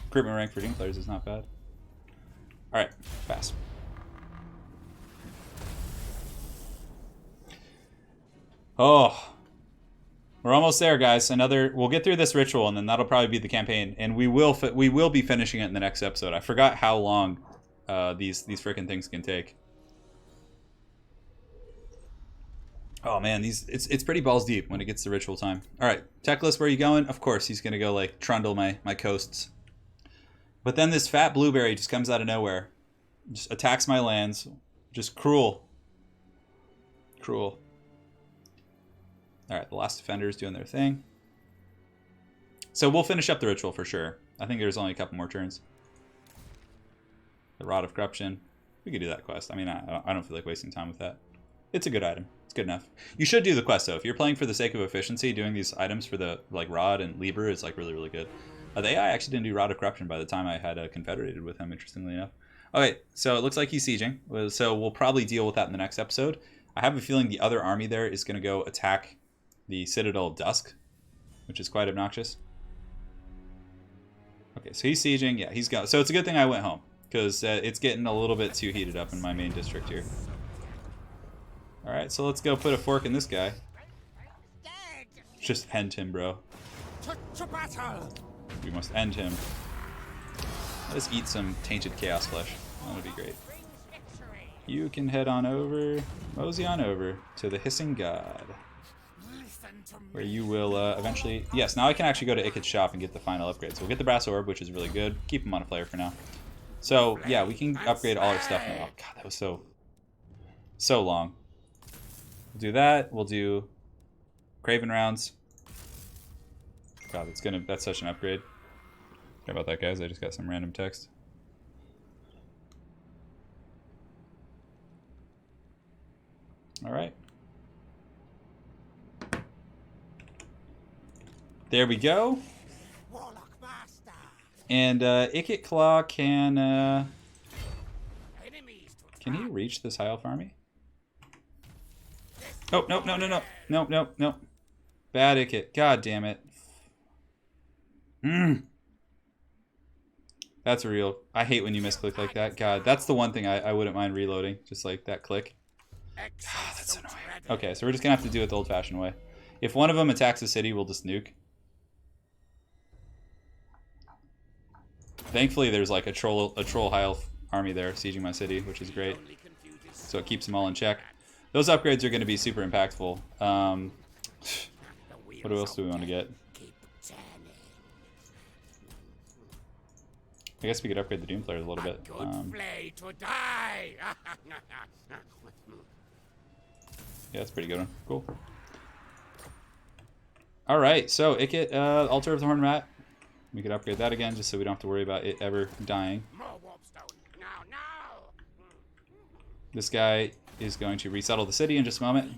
Recruitment rank for Doom players is not bad. Alright, fast. Oh. We're almost there, guys. We'll get through this ritual, and then that'll probably be the campaign. And we will be finishing it in the next episode. I forgot how long these frickin' things can take. Oh man, it's pretty balls deep when it gets to ritual time. All right, Teclis, where are you going? Of course, he's gonna go like trundle my coasts. But then this fat blueberry just comes out of nowhere, just attacks my lands, just cruel. All right, the last defender's doing their thing. So we'll finish up the ritual for sure. I think there's only a couple more turns. The Rod of Corruption. We could do that quest. I mean, I don't feel like wasting time with that. It's a good item. It's good enough. You should do the quest though. If you're playing for the sake of efficiency, doing these items for the like Rod and Lieber is like really good. The AI actually didn't do Rod of Corruption by the time I had confederated with him, interestingly enough. Okay, so it looks like he's sieging. So we'll probably deal with that in the next episode. I have a feeling the other army there is going to go attack the Citadel of Dusk, which is quite obnoxious. Okay, so he's sieging. Yeah, he's gone. So it's a good thing I went home, because it's getting a little bit too heated up in my main district here. Alright, so let's go put a fork in this guy. Just end him, bro. We must end him. Let us eat some tainted chaos flesh. That would be great. You can head on over, mosey on over to the Hissing God, where you will eventually... Yes, now I can actually go to Ikit's shop and get the final upgrade. So we'll get the Brass Orb, which is really good. Keep him on a player for now. So, yeah, we can upgrade all our stuff now. Oh, God, that was so long. We'll do that. We'll do Craven rounds. God, that's such an upgrade. Sorry about that, guys. I just got some random text. All right. There we go. Warlock master. And Ikit Claw can Enemies to he reach this High Elf army? Oh, no. No. Bad Ikit. God damn it. That's real. I hate when you misclick like that. God, that's the one thing I wouldn't mind reloading. Just like that click. God, that's annoying. Okay, so we're just gonna have to do it the old-fashioned way. If one of them attacks the city, we'll just nuke. Thankfully, there's like a troll High Elf army there sieging my city, which is great. So it keeps them all in check. Those upgrades are going to be super impactful. What else do we want to get? I guess we could upgrade the Doom players a little bit. play to die. Yeah, that's a pretty good one. Cool. All right, so Ikit, Altar of the Horned Rat. We could upgrade that again, just so we don't have to worry about it ever dying. More warpstone. No. This guy is going to resettle the city in just a moment.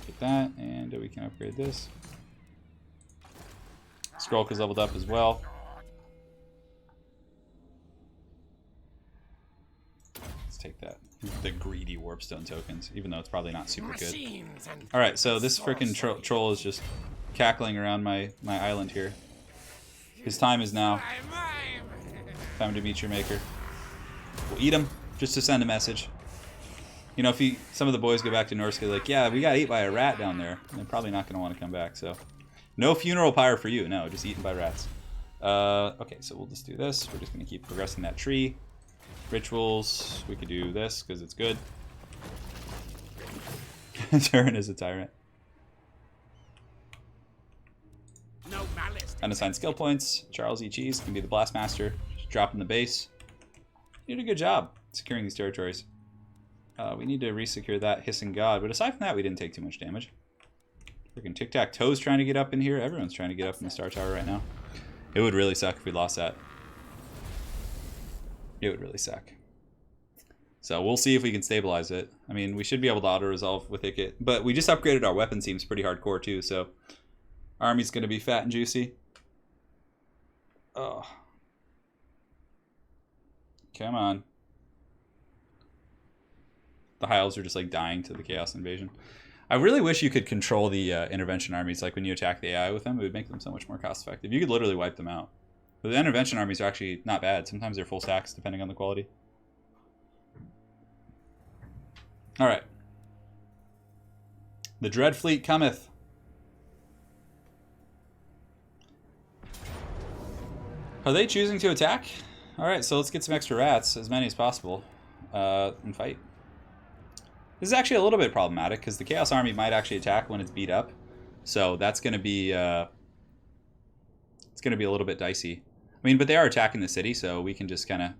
Get that, and we can upgrade this. Skrulk is leveled up as well. Let's take that. The greedy Warpstone tokens, even though it's probably not super good. Alright, so this freaking troll is just cackling around my island here. His time is now. Time to meet your maker. We'll eat him, just to send a message. You know, if some of the boys go back to Norska, like, yeah, we got eaten by a rat down there. They're probably not going to want to come back, so. No funeral pyre for you. No, just eaten by rats. Okay, so we'll just do this. We're just going to keep progressing that tree. Rituals. We could do this, because it's good. Turin is a tyrant. No malice. Unassigned skill points. Charles E. Cheese can be the Blast Master. Just drop in the base. You did a good job securing these territories. We need to resecure that Hissing God, but aside from that, we didn't take too much damage. Freaking Tic-Tac-Toe's trying to get up in here. Everyone's trying to get up in the Star Tower right now. It would really suck if we lost that. It would really suck. So we'll see if we can stabilize it. I mean, we should be able to auto-resolve with Ikit, but we just upgraded our weapon teams pretty hardcore too, so army's going to be fat and juicy. Oh. Come on. The High Elves are just like dying to the Chaos Invasion. I really wish you could control the intervention armies, like when you attack the AI with them, it would make them so much more cost effective. You could literally wipe them out. But the intervention armies are actually not bad. Sometimes they're full stacks, depending on the quality. Alright. The Dread Fleet cometh. Are they choosing to attack? Alright, so let's get some extra rats, as many as possible, and fight. This is actually a little bit problematic, because the Chaos Army might actually attack when it's beat up. So that's going to be, it's going to be a little bit dicey. I mean, but they are attacking the city, so we can just kind of...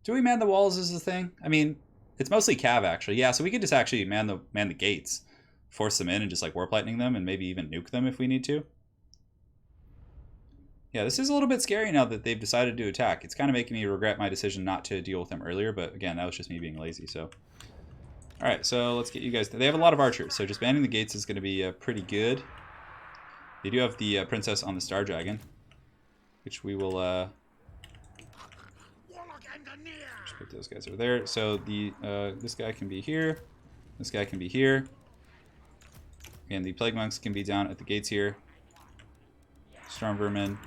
Do we man the walls as a thing? I mean, it's mostly Cav, actually. Yeah, so we could just actually man the gates. Force them in and just, like, Warp Lightning them, and maybe even nuke them if we need to. Yeah, this is a little bit scary now that they've decided to attack. It's kind of making me regret my decision not to deal with them earlier, but again, that was just me being lazy, so... Alright, so let's get you guys... They have a lot of archers, so just banning the gates is going to be pretty good. They do have the Princess on the Star Dragon, which we will... just put those guys over there. So the this guy can be here. This guy can be here. And the Plague Monks can be down at the gates here. Storm Vermin.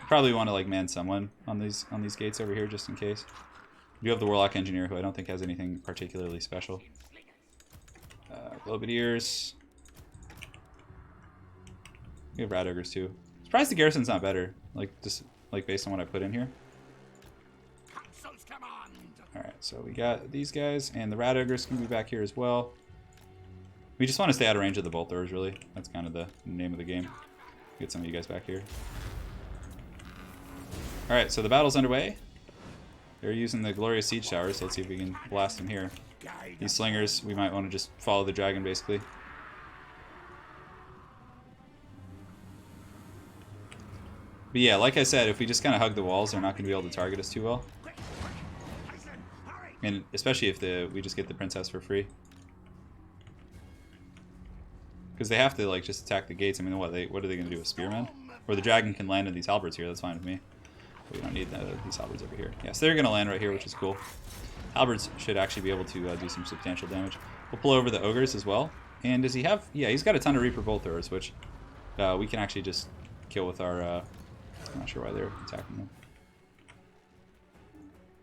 Probably want to like man someone on these gates over here just in case. We do have the Warlock Engineer, who I don't think has anything particularly special. Globadiers. We have Rat Ogres too. Surprised the garrison's not better. Like just like based on what I put in here. so we got these guys, and the rat ogres can be back here as well. We just want to stay out of range of the bolt throwers, really. That's kind of the name of the game. Get some of you guys back here. Alright, so the battle's underway. They're using the glorious siege towers, so let's see if we can blast them here. These slingers, we might want to just follow the dragon, basically. But yeah, like I said, if we just kind of hug the walls, they're not going to be able to target us too well. And especially if we just get the princess for free. Because they have to like just attack the gates. I mean, what are they going to do with spearmen? Or the dragon can land in these halberds here, that's fine with me. But we don't need these halberds over here. Yeah, so they're going to land right here, which is cool. Halberds should actually be able to do some substantial damage. We'll pull over the ogres as well. And does he have... Yeah, he's got a ton of Reaper bolt throwers, which we can actually just kill with our... I'm not sure why they're attacking them.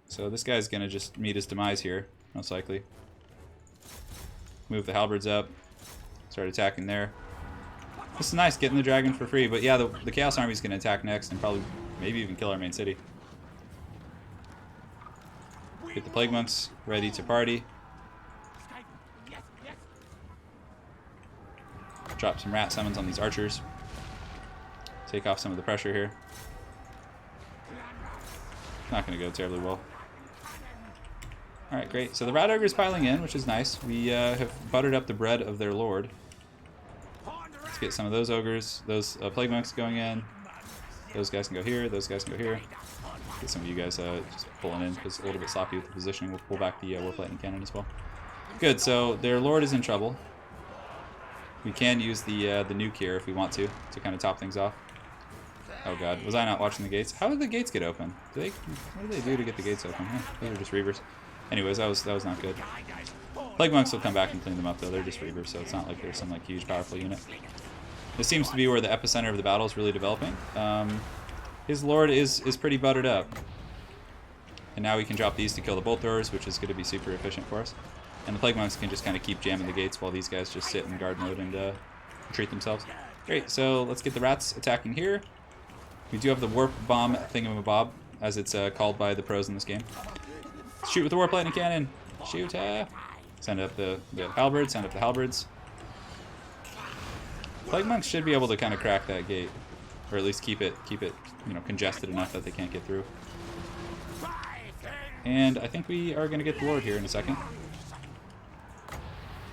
So this guy's going to just meet his demise here, most likely. Move the halberds up. Start attacking there. This is nice, getting the dragon for free. But yeah, the Chaos Army's going to attack next and probably maybe even kill our main city. Get the Plague Monks ready to party. Drop some rat summons on these archers. Take off some of the pressure here. Not going to go terribly well. Alright, great. So the rat ogre is piling in, which is nice. We have buttered up the bread of their lord. Let's get some of those ogres, those Plague Monks going in. Those guys can go here, those guys can go here. Get some of you guys just pulling in because it's a little bit sloppy with the positioning. We'll pull back the Warp Lightning Cannon as well. Good, so their lord is in trouble. We can use the nuke here if we want to kind of top things off. Oh god, was I not watching the gates? How did the gates get open? What do they do to get the gates open? Those are just Reavers. Anyways, that was not good. Plague Monks will come back and clean them up though. They're just Reavers, so it's not like they're some like huge powerful unit. This seems to be where the epicenter of the battle is really developing. His lord is pretty buttered up. And now we can drop these to kill the bolt throwers, which is going to be super efficient for us. And the Plague Monks can just kind of keep jamming the gates while these guys just sit in guard mode and retreat themselves. Great, so let's get the rats attacking here. We do have the Warp Bomb thingamabob, as it's called by the pros in this game. Shoot with the Warp Lightning Cannon! Shoot! Send up the halberds, send up the halberds. Plague Monks should be able to kind of crack that gate. Or at least keep it, congested enough that they can't get through. And I think we are going to get the Lord here in a second.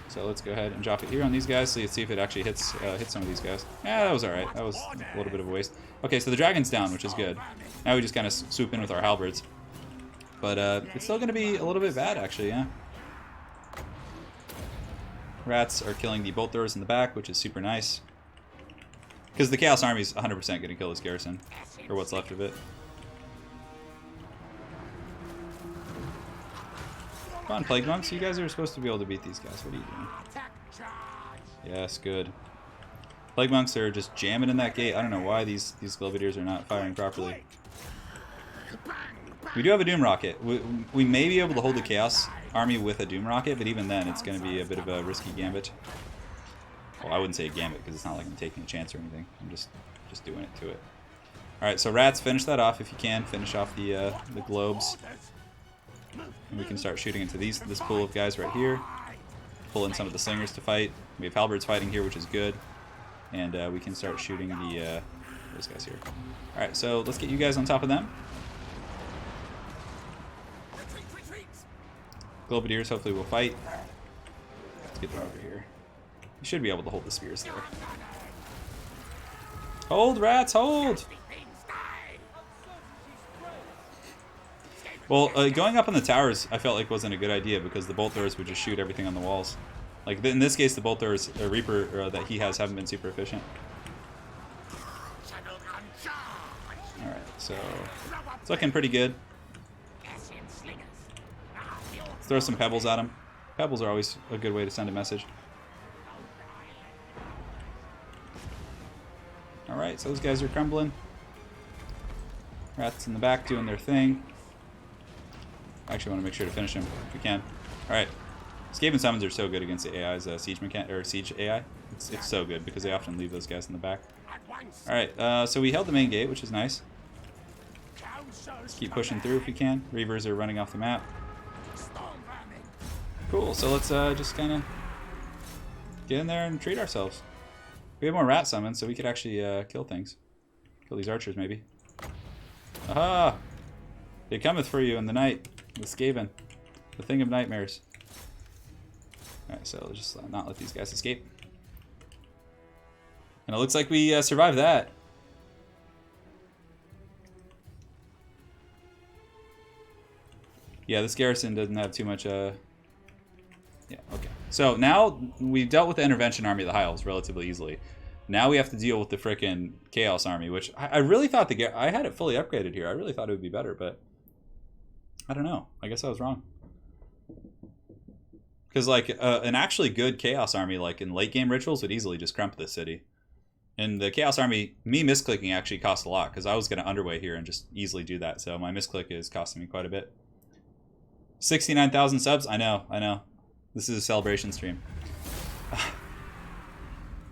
So let's go ahead and drop it here on these guys. So let's see if it actually hits some of these guys. Yeah, that was alright. That was a little bit of a waste. Okay, so the dragon's down, which is good. Now we just kind of swoop in with our halberds. But it's still going to be a little bit bad, actually, yeah. Rats are killing the bolt throwers in the back, which is super nice. Because the Chaos Army is 100% going to kill this garrison, or what's left of it. Come on, Plague Monks. You guys are supposed to be able to beat these guys. What are you doing? Yes, good. Plague Monks are just jamming in that gate. I don't know why these Globadiers are not firing properly. We do have a Doom Rocket. We may be able to hold the Chaos Army with a Doom Rocket, but even then it's going to be a bit of a risky gambit. Well, I wouldn't say a gambit because it's not like I'm taking a chance or anything. I'm just doing it to it. Alright, so rats, finish that off if you can. Finish off the globes. And we can start shooting into this pool of guys right here. Pull in some of the slingers to fight. We have halberds fighting here, which is good. And we can start shooting those guys here. Alright, so let's get you guys on top of them. Globadiers hopefully will fight. Let's get them over here. You should be able to hold the spears there. Hold, rats, hold! Well, going up on the towers, I felt like wasn't a good idea because the bolt throwers would just shoot everything on the walls. Like in this case, the bolt throwers, Reaper that he has, haven't been super efficient. All right, so it's looking pretty good. Let's throw some pebbles at him. Pebbles are always a good way to send a message. All right, so those guys are crumbling. Rats in the back doing their thing. I actually want to make sure to finish him if we can. All right, Skaven summons are so good against the AI's siege AI. It's so good because they often leave those guys in the back. All right, so we held the main gate, which is nice. Let's keep pushing through if we can. Reavers are running off the map. Cool. So let's just kind of get in there and treat ourselves. We have more rat summons, so we could actually kill things. Kill these archers, maybe. Aha! It cometh for you in the night. The Skaven. The thing of nightmares. Alright, so let's just not let these guys escape. And it looks like we survived that. Yeah, this garrison doesn't have too much... Yeah, okay. So now we've dealt with the intervention army of the High Elves relatively easily. Now we have to deal with the frickin' Chaos army, which I really thought I had it fully upgraded here. I really thought it would be better, but I don't know. I guess I was wrong. Because like an actually good Chaos army, like in late game rituals, would easily just crump this city. And the Chaos army, me misclicking actually cost a lot because I was going to underway here and just easily do that. So my misclick is costing me quite a bit. 69,000 subs. I know. This is a celebration stream.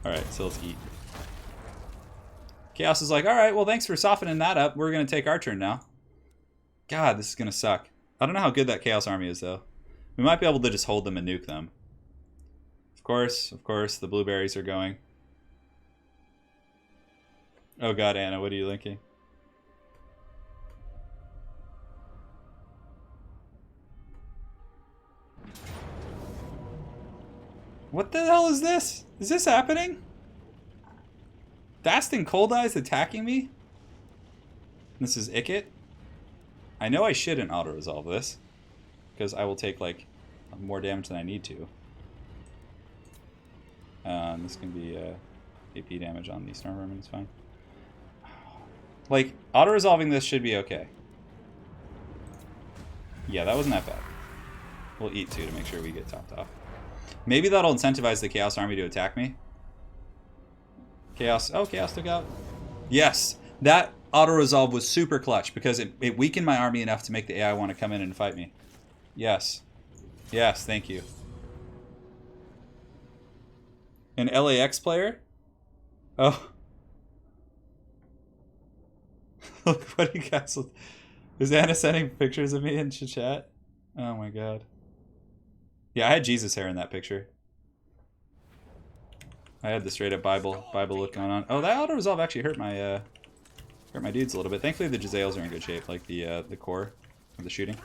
Alright, so let's eat. Chaos is like, alright, well thanks for softening that up. We're going to take our turn now. God, this is going to suck. I don't know how good that Chaos army is, though. We might be able to just hold them and nuke them. Of course, the blueberries are going. Oh god, Anna, what are you linking? What the hell is this? Is this happening? Fast and Cold Eyes attacking me? This is Ikit. I know I shouldn't auto-resolve this, because I will take, like, more damage than I need to. This can be AP damage on the Storm Vermin, it's fine. Like, auto-resolving this should be okay. Yeah, that wasn't that bad. We'll eat, too, to make sure we get topped off. Maybe that'll incentivize the Chaos army to attack me. Chaos. Oh, Chaos took out. Yes, that auto-resolve was super clutch because it weakened my army enough to make the AI want to come in and fight me. Yes. Yes, thank you. An LAX player? Oh. Look, what do you guys... Is Anna sending pictures of me in chat? Oh my god. Yeah, I had Jesus hair in that picture. I had the straight up Bible look going on. Oh, that auto resolve actually hurt my dudes a little bit. Thankfully the Jezzails are in good shape, like the core of the shooting.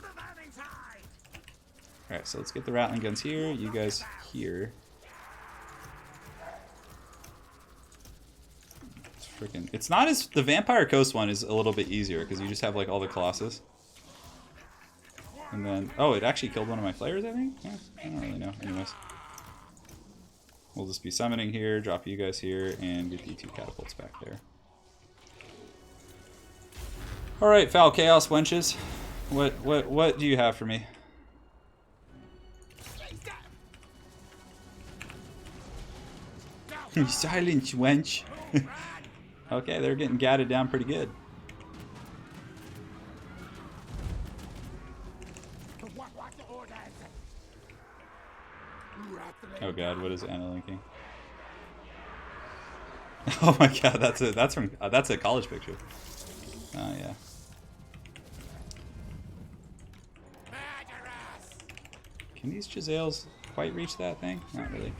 Alright, so let's get the Rattling guns here, you guys here. It's not as... The Vampire Coast one is a little bit easier because you just have like all the Colossus. And then... Oh, it actually killed one of my flayers, I think? Yeah, I don't really know. Anyways. We'll just be summoning here, drop you guys here, and get the 2 catapults back there. Alright, Foul Chaos wenches. What do you have for me? Silence, wench. Okay, they're getting gadded down pretty good. Oh god, what is Anna linking? Oh my god, that's a college picture. Oh yeah. Can these Jezzails quite reach that thing? Not really.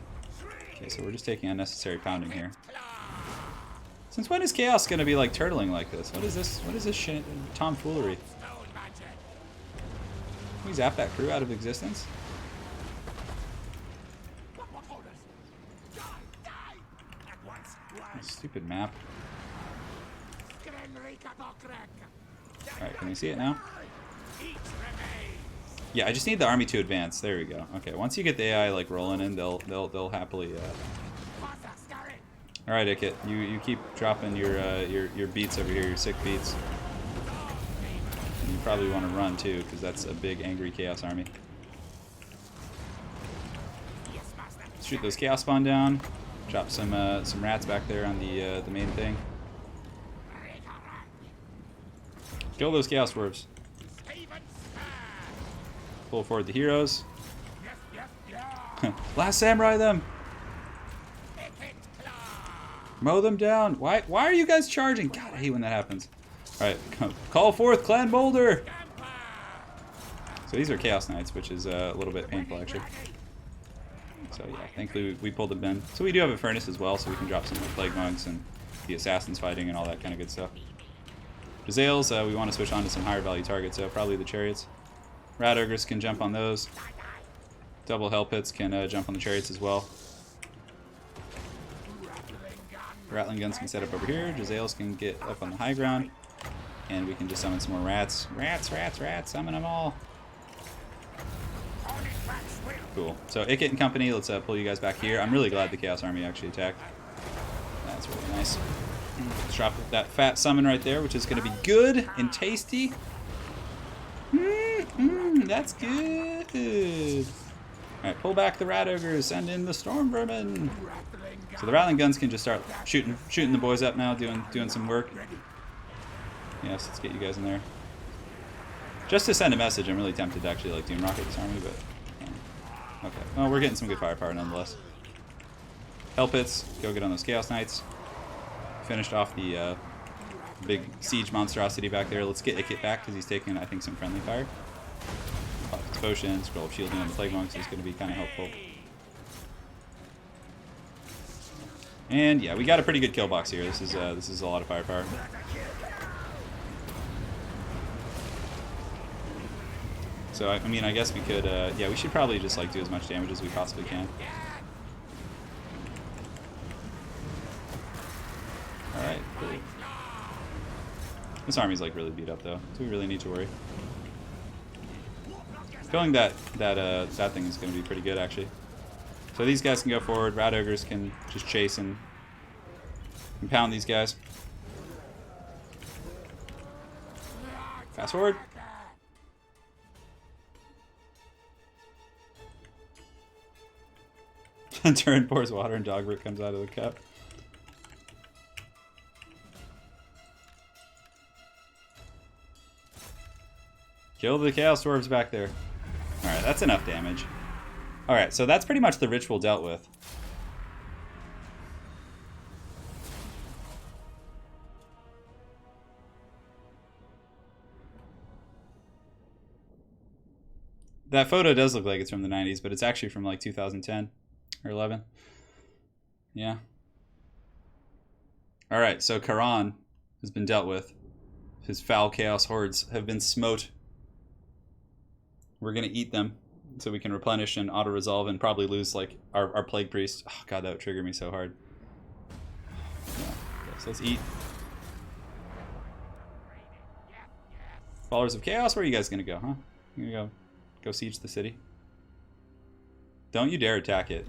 Okay, so we're just taking unnecessary pounding here. Since when is Chaos gonna be like turtling like this? What is this? What is this shit? Tomfoolery. Can we zap that crew out of existence? Stupid map. Alright, can we see it now? Yeah, I just need the army to advance. There we go. Okay, once you get the AI like rolling in, they'll happily. All right, Ikit, you keep dropping your beats over here, your sick beats. And you probably want to run too, because that's a big angry Chaos army. Shoot those Chaos spawn down. Drop some rats back there on the main thing. Kill those Chaos Dwarves. Pull forward the heroes. Last Samurai them! Mow them down! Why are you guys charging? God, I hate when that happens. Alright, call forth Clan Boulder! So these are Chaos Knights, which is a little bit painful, actually. So yeah, thankfully we pulled them in. So we do have a furnace as well, so we can drop some of the Plague Monks and the Assassins fighting and all that kind of good stuff. Jezzails, we want to switch on to some higher value targets, so probably the Chariots. Rat Ogres can jump on those. Double Hell Pits can jump on the Chariots as well. Rattling Guns can set up over here. Jezzails can get up on the high ground. And we can just summon some more rats. Rats, rats, rats, summon them all. Cool. So Ikit and company, let's pull you guys back here. I'm really glad the Chaos Army actually attacked. That's really nice. Let's drop that fat summon right there, which is going to be good and tasty. That's good. Alright, pull back the Rat Ogres, send in the Storm Vermin. So the Rattling Guns can just start shooting the boys up now, doing some work. Yes, let's get you guys in there. Just to send a message, I'm really tempted to actually like Doom Rocket this army, but okay. Well, we're getting some good firepower nonetheless. Hell Pits, go get on those Chaos Knights. Finished off the big siege monstrosity back there. Let's get Ikit back because he's taking, I think, some friendly fire. Pop his potion, scroll of shielding on the Plague Monks is going to be kind of helpful. And yeah, we got a pretty good kill box here. This is a lot of firepower. So I mean, I guess we could, yeah, we should probably just like do as much damage as we possibly can. All right, cool. This army's like really beat up though, so we really need to worry. Feeling that thing is going to be pretty good actually. So these guys can go forward. Rat Ogres can just chase and pound these guys. Fast forward. Turin pours water and Dogbrick comes out of the cup. Kill the Chaos Dwarves back there. Alright, that's enough damage. Alright, so that's pretty much the ritual dealt with. That photo does look like it's from the 90s, but it's actually from like 2010 or 11. Yeah. Alright, so Karan has been dealt with. His foul chaos hordes have been smote. We're going to eat them so we can replenish and auto-resolve and probably lose like our Plague Priest. Oh god, that would trigger me so hard. Yeah. Okay, so let's eat. Followers of Chaos, where are you guys going to go, huh? You going to go siege the city? Don't you dare attack it.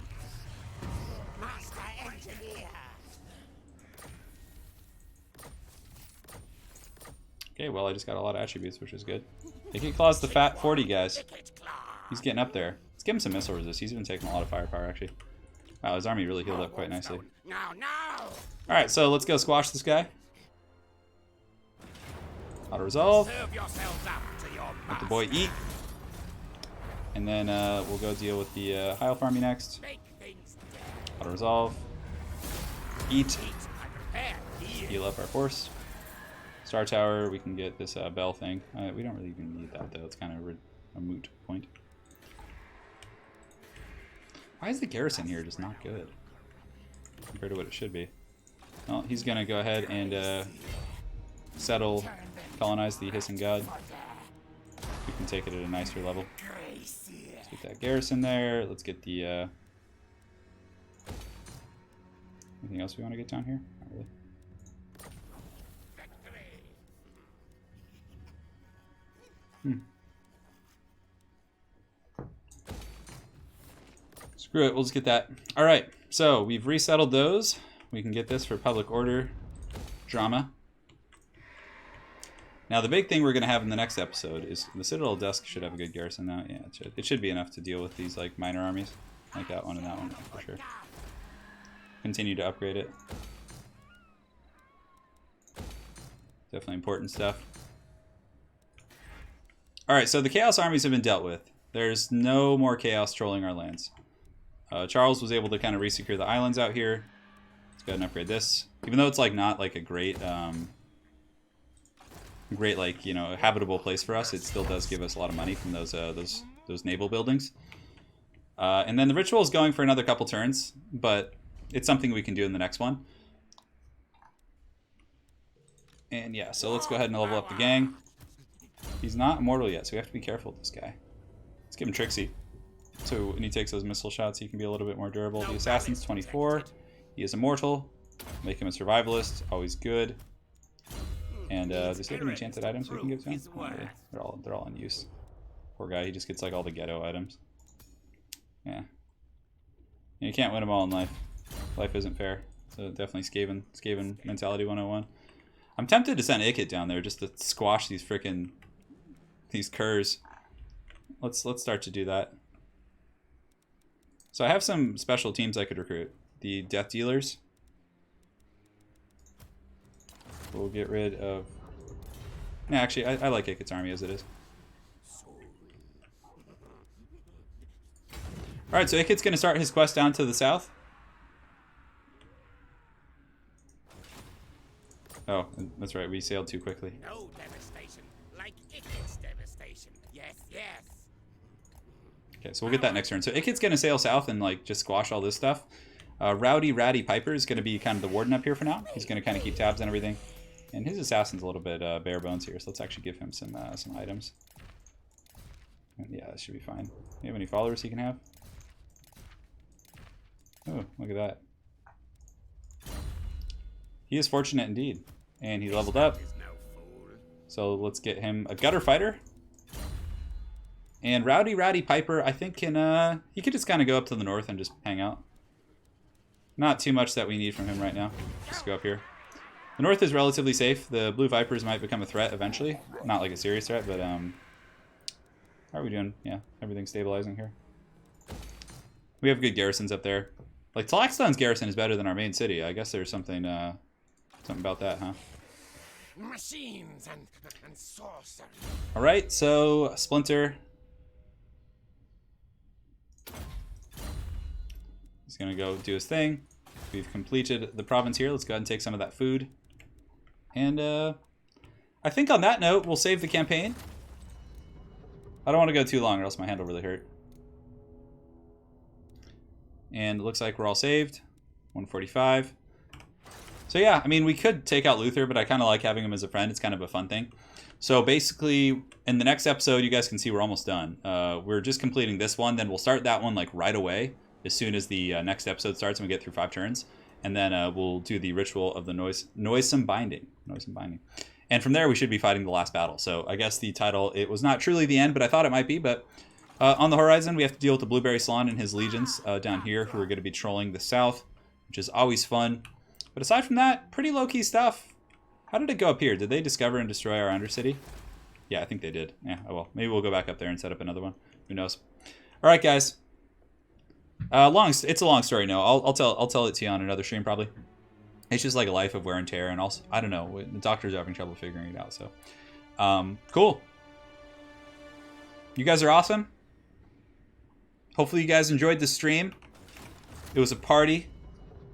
Master Engineer. Okay, well I just got a lot of attributes, which is good. Ikit Claw's the fat 40 guys. He's getting up there. Let's give him some missile resist. He's been taking a lot of firepower actually. Wow, his army really healed up quite nicely. No, no. Alright, so let's go squash this guy. Auto resolve. Serve yourselves up to your Let the boy eat. And then we'll go deal with the High Elf army next. Make things Auto resolve. Eat. prepare. Heal up our force. Star Tower, we can get this bell thing. We don't really even need that though. It's kind of a moot point. Why is the garrison here just not good compared to what it should be? Well, he's gonna go ahead and settle, colonize the Hissing God. We can take it at a nicer level. Let's get that garrison there. Let's get the anything else we want to get down here? Not really. Screw it, we'll just get that. Alright, so we've resettled those. We can get this for public order drama. Now the big thing we're going to have in the next episode is the Citadel Dusk should have a good garrison now. Yeah, it should. It should be enough to deal with these like minor armies. Like that one and that one for sure. Continue to upgrade it. Definitely important stuff. Alright, so the Chaos armies have been dealt with. There's no more Chaos trolling our lands. Charles was able to kind of resecure the islands out here. Let's go ahead and upgrade this. Even though it's like not like a great great, like, you know, habitable place for us. It still does give us a lot of money from those naval buildings. And then the ritual is going for another couple turns, but it's something we can do in the next one. And yeah, so let's go ahead and level up the gang. He's not immortal yet, so we have to be careful with this guy. Let's give him Trixie. So when he takes those missile shots, he can be a little bit more durable. The assassin's 24. He is immortal. Make him a survivalist. Always good. And does he have any enchanted items we can give to him? Not really. They're all in use. Poor guy. He just gets like all the ghetto items. Yeah. You can't win them all in life. Life isn't fair. So definitely Skaven mentality 101. I'm tempted to send Ikit down there just to squash these curs. Let's start to do that. So I have some special teams I could recruit. The Death Dealers. We'll get rid of... No, actually, I like Ikit's army as it is. Alright, so Ikit's going to start his quest down to the south. Oh, that's right, we sailed too quickly. No devastation, like Ikit's devastation. Yes, yes. Okay, so we'll get that next turn. So Ikit's going to sail south and like just squash all this stuff. Rowdy Ratty Piper is going to be kind of the warden up here for now. He's going to kind of keep tabs on everything. And his assassin's a little bit bare bones here, so let's actually give him some items. And yeah, that should be fine. Do you have any followers he can have? Oh, look at that. He is fortunate indeed. And he leveled up. So let's get him a gutter fighter. And Rowdy Ratty Piper, I think he could just kind of go up to the north and just hang out. Not too much that we need from him right now. Just go up here. The north is relatively safe. The blue vipers might become a threat eventually. Not like a serious threat, but how are we doing? Yeah, everything's stabilizing here. We have good garrisons up there. Like Talaxton's garrison is better than our main city. I guess there's something about that, huh? Machines and sorcery. All right, so Splinter. He's gonna go do his thing. We've completed the province here. Let's go ahead and take some of that food. And I think on that note, we'll save the campaign. I don't want to go too long or else my hand will really hurt. And it looks like we're all saved. 145. So yeah, I mean, we could take out Luther, but I kind of like having him as a friend. It's kind of a fun thing. So basically, in the next episode, you guys can see we're almost done. We're just completing this one. Then we'll start that one like right away as soon as the next episode starts and we get through 5 turns. And then we'll do the ritual of the noisome binding. And from there, we should be fighting the last battle. So I guess the title, it was not truly the end, but I thought it might be. But on the horizon, we have to deal with the Blueberry Salon and his legions down here, who are going to be trolling the south, which is always fun. But aside from that, pretty low-key stuff. How did it go up here? Did they discover and destroy our Undercity? Yeah, I think they did. Yeah, oh well. Maybe we'll go back up there and set up another one. Who knows? All right, guys. It's a long story. No, I'll tell it to you on another stream probably. It's just like a life of wear and tear, and also I don't know. The doctors are having trouble figuring it out. So, cool. You guys are awesome. Hopefully, you guys enjoyed the stream. It was a party.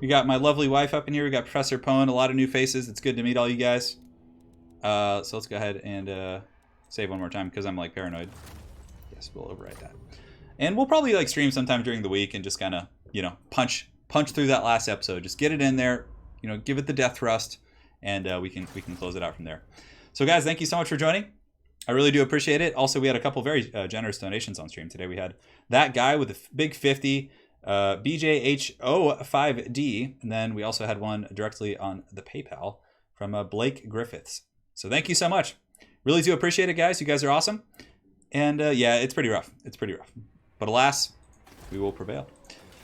We got my lovely wife up in here. We got Professor Pone. A lot of new faces. It's good to meet all you guys. So let's go ahead and save one more time because I'm like paranoid. Yes, we'll overwrite that. And we'll probably like stream sometime during the week and just kind of, you know, punch through that last episode. Just get it in there, you know, give it the death thrust, and we can close it out from there. So guys, thank you so much for joining. I really do appreciate it. Also, we had a couple very generous donations on stream today. We had that guy with a big 50, BJH05D, and then we also had one directly on the PayPal from Blake Griffiths. So thank you so much. Really do appreciate it, guys. You guys are awesome. And yeah, it's pretty rough. It's pretty rough. But alas, we will prevail.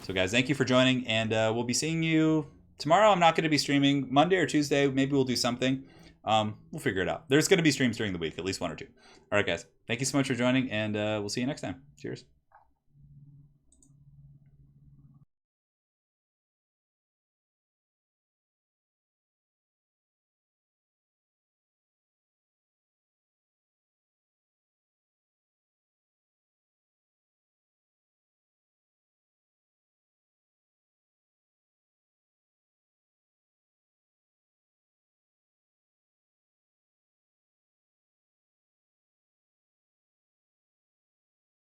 So guys, thank you for joining, and we'll be seeing you tomorrow. I'm not going to be streaming. Monday or Tuesday, maybe we'll do something. We'll figure it out. There's going to be streams during the week, at least 1 or 2. All right, guys. Thank you so much for joining, and we'll see you next time. Cheers.